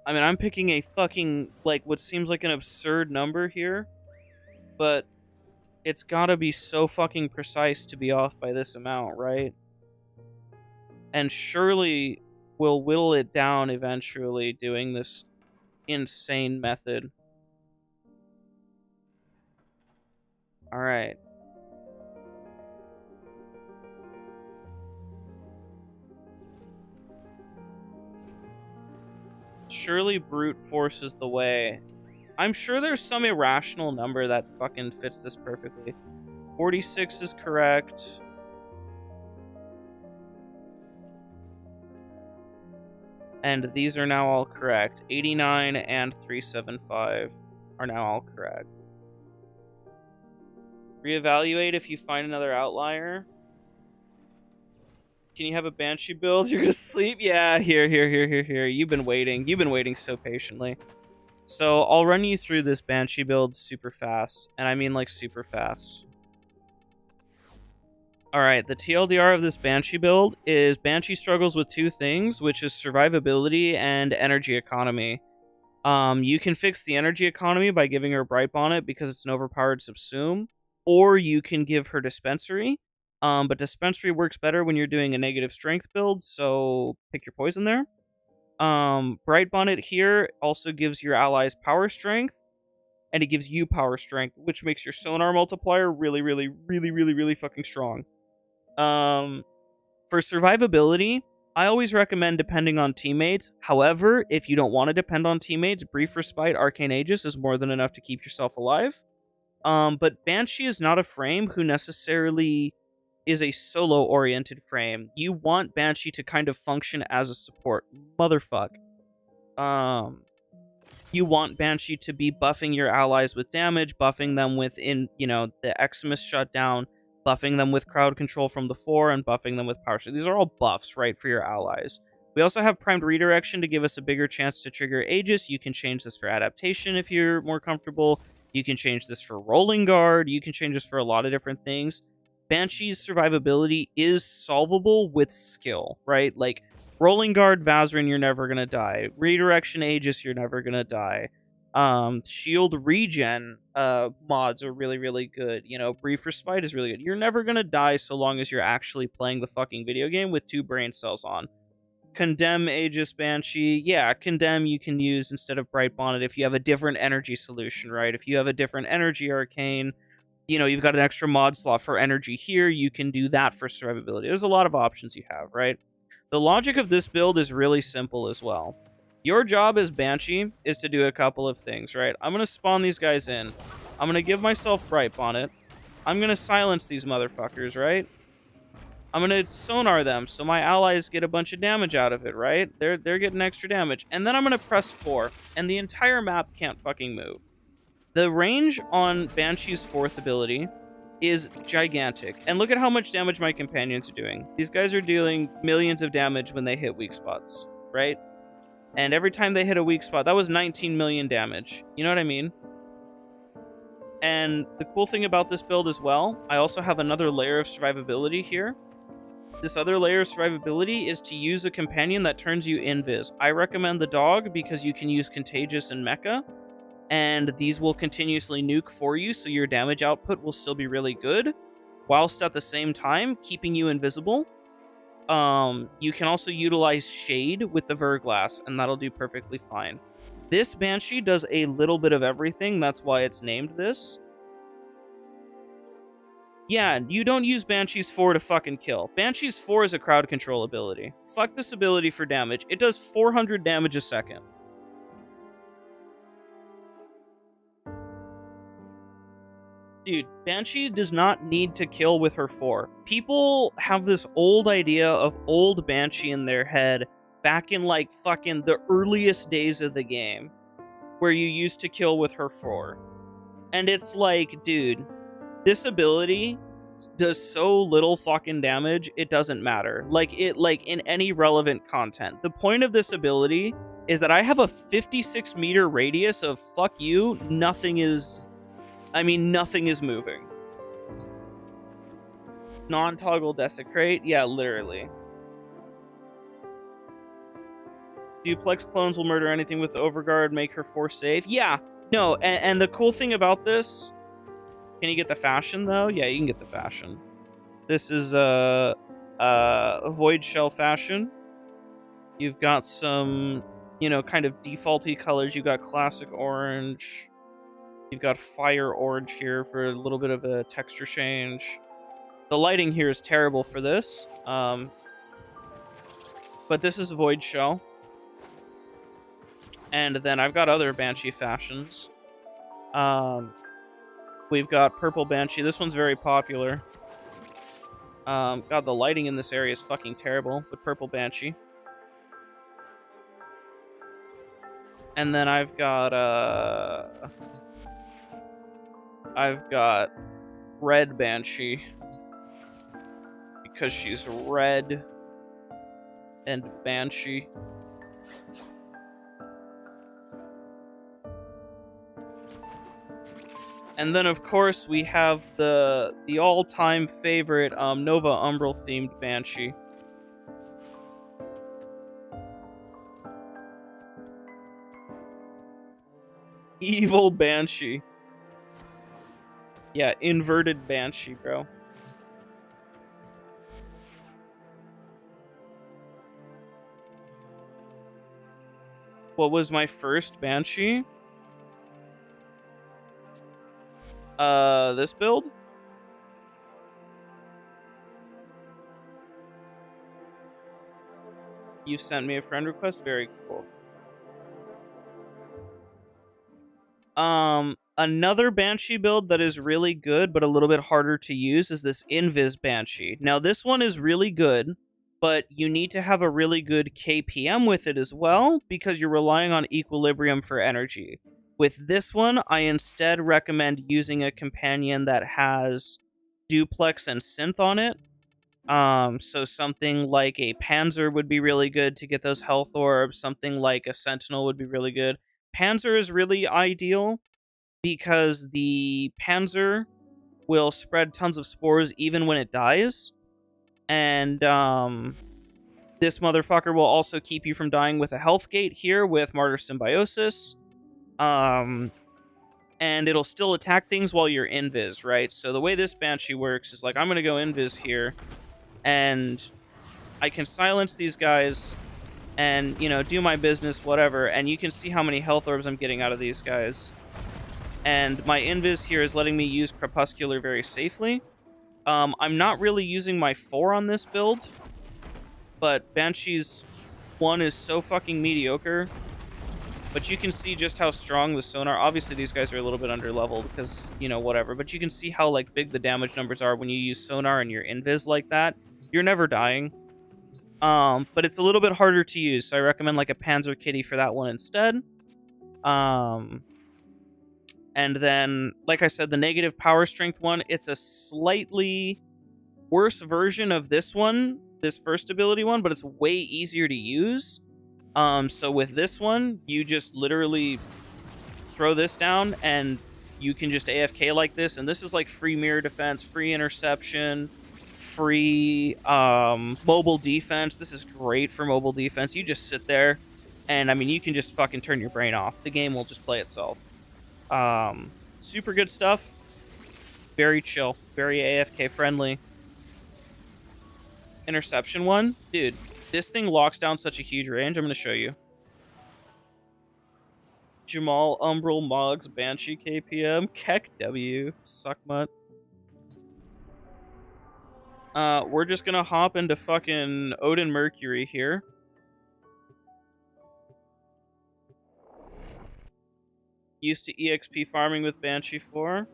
I mean, I'm picking a fucking, like, what seems like an absurd number here, but it's gotta be so fucking precise to be off by this amount, right? And surely we'll whittle it down eventually doing this insane method. Alright. Surely brute force is the way. I'm sure there's some irrational number that fucking fits this perfectly. 46 is correct. And these are now all correct. 89 and 375 are now all correct. Reevaluate if you find another outlier. Can you have a Banshee build? You're gonna sleep? Yeah, here. You've been waiting. You've been waiting so patiently. So I'll run you through this Banshee build super fast. And I mean like super fast. Alright, the TLDR of this Banshee build is Banshee struggles with two things, which is survivability and energy economy. You can fix the energy economy by giving her Bright Bonnet because it's an overpowered subsume. Or you can give her Dispensary. But Dispensary works better when you're doing a negative strength build, so pick your poison there. Bright Bonnet here also gives your allies power strength, and it gives you power strength, which makes your sonar multiplier really fucking strong. For survivability, I always recommend depending on teammates. However, if you don't want to depend on teammates, Brief Respite Arcane Aegis is more than enough to keep yourself alive. But Banshee is not a frame who necessarily is a solo-oriented frame. You want Banshee to kind of function as a support. Motherfuck. You want Banshee to be buffing your allies with damage, buffing them with, the Eximus shutdown, buffing them with crowd control from the 4, and buffing them with power. So these are all buffs, right, for your allies. We also have primed redirection to give us a bigger chance to trigger Aegis. You can change this for adaptation if you're more comfortable. You can change this for rolling guard. You can change this for a lot of different things. Banshee's survivability is solvable with skill, right? Like, rolling guard Vazarin, you're never gonna die. Redirection Aegis, you're never gonna die. Shield regen mods are really good. Brief Respite is really good. You're never gonna die so long as you're actually playing the fucking video game with 2 brain cells on. Condemn Aegis Banshee. Yeah, Condemn you can use instead of Bright Bonnet if you have a different energy solution, right? If you have a different energy arcane, you've got an extra mod slot for energy here, you can do that for survivability. There's a lot of options you have, right? The logic of this build is really simple as well. Your job as Banshee is to do a couple of things, right? I'm going to spawn these guys in. I'm going to give myself Bright Bonnet. I'm going to silence these motherfuckers, right? I'm going to sonar them so my allies get a bunch of damage out of it, right? They're getting extra damage. And then I'm going to press 4, and the entire map can't fucking move. The range on Banshee's 4th ability is gigantic. And look at how much damage my companions are doing. These guys are dealing millions of damage when they hit weak spots, right? And every time they hit a weak spot, that was 19 million damage. You know what I mean? And the cool thing about this build as well, I also have another layer of survivability here. This other layer of survivability is to use a companion that turns you invis. I recommend the dog because you can use Contagious and Mecha, and these will continuously nuke for you, so your damage output will still be really good, whilst at the same time keeping you invisible. You can also utilize Shade with the Verglass, and that'll do perfectly fine. This Banshee does a little bit of everything, that's why it's named this. Yeah, you don't use Banshee's 4 to fucking kill. Banshee's 4 is a crowd control ability. Fuck this ability for damage. It does 400 damage a second. Dude, Banshee does not need to kill with her 4. People have this old idea of old Banshee in their head back in like fucking the earliest days of the game, where you used to kill with her 4. And it's like, dude, this ability does so little fucking damage, it doesn't matter. Like in any relevant content. The point of this ability is that I have a 56 meter radius of fuck you, nothing is moving. Non-toggle desecrate? Yeah, literally. Duplex clones will murder anything with the overguard, make her force safe. Yeah, no, and the cool thing about this, can you get the fashion though? Yeah, you can get the fashion. This is a void shell fashion. You've got some, you know, kind of defaulty colors. You've got classic orange. You've got fire orange here for a little bit of a texture change. The lighting here is terrible for this. But this is void shell. And then I've got other Banshee fashions. We've got purple Banshee. This one's very popular. God, the lighting in this area is fucking terrible with purple Banshee. And then I've got red Banshee because she's red and Banshee. And then, of course, we have the all-time favorite Nova Umbral-themed Banshee. Evil Banshee. Yeah, inverted Banshee, bro. What was my first Banshee? This build? You sent me a friend request? Very cool. Another Banshee build that is really good, but a little bit harder to use is this Invis Banshee. Now, this one is really good, but you need to have a really good KPM with it as well, because you're relying on equilibrium for energy. With this one, I instead recommend using a companion that has duplex and synth on it. So something like a Panzer would be really good to get those health orbs. Something like a Sentinel would be really good. Panzer is really ideal because the Panzer will spread tons of spores even when it dies. And this motherfucker will also keep you from dying with a health gate here with Martyr Symbiosis. And it'll still attack things while you're invis, right? So the way this Banshee works is like, I'm going to go invis here, and I can silence these guys and, you know, do my business, whatever, and you can see how many health orbs I'm getting out of these guys. And my invis here is letting me use Crepuscular very safely. I'm not really using my 4 on this build, but Banshee's 1 is so fucking mediocre. But you can see just how strong the sonar... Obviously, these guys are a little bit under-leveled because, you know, whatever. But you can see how, like, big the damage numbers are when you use sonar and you're invis like that. You're never dying. But it's a little bit harder to use, so I recommend, like, a Panzer Kitty for that one instead. And then, like I said, the negative power strength one, it's a slightly worse version of this one, this first ability one, but it's way easier to use. So with this one, you just literally throw this down and you can just AFK like this. And this is like free mirror defense, free interception, free mobile defense. This is great for mobile defense. You just sit there and, I mean, you can just fucking turn your brain off. The game will just play itself. Super good stuff. Very chill. Very AFK friendly. Interception one. Dude. This thing locks down such a huge range. I'm going to show you. Jamal, Umbral, Moggs, Banshee, KPM, Keck, W, Suckmutt. We're just going to hop into fucking Odin Mercury here. Used to EXP farming with Banshee 4.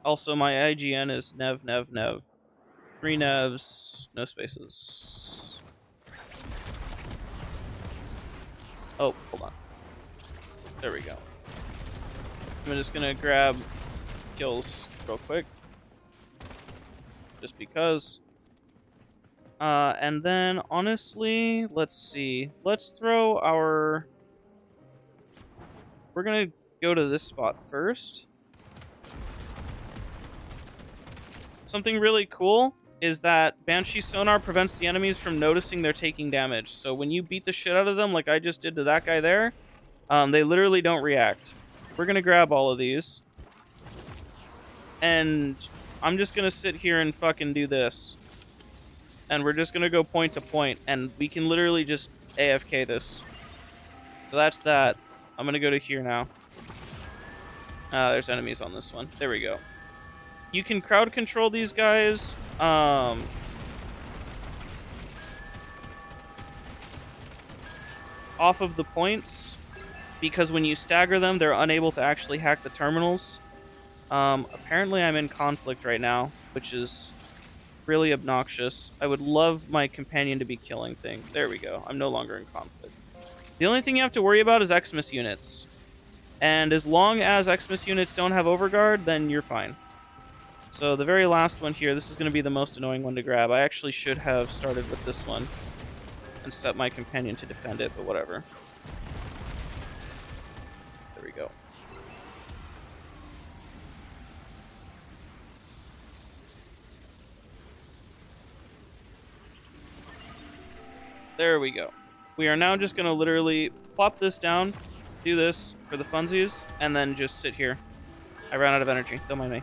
Also, my IGN is Nev. 3 Nevs, no spaces. Oh, hold on. There we go. I'm just gonna grab kills real quick. Just because. And then, honestly, let's see. Let's throw our... We're gonna go to this spot first. Something really cool is that Banshee sonar prevents the enemies from noticing they're taking damage. So when you beat the shit out of them, like I just did to that guy there, they literally don't react. We're gonna grab all of these, and I'm just gonna sit here and fucking do this. And we're just gonna go point to point, and we can literally just AFK this. So that's that. I'm gonna go to here now. There's enemies on this one. There we go. You can crowd control these guys. Off of the points, because when you stagger them, they're unable to actually hack the terminals. Apparently I'm in conflict right now, which is really obnoxious. I would love my companion to be killing things. There we go. I'm no longer in conflict. The only thing you have to worry about is Xmas units. And as long as Xmas units don't have overguard, then you're fine. So the very last one here, this is going to be the most annoying one to grab. I actually should have started with this one and set my companion to defend it, but whatever. There we go. There we go. We are now just going to literally plop this down, do this for the funsies, and then just sit here. I ran out of energy. Don't mind me.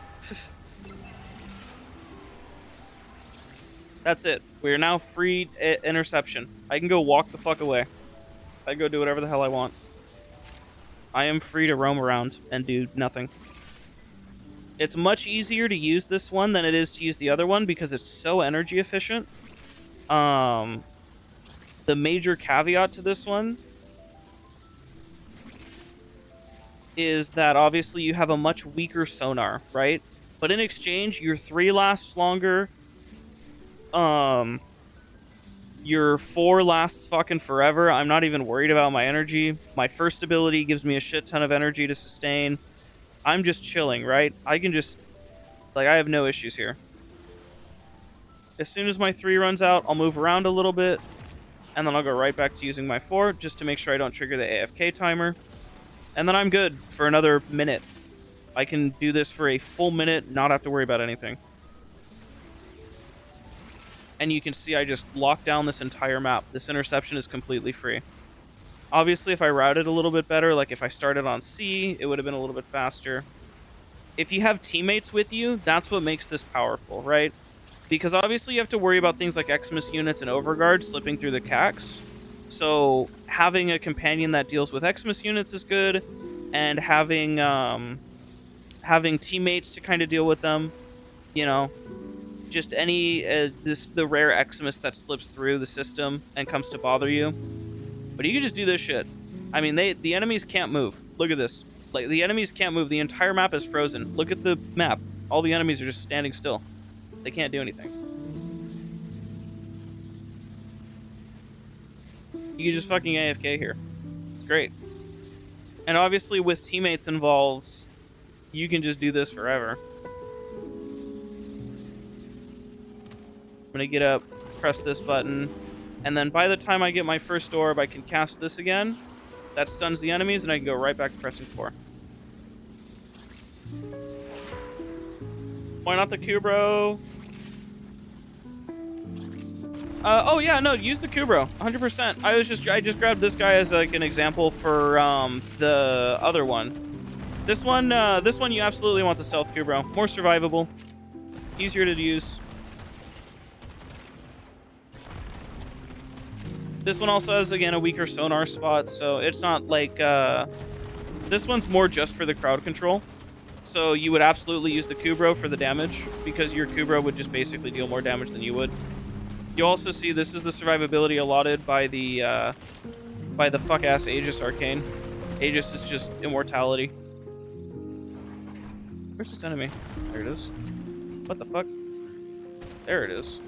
That's it. We are now free interception. I can go walk the fuck away. I can go do whatever the hell I want. I am free to roam around and do nothing. It's much easier to use this one than it is to use the other one because it's so energy efficient. The major caveat to this one is that obviously you have a much weaker sonar, right? But in exchange, your 3 lasts longer. Your 4 lasts fucking forever. I'm not even worried about my energy. My first ability gives me a shit ton of energy to sustain. I'm just chilling, right? I can just... Like, I have no issues here. As soon as my 3 runs out, I'll move around a little bit. And then I'll go right back to using my 4, just to make sure I don't trigger the AFK timer. And then I'm good for another minute. I can do this for a full minute, not have to worry about anything. And you can see I just locked down this entire map. This interception is completely free. Obviously, if I routed a little bit better, like if I started on C, it would have been a little bit faster. If you have teammates with you, that's what makes this powerful, right? Because obviously you have to worry about things like Xmas units and overguard slipping through the cacks. So having a companion that deals with Xmas units is good, and having teammates to kind of deal with them, you know, just any the rare Xmas that slips through the system and comes to bother you. But you can just do this shit. I mean, the enemies can't move. Look at this. Like, the enemies can't move. The entire map is frozen. Look at the map. All the enemies are just standing still. They can't do anything. You can just fucking AFK here. It's great. And obviously with teammates involved, you can just do this forever. I'm gonna get up, press this button, and then by the time I get my first orb, I can cast this again. That stuns the enemies, and I can go right back to pressing 4. Why not the Kubro? Oh yeah, no, use the Kubro, 100%. I just grabbed this guy as like an example for the other one. This one you absolutely want the stealth Kubro. More survivable, easier to use. This one also has, again, a weaker sonar spot, so it's not like... This one's more just for the crowd control. So you would absolutely use the Kubro for the damage, because your Kubro would just basically deal more damage than you would. You also see this is the survivability allotted by the fuck-ass Aegis Arcane. Aegis is just immortality. Where's this enemy? There it is. What the fuck? There it is.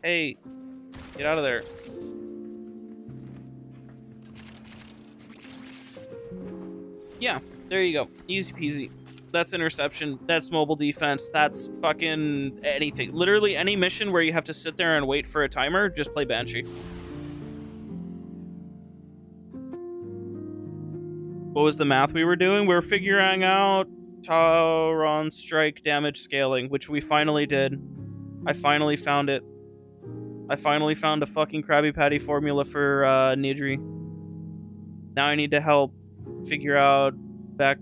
Hey... Get out of there. Yeah, there you go. Easy peasy. That's interception. That's mobile defense. That's fucking anything. Literally any mission where you have to sit there and wait for a timer, just play Banshee. What was the math we were doing? We were figuring out Tauron strike damage scaling, which we finally did. I finally found it. I finally found a fucking Krabby Patty formula for Nidri. Now I need to help figure out Vex,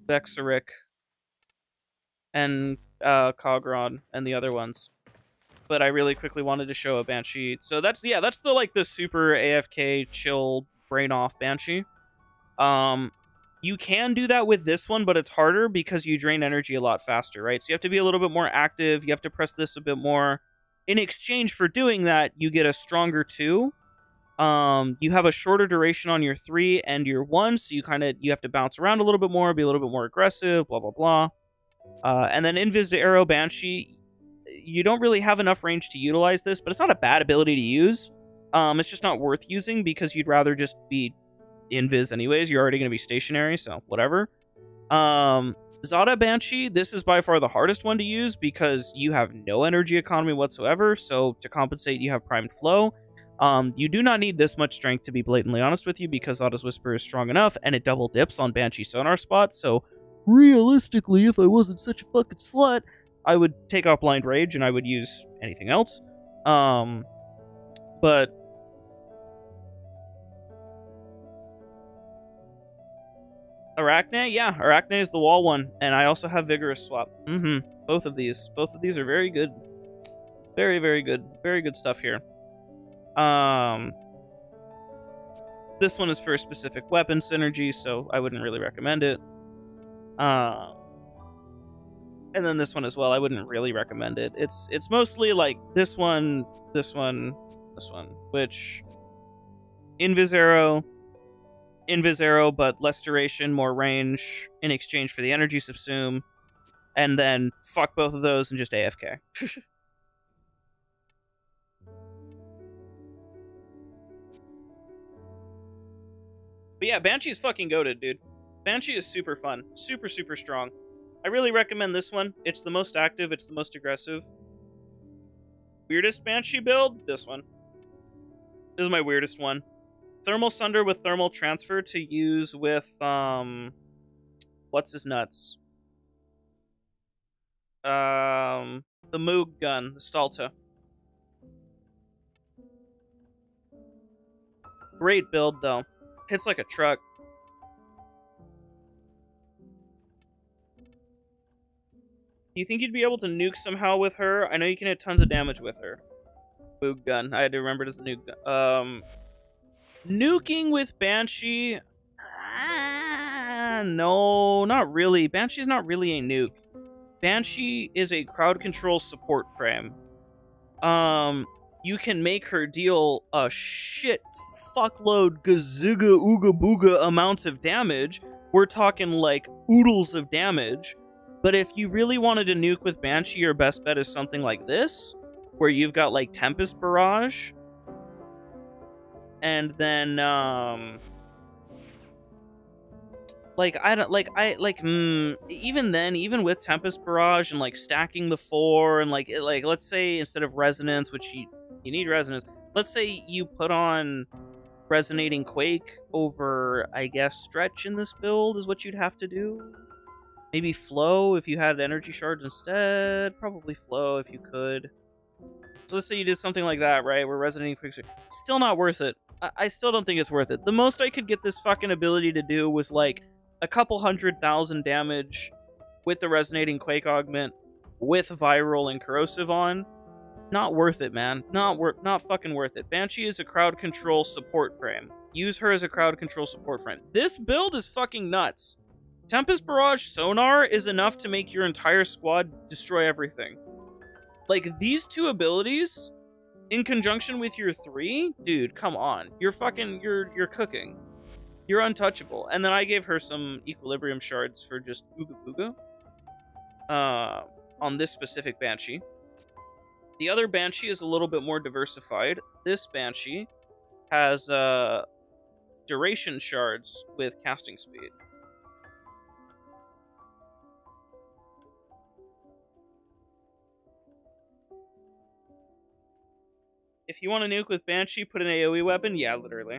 Vexaric, and Cogron and the other ones. But I really quickly wanted to show a Banshee. So that's the like the super AFK chill brain off Banshee. You can do that with this one, but it's harder because you drain energy a lot faster, right? So you have to be a little bit more active. You have to press this a bit more. In exchange for doing that, you get a stronger 2. You have a shorter duration on your 3 and your 1, so you have to bounce around a little bit more, be a little bit more aggressive, blah blah blah. And then Invis to Arrow Banshee, you don't really have enough range to utilize this, but it's not a bad ability to use. It's just not worth using because you'd rather just be invis anyways. You're already going to be stationary, so whatever. Zada Banshee, this is by far the hardest one to use because you have no energy economy whatsoever, so to compensate you have primed flow. You do not need this much strength, to be blatantly honest with you, because Zada's Whisper is strong enough and it double dips on Banshee sonar spots, so realistically, if I wasn't such a fucking slut, I would take out Blind Rage and I would use anything else. But Arachne, yeah, Arachne is the wall one, and I also have Vigorous Swap. Both of these are very good, very good stuff here. This one is for a specific weapon synergy, so I wouldn't really recommend it. And then this one as well, I wouldn't really recommend it. It's mostly like this one, which Invis Arrow, but less duration, more range in exchange for the energy subsume, and then fuck both of those and just AFK. But yeah, Banshee is fucking goated, dude. Banshee is super fun. Super strong. I really recommend this one. It's the most active, it's the most aggressive. Weirdest Banshee build? This one. This is my weirdest one. Thermal Sunder with Thermal Transfer to use with, what's his nuts? The Moog gun, the Stalta. Great build, though. Hits like a truck. Do you think you'd be able to nuke somehow with her? I know you can hit tons of damage with her. Moog gun. I had to remember it as a nuke gun. Nuking with Banshee? No, not really. Banshee's not really a nuke. Banshee is a crowd control support frame. You can make her deal a shit fuckload gazooga ooga booga amounts of damage. We're talking like oodles of damage. But if you really wanted to nuke with Banshee, your best bet is something like this, where you've got like Tempest Barrage, and then even then, even with Tempest Barrage and like stacking the 4 and like let's say instead of Resonance, which you need Resonance, let's say you put on Resonating Quake over, I guess, Stretch in this build is what you'd have to do. Maybe Flow if you had energy shards instead. Probably Flow if you could. So let's say you did something like that, right? Where Resonating Quake, still not worth it. I still don't think it's worth it. The most I could get this fucking ability to do was like a couple 100,000 damage with the Resonating Quake augment with Viral and Corrosive on. Not worth it, man. Not fucking worth it. Banshee is a crowd control support frame. Use her as a crowd control support frame. This build is fucking nuts. Tempest Barrage Sonar is enough to make your entire squad destroy everything. Like, these two abilities, in conjunction with your 3, dude, come on. You're cooking. You're untouchable. And then I gave her some Equilibrium Shards for just Ooga Booga. On this specific Banshee. The other Banshee is a little bit more diversified. This Banshee has Duration Shards with Casting Speed. If you want to nuke with Banshee, put an AoE weapon? Yeah, literally.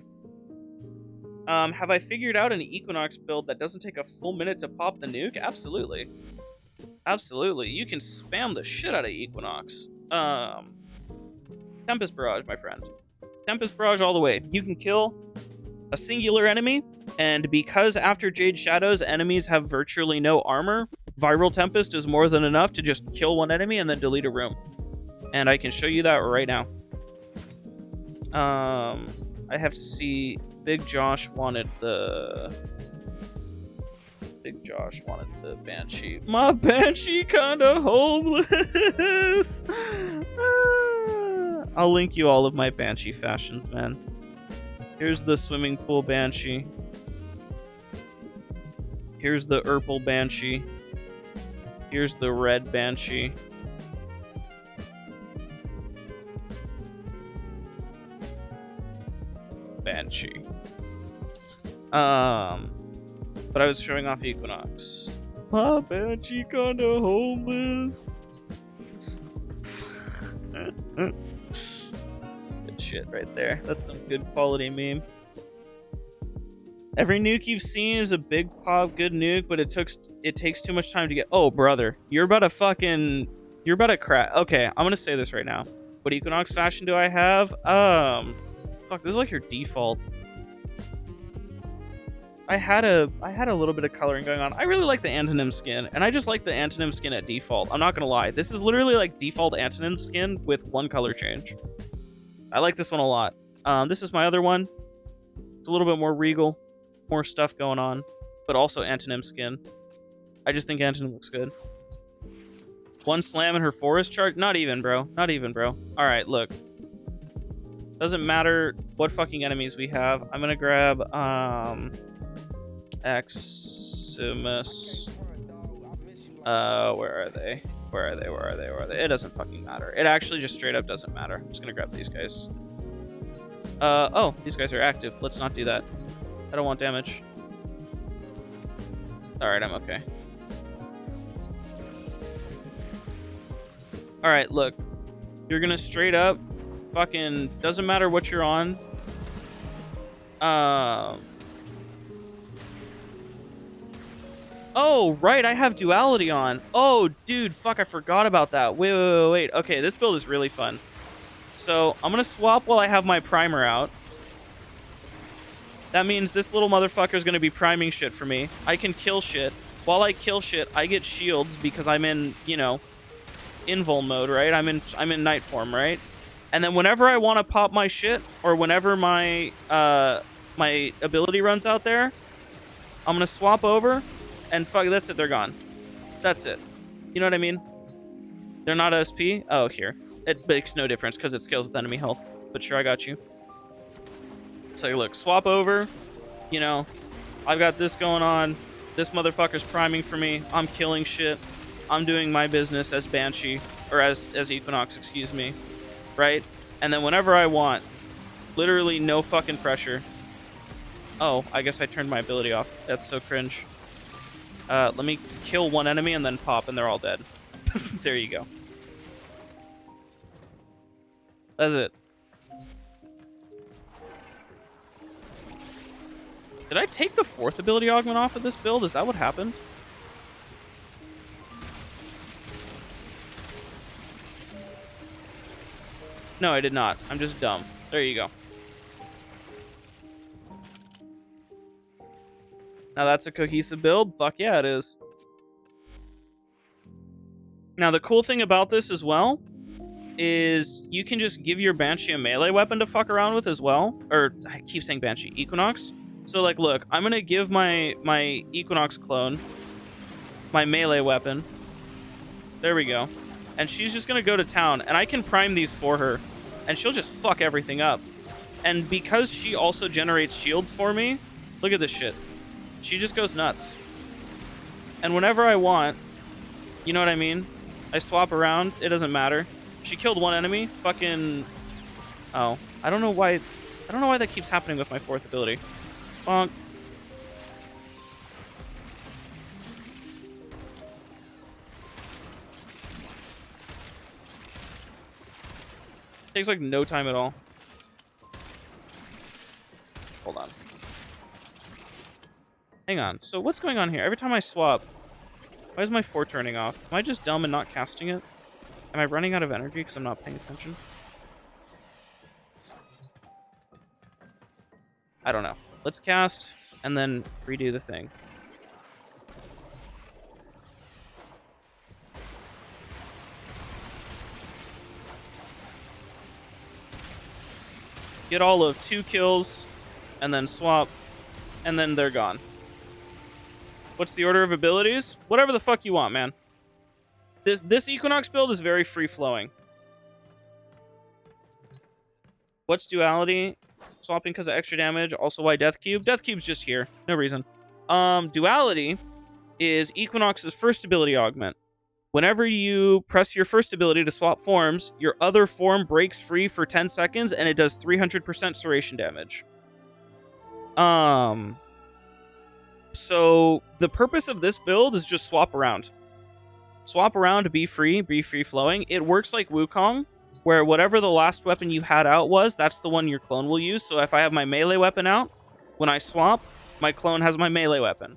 Have I figured out an Equinox build that doesn't take a full minute to pop the nuke? Absolutely. Absolutely. You can spam the shit out of Equinox. Tempest Barrage, my friend. Tempest Barrage all the way. You can kill a singular enemy, and because after Jade Shadows, enemies have virtually no armor, Viral Tempest is more than enough to just kill one enemy and then delete a room. And I can show you that right now. I have to see... Big Josh wanted the Banshee. My Banshee kinda homeless. I'll link you all of my Banshee fashions, man. Here's the swimming pool Banshee. Here's the Urple Banshee. Here's the red Banshee. Banshee. But I was showing off Equinox. My Banshee kinda homeless. That's some good shit right there. That's some good quality meme. Every nuke you've seen is a big pop, good nuke, but it takes too much time to get. Oh, brother, you're about to crack. Okay, I'm gonna say this right now. What Equinox fashion do I have? Fuck, this is like your default. I had a little bit of coloring going on. I really like the Antonym skin, and I just like the Antonym skin at default. I'm not gonna lie. This is literally like default Antonym skin with one color change. I like this one a lot. This is my other one. It's a little bit more regal, more stuff going on, but also Antonym skin. I just think Antonym looks good. One slam in her forest chart? Not even, bro. Not even, bro. Alright, look. Doesn't matter what fucking enemies we have. I'm gonna grab, Eximus. Where are they? Where are they? Where are they? Where are they? It doesn't fucking matter. It actually just straight up doesn't matter. I'm just gonna grab these guys. Oh, these guys are active. Let's not do that. I don't want damage. Alright, I'm okay. Alright, look. You're gonna straight up fucking... Doesn't matter what you're on. Oh, right, I have duality on. Oh, dude, fuck, I forgot about that. Wait. Okay, this build is really fun. So, I'm gonna swap while I have my primer out. That means this little motherfucker is gonna be priming shit for me. I can kill shit. While I kill shit, I get shields because I'm in, you know, invul mode, right? I'm in night form, right? And then whenever I want to pop my shit, or whenever my my ability runs out there, I'm gonna swap over. And fuck, that's it, they're gone. That's it. You know what I mean? They're not SP? Oh, here. It makes no difference because it scales with enemy health. But sure, I got you. So look, swap over. You know, I've got this going on. This motherfucker's priming for me. I'm killing shit. I'm doing my business as Banshee. Or as Equinox, excuse me. Right? And then whenever I want, literally no fucking pressure. Oh, I guess I turned my ability off. That's so cringe. Let me kill one enemy and then pop, and they're all dead. There you go. That's it. Did I take the fourth ability augment off of this build? Is that what happened? No, I did not. I'm just dumb. There you go. Now that's a cohesive build? Fuck yeah, it is. Now the cool thing about this as well is you can just give your Banshee a melee weapon to fuck around with as well. Or, I keep saying Banshee. Equinox. So like, look, I'm gonna give my Equinox clone my melee weapon. There we go. And she's just gonna go to town, and I can prime these for her, and she'll just fuck everything up. And because she also generates shields for me, look at this shit. She just goes nuts. And whenever I want, you know what I mean? I swap around, it doesn't matter. She killed one enemy, fucking... Oh, I don't know why that keeps happening with my fourth ability. Bonk. Takes like no time at all. Hold on. Hang on. So what's going on here? Every time I swap, why is my fort turning off? Am I just dumb and not casting it? Am I running out of energy because I'm not paying attention? I don't know. Let's cast and then redo the thing. Get all of 2 kills, and then swap, and then they're gone. What's the order of abilities? Whatever the fuck you want, man. This Equinox build is very free-flowing. What's duality? Swapping because of extra damage. Also, why Death Cube? Death Cube's just here. No reason. Duality is Equinox's first ability augment. Whenever you press your first ability to swap forms, your other form breaks free for 10 seconds, and it does 300% serration damage. So the purpose of this build is just swap around. Swap around to be free-flowing. It works like Wukong, where whatever the last weapon you had out was, that's the one your clone will use. So if I have my melee weapon out, when I swap, my clone has my melee weapon.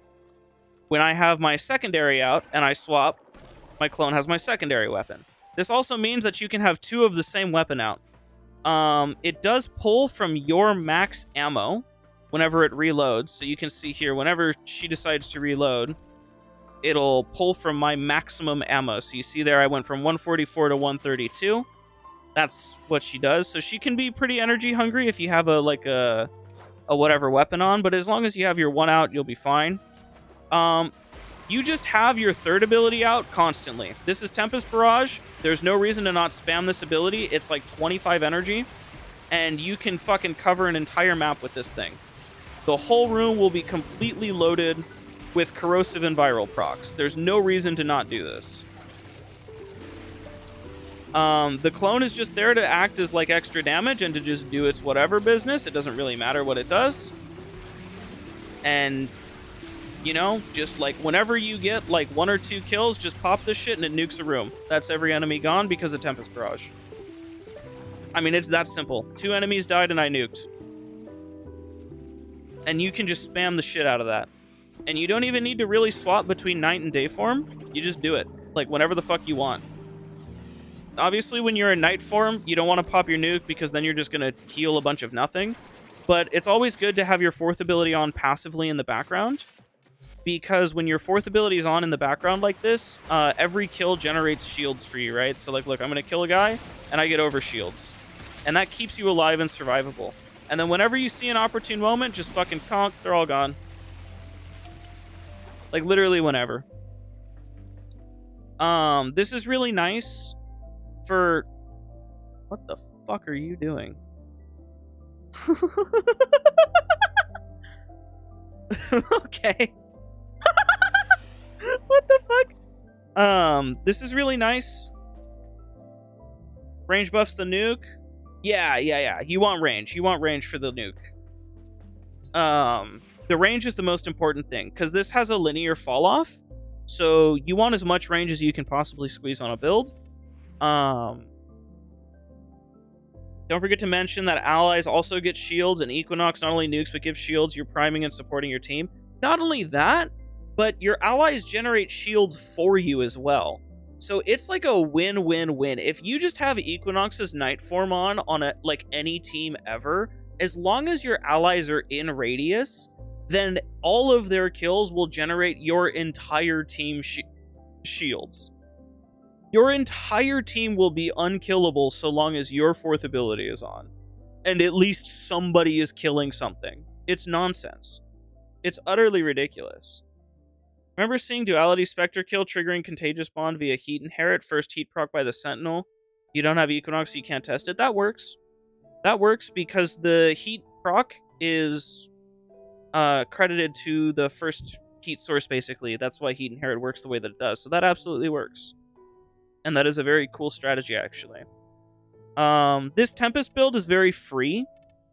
When I have my secondary out and I swap, my clone has my secondary weapon. This also means that you can have 2 of the same weapon out. It does pull from your max ammo whenever it reloads. So you can see here, whenever she decides to reload, it'll pull from my maximum ammo. So you see there, I went from 144 to 132. That's what she does. So she can be pretty energy hungry if you have a whatever weapon on. But as long as you have your 1 out, you'll be fine. You just have your 3rd ability out constantly. This is Tempest Barrage. There's no reason to not spam this ability. It's like 25 energy, and you can fucking cover an entire map with this thing. The whole room will be completely loaded with corrosive and viral procs. There's no reason to not do this. The clone is just there to act as like extra damage and to just do its whatever business. It doesn't really matter what it does. And you know, just like whenever you get like 1 or 2 kills, just pop this shit and it nukes a room. That's every enemy gone because of Tempest Barrage. I mean, it's that simple. 2 enemies died and I nuked. And you can just spam the shit out of that. And you don't even need to really swap between night and day form. You just do it. Like whenever the fuck you want. Obviously, when you're in night form, you don't want to pop your nuke because then you're just going to heal a bunch of nothing. But it's always good to have your 4th ability on passively in the background. Because when your 4th ability is on in the background like this, every kill generates shields for you, right? So like, look, I'm going to kill a guy, and I get over shields. And that keeps you alive and survivable. And then whenever you see an opportune moment, just fucking conk, they're all gone. Like, literally whenever. This is really nice for... What the fuck are you doing? Okay. What the fuck? This is really nice. Range buffs the nuke. Yeah. You want range. You want range for the nuke. The range is the most important thing, because this has a linear fall off. So you want as much range as you can possibly squeeze on a build. Don't forget to mention that allies also get shields, and Equinox not only nukes but gives shields. You're priming and supporting your team. Not only that, but your allies generate shields for you as well. So it's like a win-win-win. If you just have Equinox's night form on a, like any team ever, as long as your allies are in radius, then all of their kills will generate your entire team shields. Your entire team will be unkillable so long as your 4th ability is on. And at least somebody is killing something. It's nonsense. It's utterly ridiculous. Remember seeing Duality Spectre kill triggering Contagious Bond via Heat Inherit, first heat proc by the Sentinel? You don't have Equinox, so you can't test it. That works. That works because the heat proc is credited to the first heat source, basically. That's why Heat Inherit works the way that it does. So that absolutely works. And that is a very cool strategy, actually. This Tempest build is very free.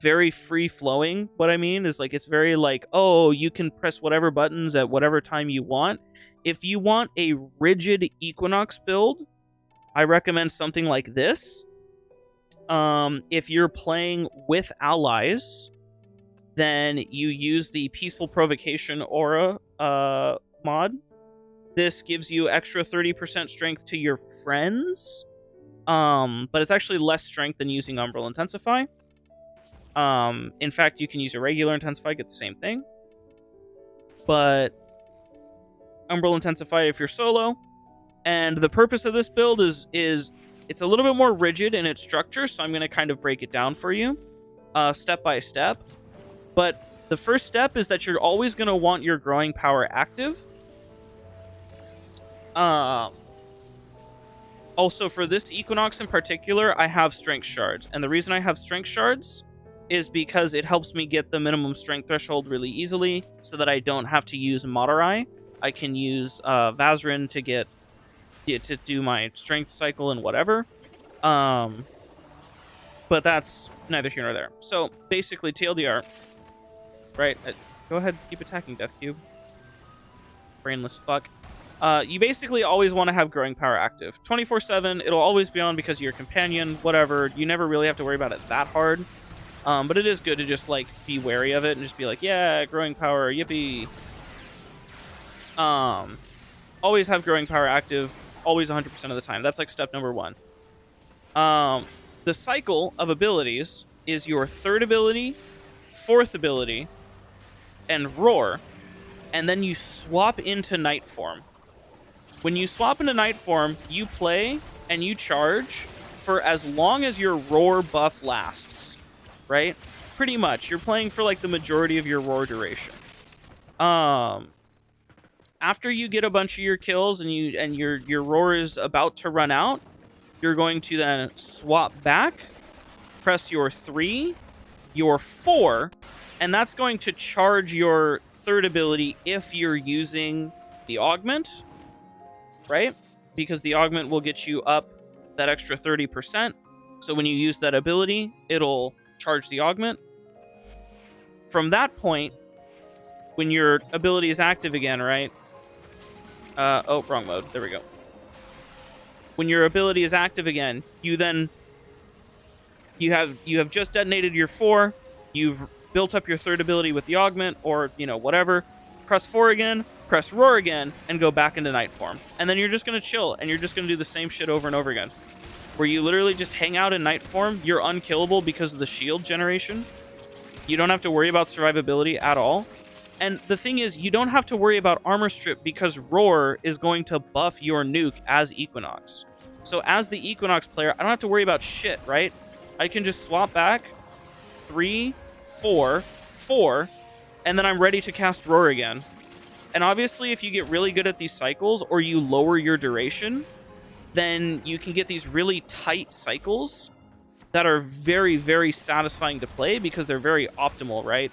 Very free-flowing. What I mean is, like, it's very like, oh, you can press whatever buttons at whatever time you want. If you want a rigid Equinox build, I recommend something like this. If you're playing with allies, then you use the Peaceful Provocation aura mod. This gives you extra 30% strength to your friends, but it's actually less strength than using Umbral Intensify. In fact, you can use a regular Intensify, get the same thing. But Umbral Intensify if you're solo. And the purpose of this build is it's a little bit more rigid in its structure, so I'm going to kind of break it down for you step by step. But the first step is that you're always going to want your growing power active. Also, for this Equinox in particular, I have Strength Shards. And the reason I have Strength Shards is because it helps me get the minimum strength threshold really easily so that I don't have to use Madurai. I can use Vazrin to do my strength cycle and whatever. But that's neither here nor there. So basically, TLDR, right? Go ahead, keep attacking, Death Cube. Brainless fuck. You basically always want to have growing power active. 24/7, it'll always be on because of your companion, whatever. You never really have to worry about it that hard. But it is good to just, like, be wary of it and just be like, yeah, growing power, yippee. Always have growing power active, always 100% of the time. That's, like, step number 1. The cycle of abilities is your 3rd ability, 4th ability, and Roar, and then you swap into Night Form. When you swap into Night Form, you play and you charge for as long as your Roar buff lasts, right? Pretty much. You're playing for, like, the majority of your Roar duration. After you get a bunch of your kills and your Roar is about to run out, you're going to then swap back, press your 3, your 4, and that's going to charge your 3rd ability if you're using the augment, right? Because the augment will get you up that extra 30%. So when you use that ability, it'll charge the augment. From that point, when your ability is active again, right? Oh, wrong mode. There we go. When your ability is active again, you have just detonated your 4. You've built up your 3rd ability with the augment, or, you know, whatever. Press 4 again, press Roar again, and go back into Night Form. And then you're just going to chill, and you're just going to do the same shit over and over again. Where you literally just hang out in Night Form. You're unkillable because of the shield generation. You don't have to worry about survivability at all. And the thing is, you don't have to worry about armor strip because Roar is going to buff your nuke as Equinox. So as the Equinox player, I don't have to worry about shit, right? I can just swap back 3, 4, 4, and then I'm ready to cast Roar again. And obviously, if you get really good at these cycles or you lower your duration, then you can get these really tight cycles that are very, very satisfying to play because they're very optimal, right?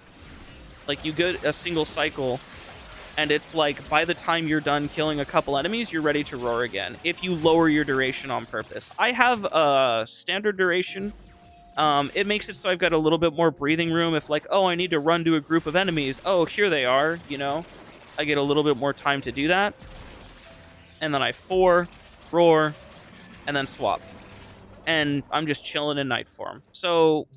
Like, you get a single cycle, and it's like, by the time you're done killing a couple enemies, you're ready to Roar again, if you lower your duration on purpose. I have a standard duration. It makes it so I've got a little bit more breathing room. If, like, oh, I need to run to a group of enemies. Oh, here they are, you know? I get a little bit more time to do that. And then I 4, Roar, and then swap. And I'm just chilling in Night Form. So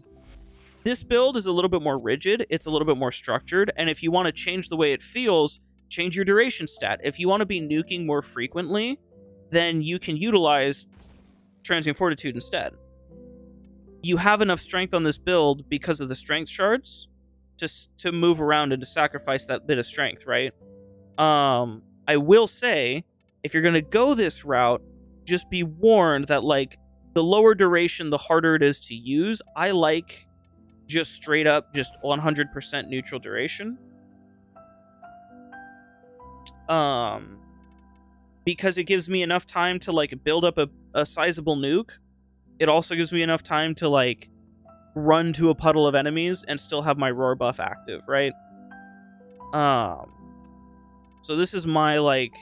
this build is a little bit more rigid. It's a little bit more structured. And if you want to change the way it feels, change your duration stat. If you want to be nuking more frequently, then you can utilize Transient Fortitude instead. You have enough strength on this build because of the strength shards to move around and to sacrifice that bit of strength, right? I will say, if you're going to go this route, just be warned that, like, the lower duration, the harder it is to use. I like just straight up, just 100% neutral duration. Because it gives me enough time to, like, build up a sizable nuke. It also gives me enough time to, like, run to a puddle of enemies and still have my Roar buff active, right? So this is my, like,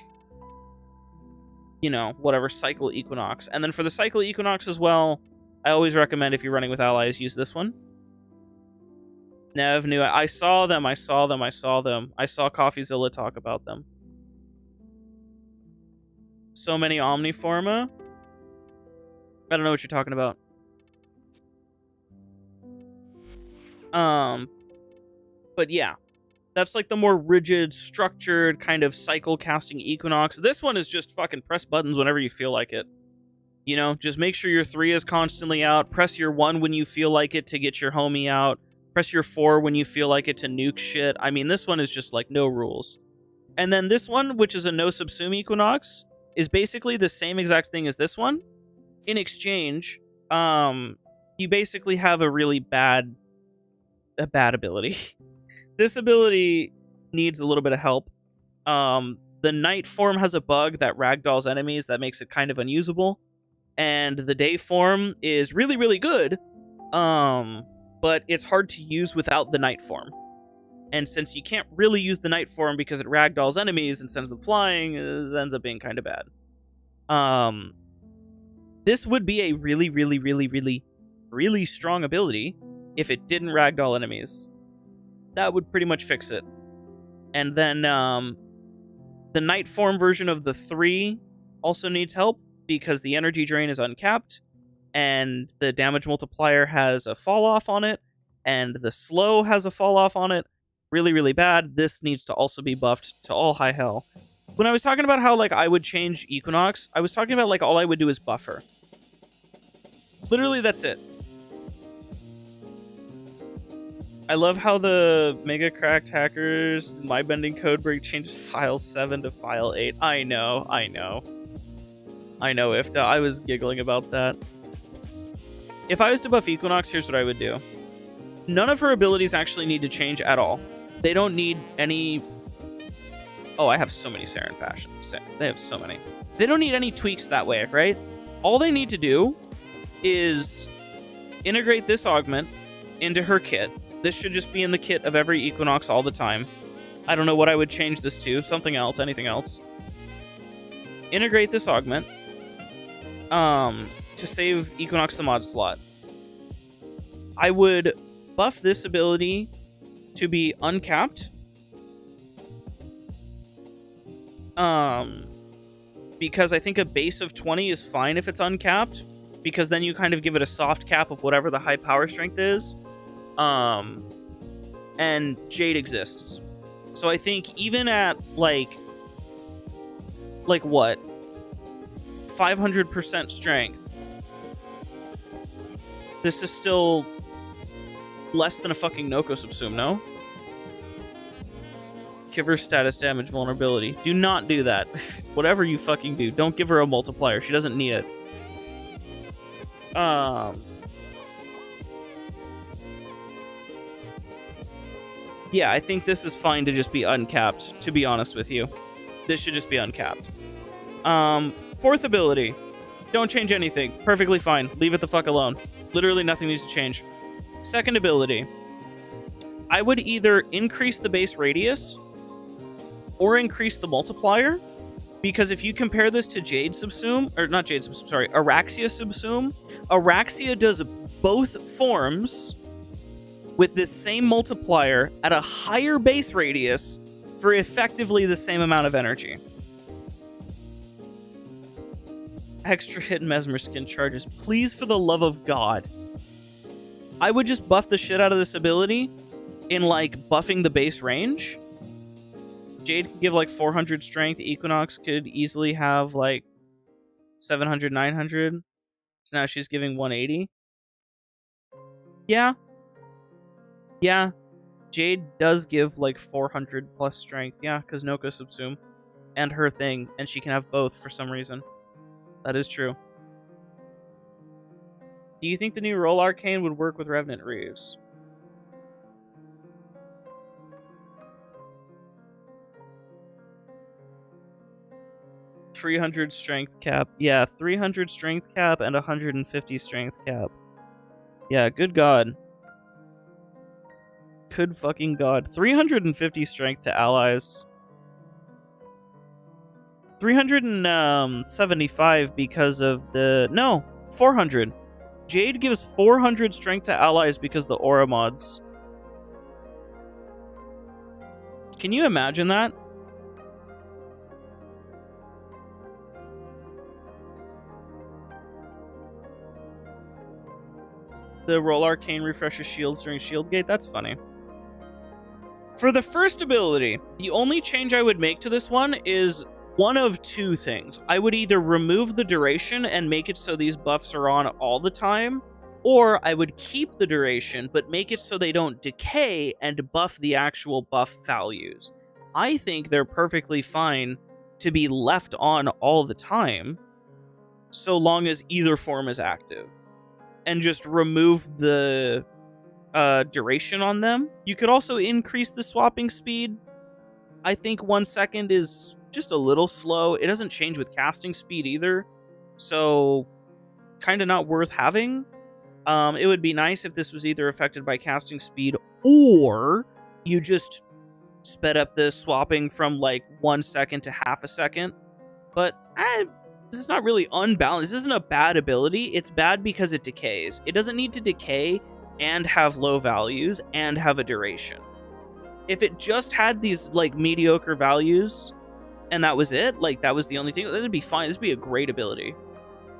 you know, whatever, Cycle Equinox. And then for the Cycle Equinox as well, I always recommend, if you're running with allies, use this one. Nev knew I saw them. I saw CoffeeZilla talk about them. So many Omniforma. I don't know what you're talking about. But yeah, that's like the more rigid, structured kind of cycle casting Equinox. This one is just fucking press buttons whenever you feel like it. You know, just make sure your 3 is constantly out. Press your 1 when you feel like it to get your homie out. Press your 4 when you feel like it to nuke shit. I mean, this one is just like no rules. And then this one, which is a no subsume Equinox, is basically the same exact thing as this one. In exchange, you basically have a really bad ability. This ability needs a little bit of help. The night form has a bug that ragdolls enemies that makes it kind of unusable. And the day form is really, really good. But it's hard to use without the night form. And since you can't really use the night form because it ragdolls enemies and sends them flying, it ends up being kind of bad. This would be a really, really, really, really, really strong ability if it didn't ragdoll enemies. That would pretty much fix it. And then the night form version of the 3 also needs help because the energy drain is uncapped and the damage multiplier has a fall off on it and the slow has a fall off on it. Really, really bad. This needs to also be buffed to all high hell. When I was talking about how like I would change Equinox, I was talking about like all I would do is buff her. Literally, that's it. I love how the mega cracked hackers my bending code break changes file 7 to file 8. I know. Ifta. I was giggling about that. If I was to buff Equinox, here's what I would do. None of her abilities actually need to change at all. They don't need any... Oh, I have so many Saren fashions. They have so many. They don't need any tweaks that way, right? All they need to do is integrate this augment into her kit. This should just be in the kit of every Equinox all the time. I don't know what I would change this to. Something else, anything else. Integrate this augment to save Equinox the mod slot. I would buff this ability to be uncapped. Because I think a base of 20 is fine if it's uncapped. Because then you kind of give it a soft cap of whatever the high power strength is. And Jade exists. So I think even at like what? 500% strength. This is still less than a fucking Nokko subsume, no? Give her status damage vulnerability. Do not do that. Whatever you fucking do, don't give her a multiplier. She doesn't need it. Yeah, I think this is fine to just be uncapped, to be honest with you. This should just be uncapped. Fourth ability. Don't change anything. Perfectly fine. Leave it the fuck alone. Literally nothing needs to change. Second ability. I would either increase the base radius or increase the multiplier, because if you compare this to Jade Subsume, or not Jade Subsume, sorry, Araxia Subsume, Araxia does both forms with this same multiplier at a higher base radius for effectively the same amount of energy. Extra hit Mesmer skin charges. Please, for the love of God. I would just buff the shit out of this ability in, like, buffing the base range. Jade could give, like, 400 strength. Equinox could easily have, like, 700, 900. So now she's giving 180. Yeah. Yeah. Jade does give, like, 400 plus strength. Yeah, because Nokko Subsume. And her thing. And she can have both for some reason. That is true. Do you think the new Roll Arcane would work with Revenant Reeves? $300 strength cap. Yeah, 300 strength cap and 150 strength cap. Yeah, good God. Good fucking God. 350 strength to allies. 375 because of the... No, 400. Jade gives 400 strength to allies because of the aura mods. Can you imagine that? The Roll Arcane refreshes shields during shield gate? That's funny. For the first ability, the only change I would make to this one is one of two things. I would either remove the duration and make it so these buffs are on all the time, or I would keep the duration but make it so they don't decay and buff the actual buff values. I think they're perfectly fine to be left on all the time, so long as either form is active. And just remove the duration on them. You could also increase the swapping speed. I think 1 second is just a little slow. It doesn't change with casting speed either, so kind of not worth having. It would be nice if this was either affected by casting speed or you just sped up the swapping from like 1 second to half a second. But this is not really unbalanced. This isn't a bad ability. It's bad because it decays. It doesn't need to decay and have low values and have a duration. If it just had these like mediocre values and that was it, like that was the only thing, that'd be fine. This would be a great ability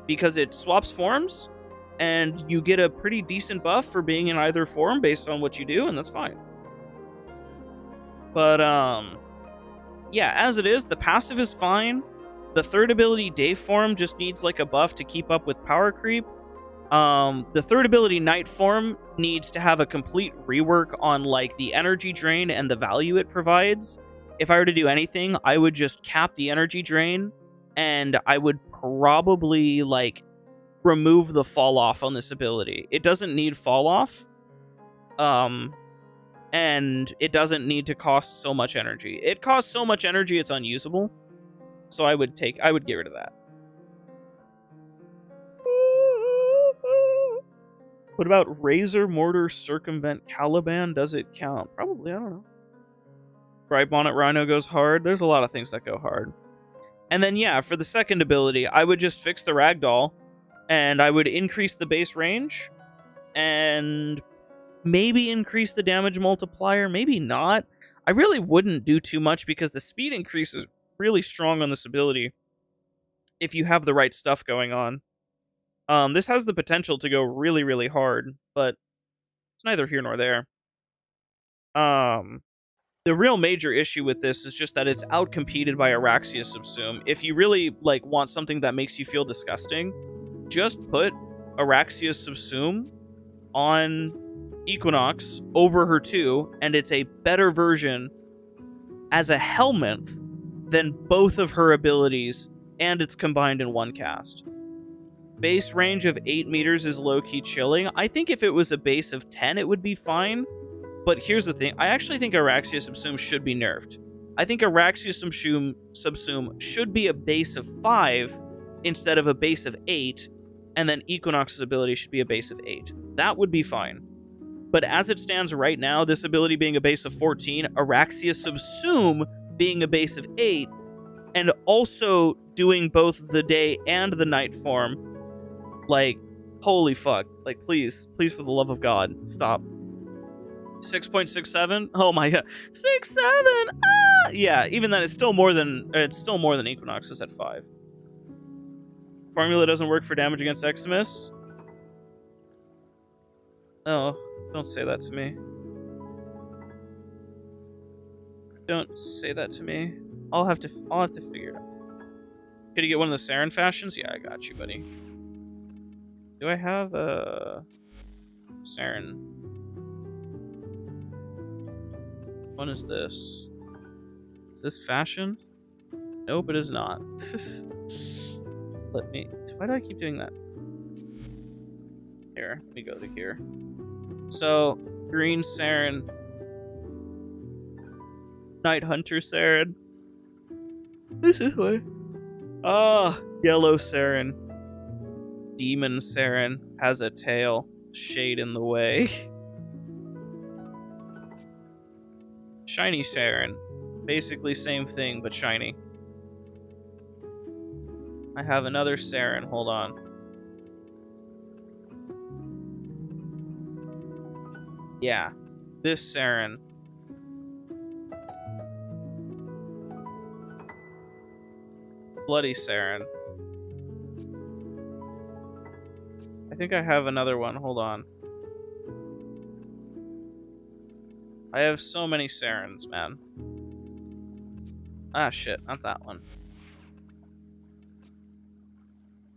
because it swaps forms and you get a pretty decent buff for being in either form based on what you do, and that's fine. But yeah, as it is, the passive is fine. The third ability, Day Form, just needs like a buff to keep up with power creep. The third ability, Night Form, needs to have a complete rework on like the energy drain and the value it provides. If I were to do anything, I would just cap the energy drain, and I would probably like remove the fall off on this ability. It doesn't need fall off, and it doesn't need to cost so much energy. It costs so much energy it's unusable, so I would get rid of that. What about Razor, Mortar, Circumvent, Caliban? Does it count? Probably, I don't know. Bright Bonnet Rhino goes hard. There's a lot of things that go hard. And then, yeah, for the second ability, I would just fix the Ragdoll, and I would increase the base range, and maybe increase the damage multiplier, maybe not. I really wouldn't do too much because the speed increase is really strong on this ability if you have the right stuff going on. This has the potential to go really, really hard, but it's neither here nor there. The real major issue with this is just that it's outcompeted by Araxia Subsume. If you really like want something that makes you feel disgusting, just put Araxia Subsume on Equinox over her 2, and it's a better version as a Helminth than both of her abilities, and it's combined in one cast. Base range of 8 meters is low-key chilling. I think if it was a base of 10, it would be fine. But here's the thing. I actually think Araxia Subsume should be nerfed. I think Araxia Subsume should be a base of 5 instead of a base of 8, and then Equinox's ability should be a base of 8. That would be fine. But as it stands right now, this ability being a base of 14, Araxia Subsume being a base of 8, and also doing both the day and the night form, like, holy fuck. Like, please, for the love of God, stop. 6.67? Oh my god. 6.7! Ah! Yeah, even then, it's still more than Equinox's at 5. Formula doesn't work for damage against Eximus. Oh, don't say that to me. Don't say that to me. I'll have to figure it out. Could you get one of the Saren fashions? Yeah, I got you, buddy. Do I have a Saren? What is this? Is this fashion? Nope, it is not. Why do I keep doing that? Here, let me go to here. So, green Saren. Night Hunter Saren. This way. Yellow Saren. Demon Saren has a tail. Shade in the way. Shiny Saren. Basically same thing, but shiny. I have another Saren. Hold on. Yeah. This Saren. Bloody Saren. I think I have another one. Hold on. I have so many Sarens, man. Ah, shit. Not that one.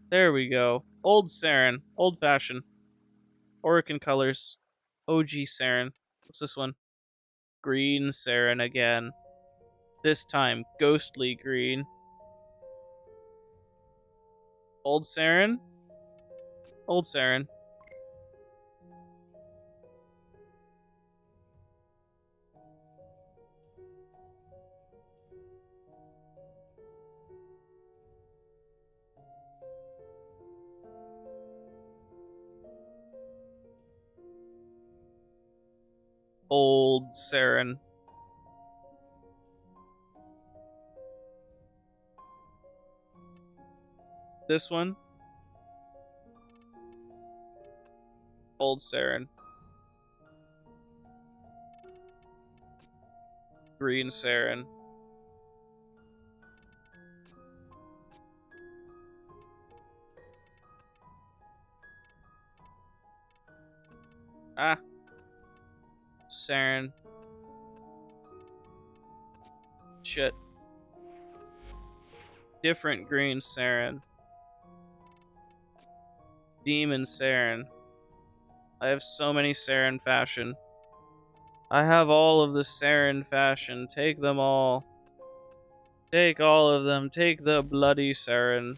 There we go. Old Saren. Old fashioned. Orican colors. OG Saren. What's this one? Green Saren again. This time, ghostly green. Old Saren. Old Saren. Old Saren. This one. Old Saren. Green Saren. Ah. Saren. Shit. Different green Saren. Demon Saren. I have so many Saren fashion. I have all of the Saren fashion. Take them all. Take all of them. Take the bloody Saren.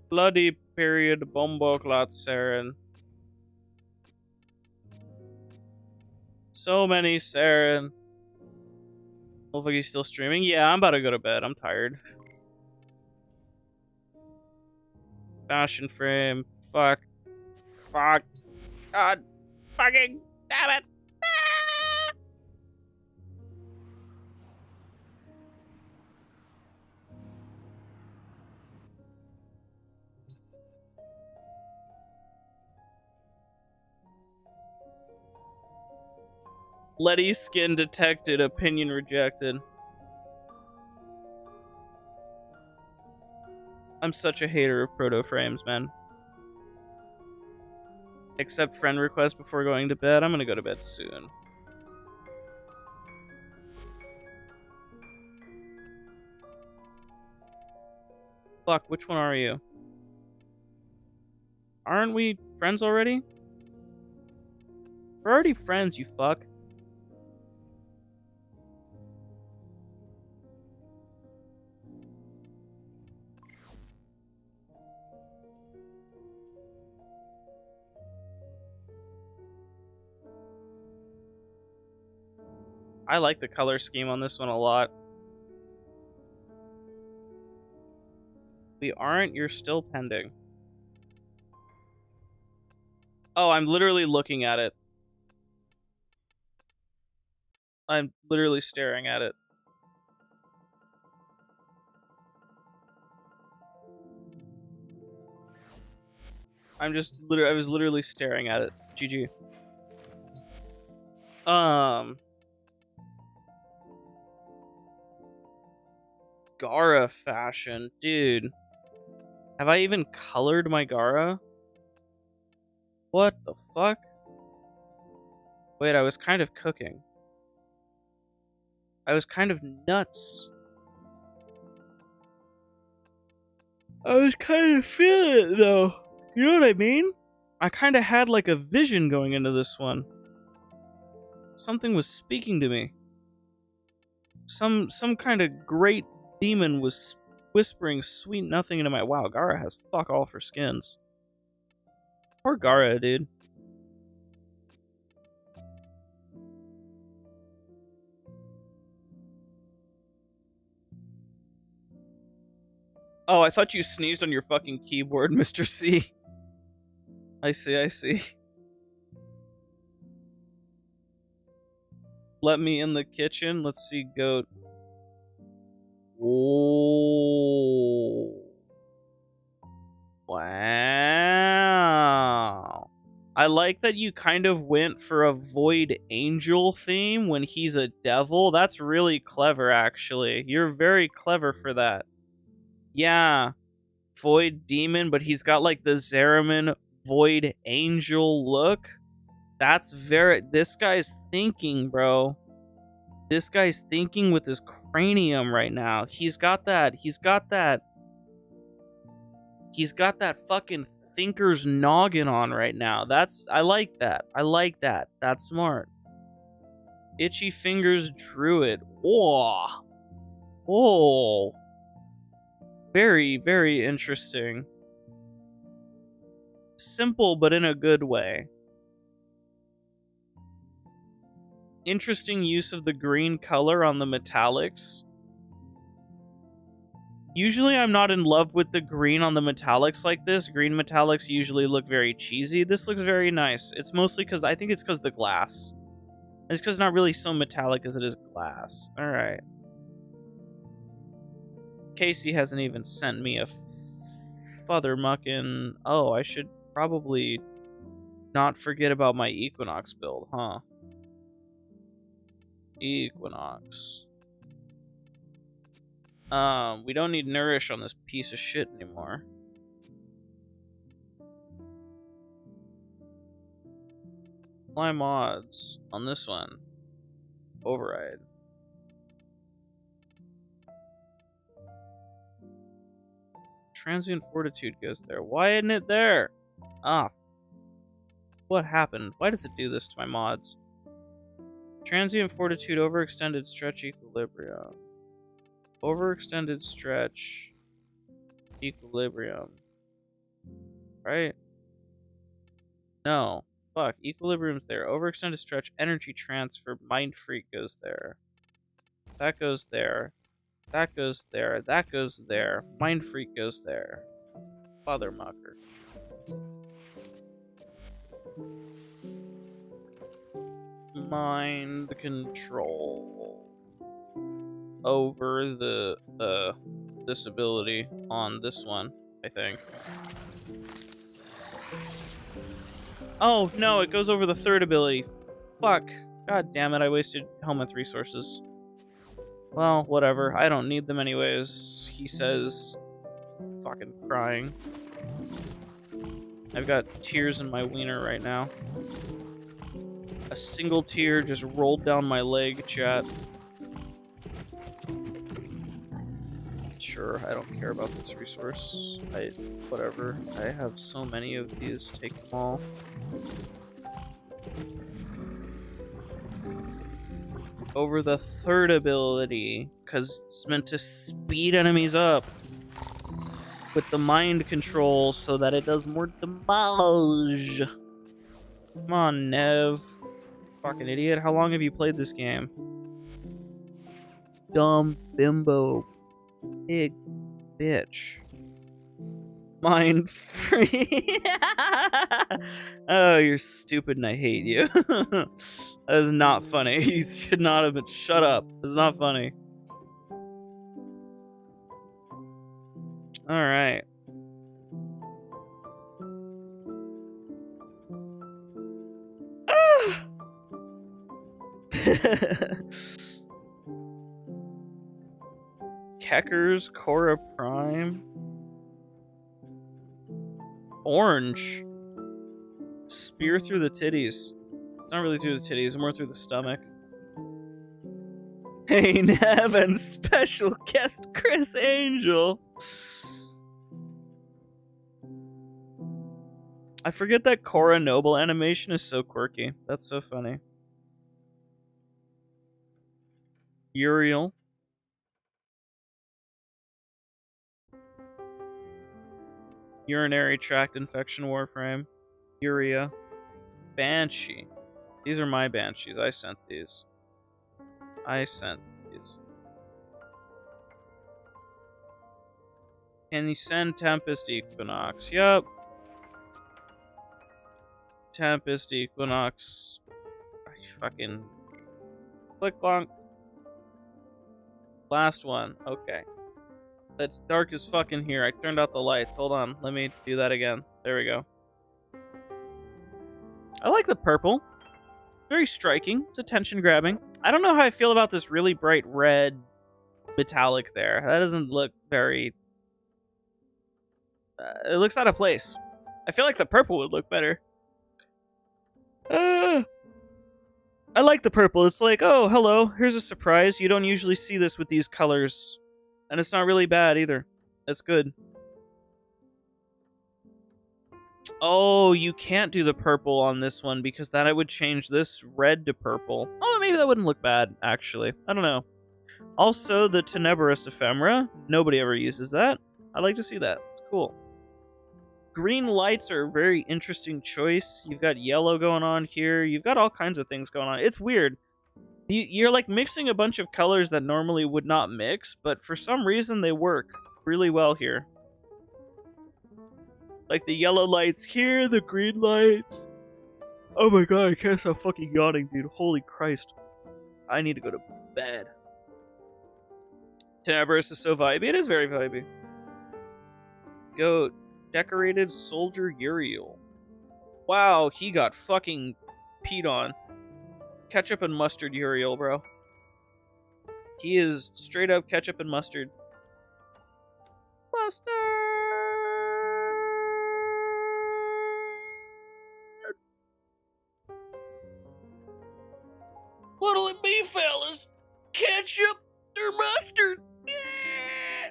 Bloody period bomboclot Saren. So many Saren. Looks like he's still streaming. Yeah, I'm about to go to bed. I'm tired. Fashion frame. Fuck. Fuck. God. Fucking. Damn it. Ah! Letty skin detected. Opinion rejected. I'm such a hater of proto frames, man. Accept friend request before going to bed. I'm gonna go to bed soon. Fuck, which one are you? Aren't we friends already? We're already friends, you fuck. I like the color scheme on this one a lot. We aren't, you're still pending. Oh, I'm literally looking at it. I'm literally staring at it. I was literally staring at it. GG. Gara fashion. Dude. Have I even colored my Gara? What the fuck? Wait, I was kind of cooking. I was kind of nuts. I was kind of feeling it, though. You know what I mean? I kind of had like a vision going into this one. Something was speaking to me. Some kind of great demon was whispering sweet nothing into my... Wow, Gara has fuck all for skins. Poor Gara, dude. Oh, I thought you sneezed on your fucking keyboard, Mr. C. I see. Let me in the kitchen. Let's see, goat. Oh. Wow. I like that you kind of went for a Void Angel theme when he's a devil. That's really clever, actually. You're very clever for that. Yeah. Void Demon, but he's got like the Zeraman Void Angel look. That's very... This guy's thinking, bro. This guy's thinking with his cranium right now. He's got that fucking thinker's noggin on right now. I like that. I like that. That's smart. Itchy Fingers Druid. Whoa. Oh. Very, very interesting. Simple, but in a good way. Interesting use of the green color on the metallics. Usually I'm not in love with the green on the metallics like this. Green metallics usually look very cheesy. This looks very nice. It's mostly because, I think it's because the glass. It's because it's not really so metallic as it is glass. Alright. Casey hasn't even sent me a fothermuckin'. Oh, I should probably not forget about my Equinox build, huh? Equinox. We don't need Nourish on this piece of shit anymore. Apply mods on this one. Override. Transient Fortitude goes there. Why isn't it there? Ah. What happened? Why does it do this to my mods? Transient Fortitude, Overextended Stretch, Equilibrium. Overextended Stretch, Equilibrium. Right? No. Fuck. Equilibrium's there. Overextended Stretch, Energy Transfer, Mind Freak goes there. That goes there. That goes there. That goes there. Mind Freak goes there. Father Mucker. Mind control over the disability on this one, I think. Oh no, it goes over the third ability. Fuck. God damn it, I wasted Helmet's resources. Well, whatever. I don't need them anyways, he says. Fucking crying. I've got tears in my wiener right now. A single tear just rolled down my leg, chat. Sure, I don't care about this resource. Whatever. I have so many of these. Take them all. Over the third ability, because it's meant to speed enemies up with the mind control so that it does more damage. Come on, Nev. Fucking idiot. How long have you played this game? Dumb bimbo. Big bitch. Mind free. Oh, you're stupid and I hate you. That is not funny. You should not have been. Shut up. It's not funny. Alright. Kekker's Cora Prime. Orange. Spear through the titties. It's not really through the titties, more through the stomach. Hey, Nev and special guest Chris Angel. I forget that Cora Noble animation is so quirky. That's so funny. Uriel. Urinary tract infection Warframe. Urea. Banshee. These are my banshees. I sent these. Can you send Tempest Equinox? Yup. Tempest Equinox. Fucking click clonk. Last one. Okay. It's dark as fuck in here. I turned out the lights. Hold on. Let me do that again. There we go. I like the purple. Very striking. It's attention grabbing. I don't know how I feel about this really bright red metallic there. That doesn't look very... it looks out of place. I feel like the purple would look better. I like the purple. It's like, oh, hello, here's a surprise. You don't usually see this with these colors. And it's not really bad either. That's good. Oh, you can't do the purple on this one because then it would change this red to purple. Oh, maybe that wouldn't look bad, actually. I don't know. Also, the Tenebrous Ephemera. Nobody ever uses that. I'd like to see that. It's cool. Green lights are a very interesting choice. You've got yellow going on here. You've got all kinds of things going on. It's weird. You're like mixing a bunch of colors that normally would not mix, but for some reason they work really well here. Like the yellow lights here, the green lights. Oh my god, I can't stop fucking yawning, dude. Holy Christ. I need to go to bed. Tenebrous is so vibey. It is very vibey. Go decorated soldier Uriel. Wow, he got fucking peed on. Ketchup and mustard Uriel, bro. He is straight up ketchup and mustard. Mustard! What'll it be, fellas? Ketchup or mustard? Yeah!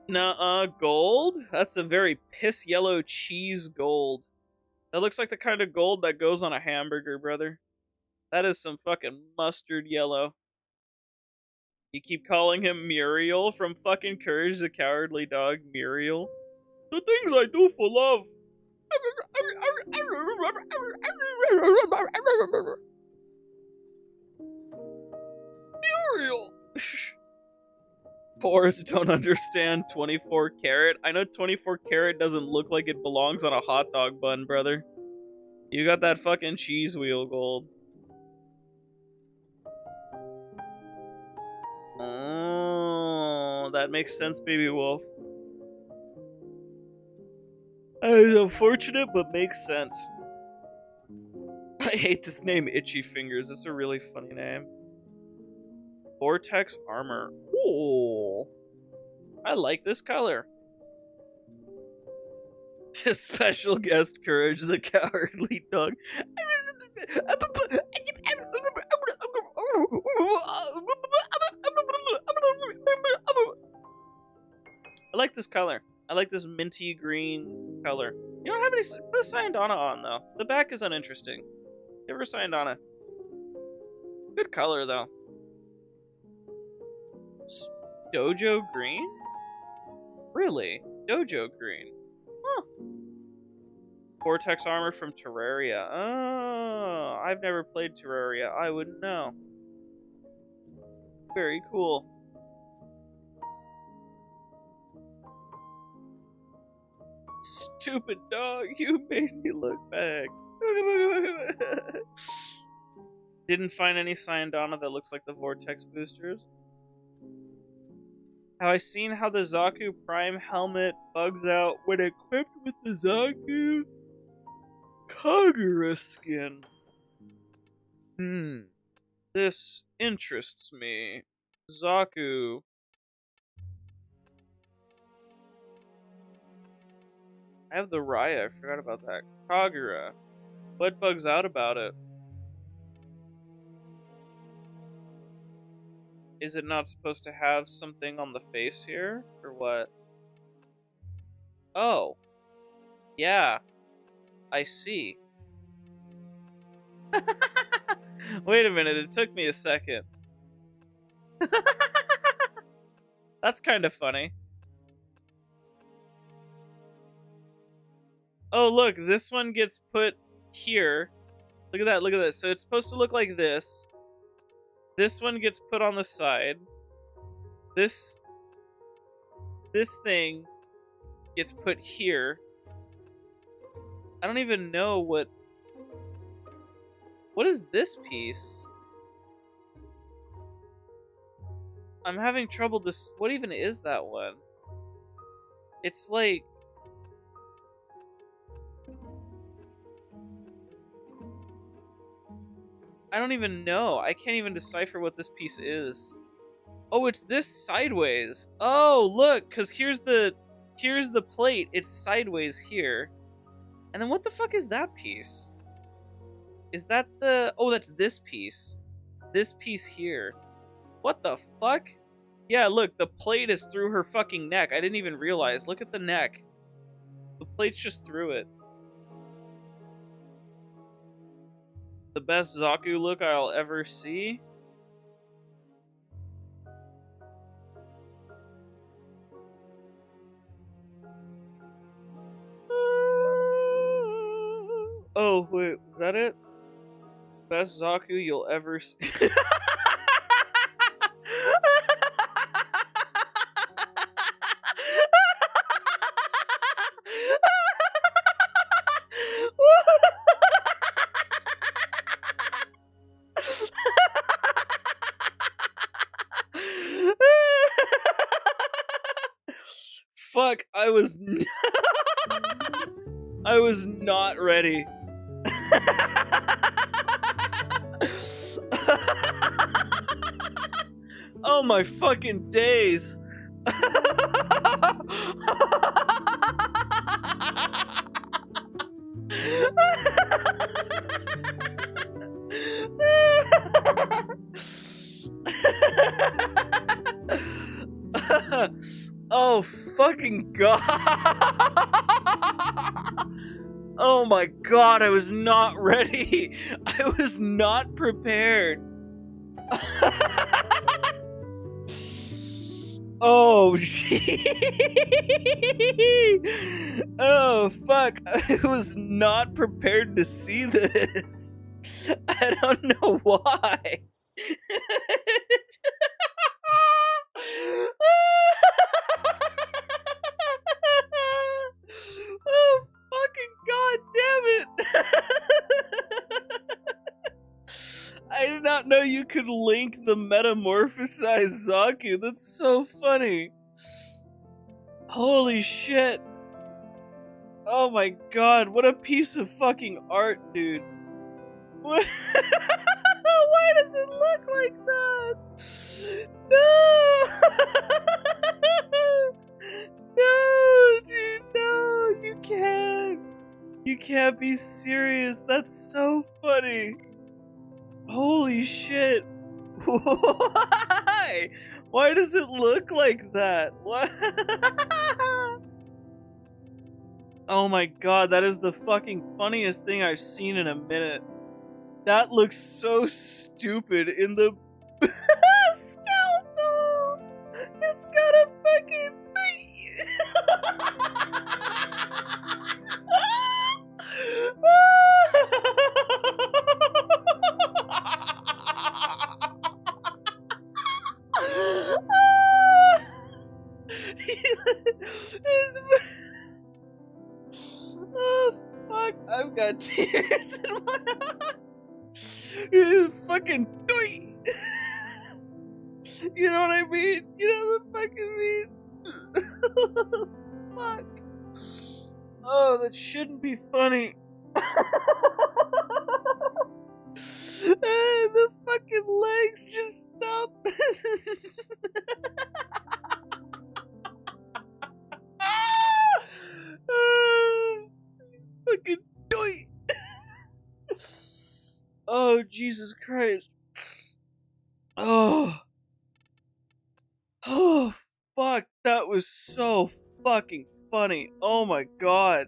Nuh-uh, gold? That's a very piss yellow cheese gold. That looks like the kind of gold that goes on a hamburger, brother. That is some fucking mustard yellow. You keep calling him Muriel from fucking Courage the Cowardly Dog, Muriel. The things I do for love. Muriel! Boars don't understand 24 karat. I know 24 karat doesn't look like it belongs on a hot dog bun, brother. You got that fucking cheese wheel gold. Oh, that makes sense, baby wolf. That is unfortunate, but makes sense. I hate this name, Itchy Fingers. It's a really funny name. Vortex armor. Ooh. I like this color. Special guest Courage the Cowardly Dog. I like this color. I like this minty green color. You don't have any. Put a Syandana on though. The back is uninteresting. Give her a Syandana. Good color though. Dojo green? Really? Dojo green? Huh. Vortex armor from Terraria. Oh, I've never played Terraria. I wouldn't know. Very cool. Stupid dog, you made me look back. Didn't find any Syandana that looks like the Vortex boosters. Have I seen how the Zaku Prime helmet bugs out when equipped with the Zaku Kagura skin? This interests me. Zaku. I have the Raya, I forgot about that. Kagura. What bugs out about it? Is it not supposed to have something on the face here? Or what? Oh. Yeah. I see. Wait a minute, it took me a second. That's kind of funny. Oh, look, this one gets put here. Look at that, look at this. So it's supposed to look like this. This one gets put on the side. This thing gets put here. I don't even know what is this piece? I'm having trouble what even is that one? It's like I don't even know. I can't even decipher what this piece is. Oh, it's this sideways. Oh, look, because here's the plate. It's sideways here. And then what the fuck is that piece? Is that the... Oh, that's this piece. This piece here. What the fuck? Yeah, look, the plate is through her fucking neck. I didn't even realize. Look at the neck. The plate's just through it. The best Zaku look I'll ever see? Oh, wait, was that it? Best Zaku you'll ever see. Fuck, I was not ready. Oh my fucking days. Oh fucking god. Oh my god, I was not ready. I was not prepared. Oh, gee. Oh, fuck. I was not prepared to see this. I don't know why. Oh, fucking god damn it. I did not know you could link the metamorphosized Zaku. That's so funny. Holy shit. Oh my god, what a piece of fucking art, dude. What? Why does it look like that? No! No, dude, no, you can't. You can't be serious. That's so funny. Holy shit. Why? Why does it look like that? What? Oh my god, that is the fucking funniest thing I've seen in a minute. That looks so stupid in the skeletal. It's got a fucking Oh fuck! I've got tears in my eyes. Fucking doy. You know what I mean? You know what I fucking mean? Fuck. Oh, that shouldn't be funny. The fucking legs just stop. Fucking doy. Oh, Jesus Christ. Oh. Oh, fuck. That was so fucking funny. Oh my god.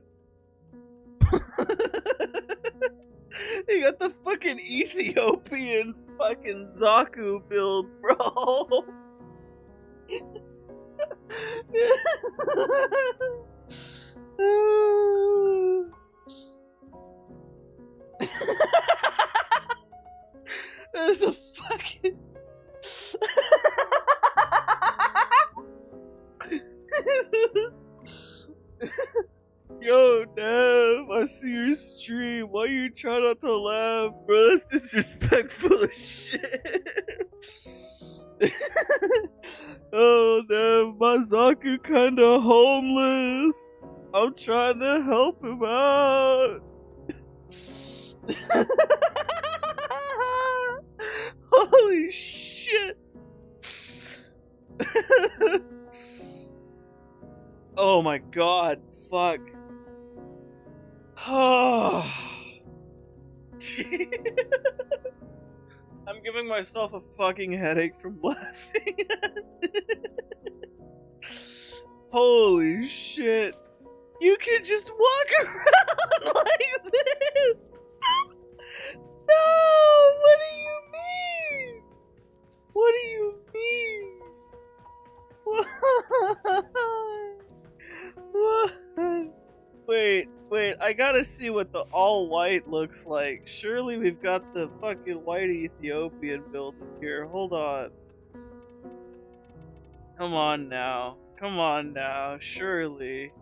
You got the fucking Ethiopian fucking Zaku build, bro. There's a fucking Yo, Nev, I see your stream. Why you try not to laugh, bro? That's disrespectful as shit. Oh, Nev, my Zaku kinda homeless. I'm trying to help him out. Holy shit. Oh my god, fuck. Oh. I'm giving myself a fucking headache from laughing. Holy shit. You can just walk around like this! No! What do you mean? What do you mean? What? Wait, I gotta see what the all white looks like. Surely we've got the fucking white Ethiopian build here. Hold on. Come on now. Surely.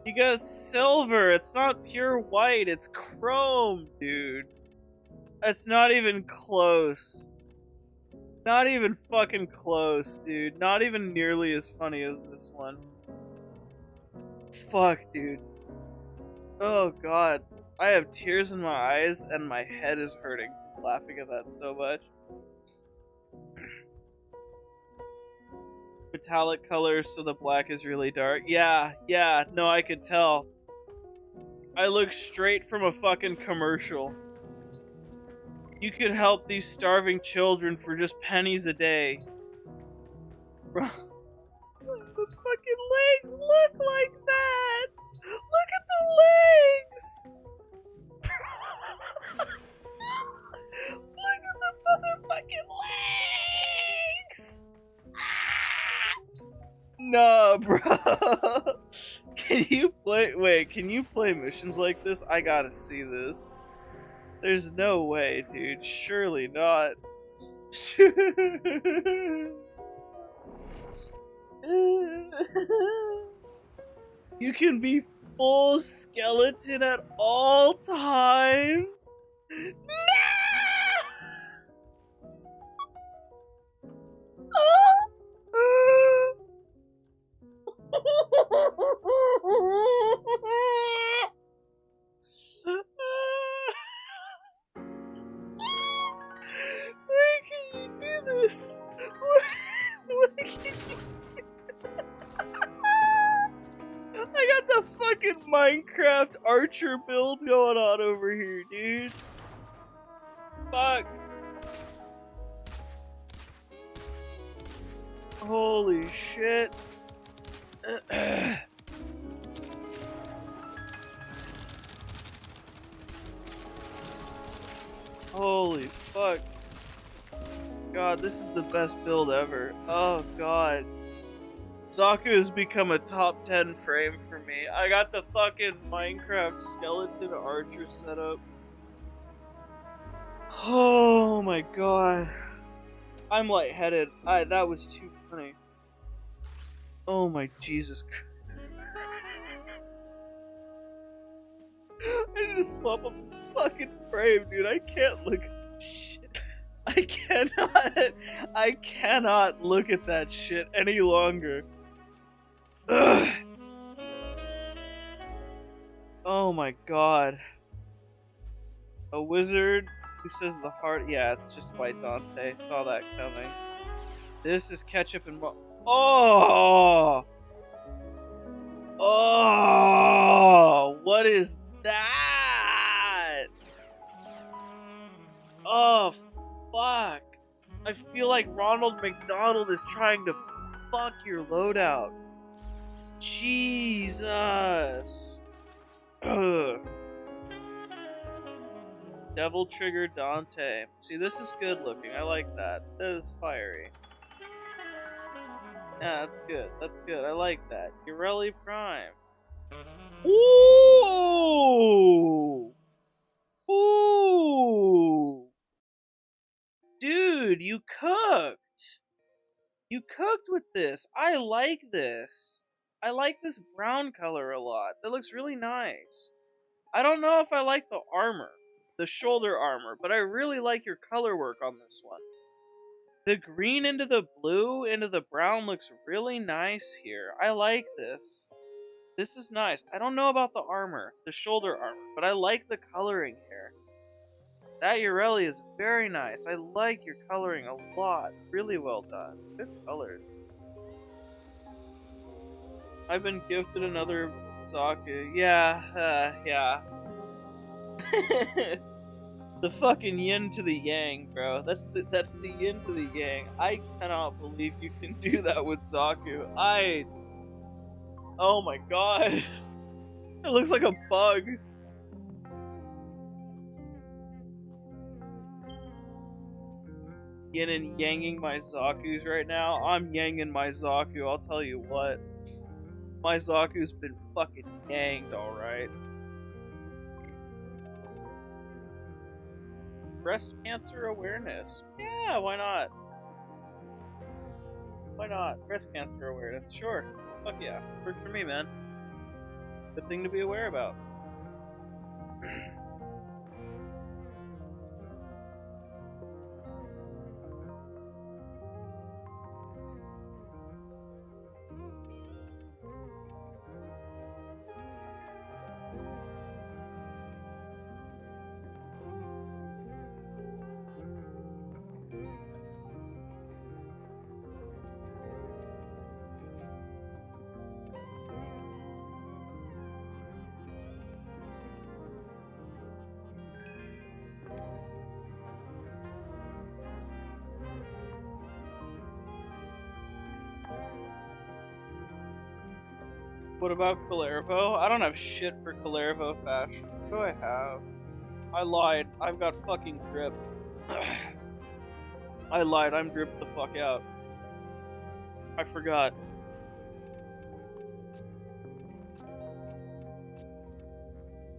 You got silver. It's not pure white. It's chrome, dude. That's not even close. Not even fucking close, dude. Not even nearly as funny as this one. Fuck, dude. Oh god. I have tears in my eyes and my head is hurting laughing at that so much. Metallic colors so the black is really dark. Yeah, no, I could tell. I look straight from a fucking commercial. You could help these starving children for just pennies a day. Bro, the fucking legs look like that! Look at the legs! Look at the motherfucking legs! Nah, bro. Can you play missions like this? I gotta see this. There's no way, dude. Surely not. You can be full skeleton at all times? No! Why can you do this? Why can you... I got the fucking Minecraft archer build going on over here, dude. Fuck. Holy shit. Holy fuck. God, this is the best build ever. Oh god. Zaku has become a top 10 frame for me. I got the fucking Minecraft skeleton archer setup. Oh my god. I'm lightheaded. That was too funny. Oh my Jesus Christ. I need to swap up this fucking frame, dude. I can't look at this shit. I cannot look at that shit any longer. Ugh. Oh my god. A wizard who says the heart. Yeah, it's just white Dante. Saw that coming. This is ketchup and oh! Oh! What is that? Oh, fuck. I feel like Ronald McDonald is trying to fuck your loadout. Jesus. Ugh. Devil Trigger Dante. See, this is good looking. I like that. That is fiery. Yeah, that's good. That's good. I like that. Uriel Prime. Ooh! Ooh! Dude, you cooked! You cooked with this. I like this. I like this brown color a lot. That looks really nice. I don't know if I like the armor, the shoulder armor, but I really like your color work on this one. The green into the blue into the brown looks really nice here. I like this. This is nice. I don't know about the armor, the shoulder armor, but I like the coloring here. That Uriel is very nice. I like your coloring a lot. Really well done. Good colors. I've been gifted another Zaku. Yeah, yeah. The fucking yin to the yang, bro. That's the yin to the yang. I cannot believe you can do that with Zaku. Oh my god. It looks like a bug. Yin and yanging my Zakus right now. I'm yanging my Zaku, I'll tell you what. My Zaku's been fucking yanged, alright. Breast cancer awareness. Yeah, why not? Why not? Breast cancer awareness. Sure. Fuck yeah. Works for me, man. Good thing to be aware about. What about Calervo? I don't have shit for Calervo fashion. What do I have? I lied. I've got fucking drip. I lied. I'm dripped the fuck out. I forgot.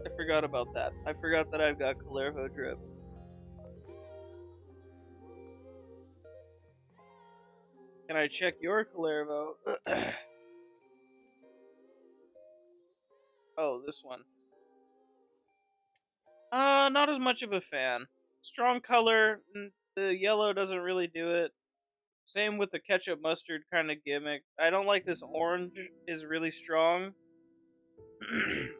I forgot about that. I forgot that I've got Calervo drip. Can I check your Calervo? Oh, this one. Not as much of a fan. Strong color, the yellow doesn't really do it. Same with the ketchup mustard kind of gimmick. I don't like this orange is really strong.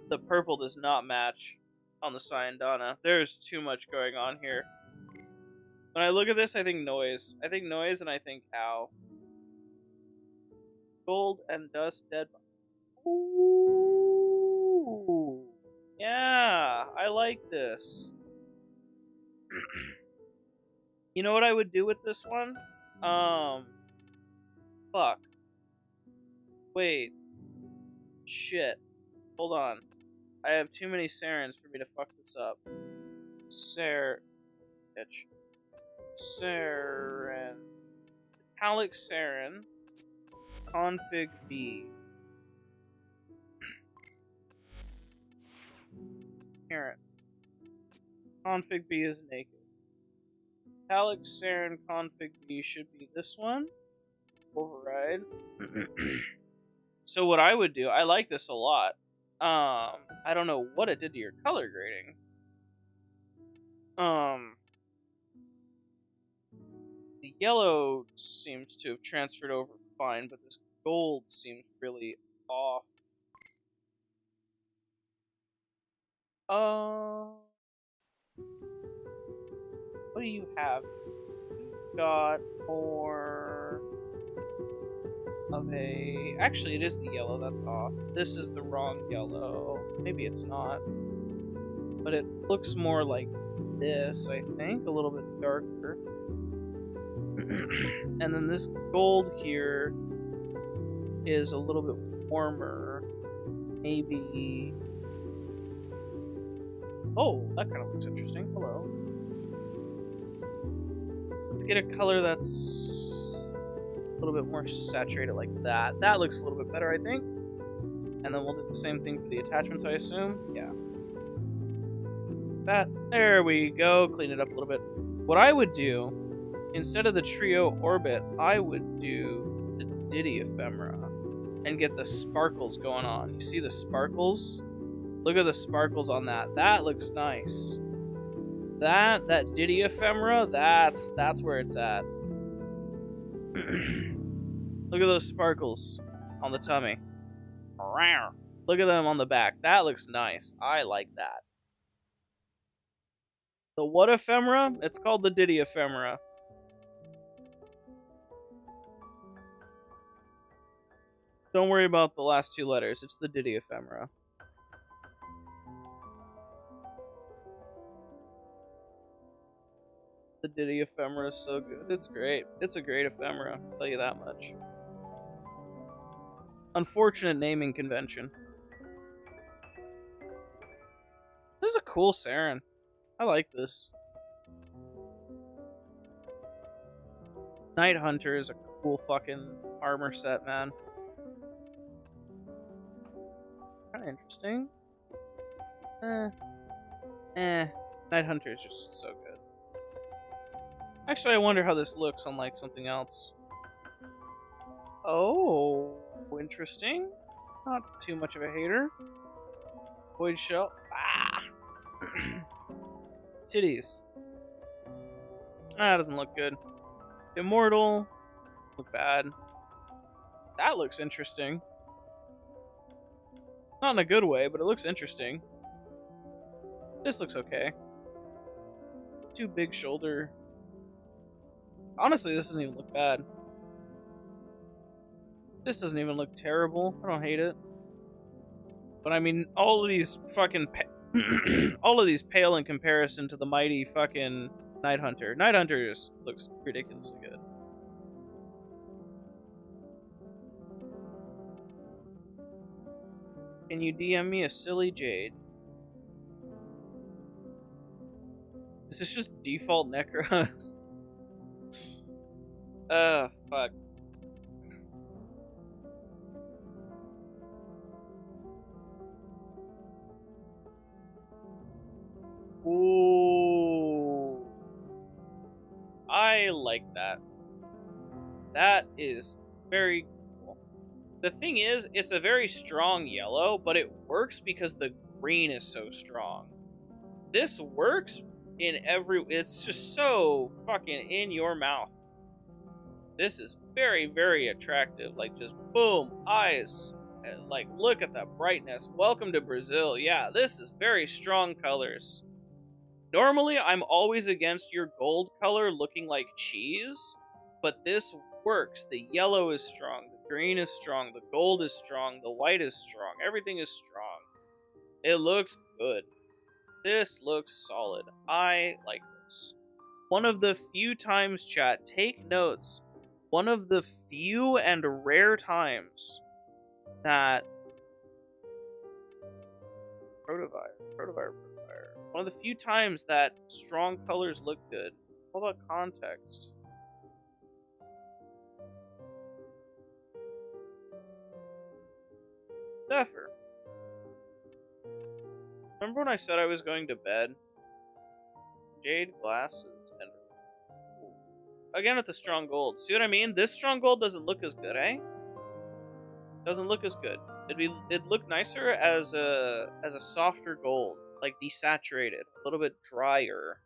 The purple does not match on the Syandana. There's too much going on here. When I look at this, I think noise. I think noise and I think ow. Gold and dust dead. Ooh. Yeah, I like this. You know what I would do with this one? Fuck. Wait. Shit. Hold on. I have too many Sarens for me to fuck this up. Bitch. Saren. Metallic Saren. Config B. Parent. Config B is naked. Metallic Saren config B should be this one. Override. So what I would do, I like this a lot. I don't know what it did to your color grading. The yellow seems to have transferred over fine, but this gold seems really off. What do you have? You've got more of a... Actually, it is the yellow that's off. This is the wrong yellow. Maybe it's not. But it looks more like this, I think. A little bit darker. And then this gold here is a little bit warmer. Maybe... Oh, that kind of looks interesting. Hello. Let's get a color that's a little bit more saturated like that. That looks a little bit better, I think. And then we'll do the same thing for the attachments, I assume. Yeah. That. There we go. Clean it up a little bit. What I would do, instead of the trio orbit, I would do the Diddy ephemera and get the sparkles going on. You see the sparkles? Look at the sparkles on that. That looks nice. That Diddy ephemera, that's where it's at. Look at those sparkles on the tummy. Look at them on the back. That looks nice. I like that. The what ephemera? It's called the Diddy ephemera. Don't worry about the last two letters. It's the Diddy ephemera. The Diddy ephemera is so good. It's great. It's a great ephemera, I'll tell you that much. Unfortunate naming convention. This is a cool Saren. I like this. Night Hunter is a cool fucking armor set, man. Kinda interesting. Night Hunter is just so good. Actually, I wonder how this looks on, like, something else. Oh, interesting. Not too much of a hater. Void Shell. Ah! Titties. That doesn't look good. Immortal. Look bad. That looks interesting. Not in a good way, but it looks interesting. This looks okay. Too big shoulder. Honestly, this doesn't even look bad. This doesn't even look terrible. I don't hate it. But I mean, all of these fucking all of these pale in comparison to the mighty fucking Night Hunter. Night Hunter just looks ridiculously good. Can you DM me a silly Jade? This is just default Necros. Fuck. Ooh. I like that. That is very cool. The thing is, it's a very strong yellow, but it works because the green is so strong. This works in every... It's just so fucking in your mouth. This is very, very attractive. Like, just boom, eyes. And, like, look at the brightness. Welcome to Brazil. Yeah, this is very strong colors. Normally, I'm always against your gold color looking like cheese, but this works. The yellow is strong, the green is strong, the gold is strong, the white is strong. Everything is strong. It looks good. This looks solid. I like this. One of the few times, chat, take notes. One of the few and rare times that Protovire. One of the few times that strong colors look good. What about context? Zephyr. Remember when I said I was going to bed? Jade glasses and again with the strong gold. See what I mean? This strong gold doesn't look as good, eh? Doesn't look as good. It'd look nicer as a softer gold, like desaturated, a little bit drier.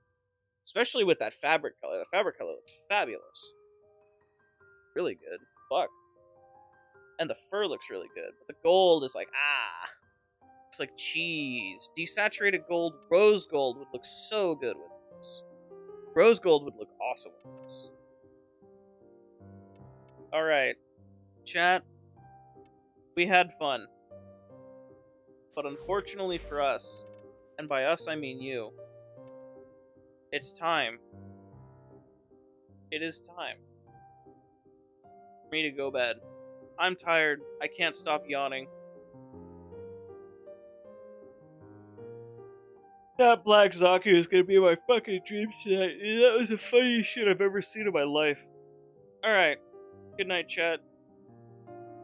Especially with that fabric color. The fabric color looks fabulous. Really good. Fuck. And the fur looks really good. But the gold is like, looks like cheese. Desaturated gold, rose gold would look so good with this. Rose gold would look awesome with this. Alright. Chat. We had fun. But unfortunately for us, and by us I mean you, it's time. It is time for me to go bed. I'm tired. I can't stop yawning. That Black Zaku is gonna be my fucking dreams tonight. That was the funniest shit I've ever seen in my life. Alright. Good night, chat.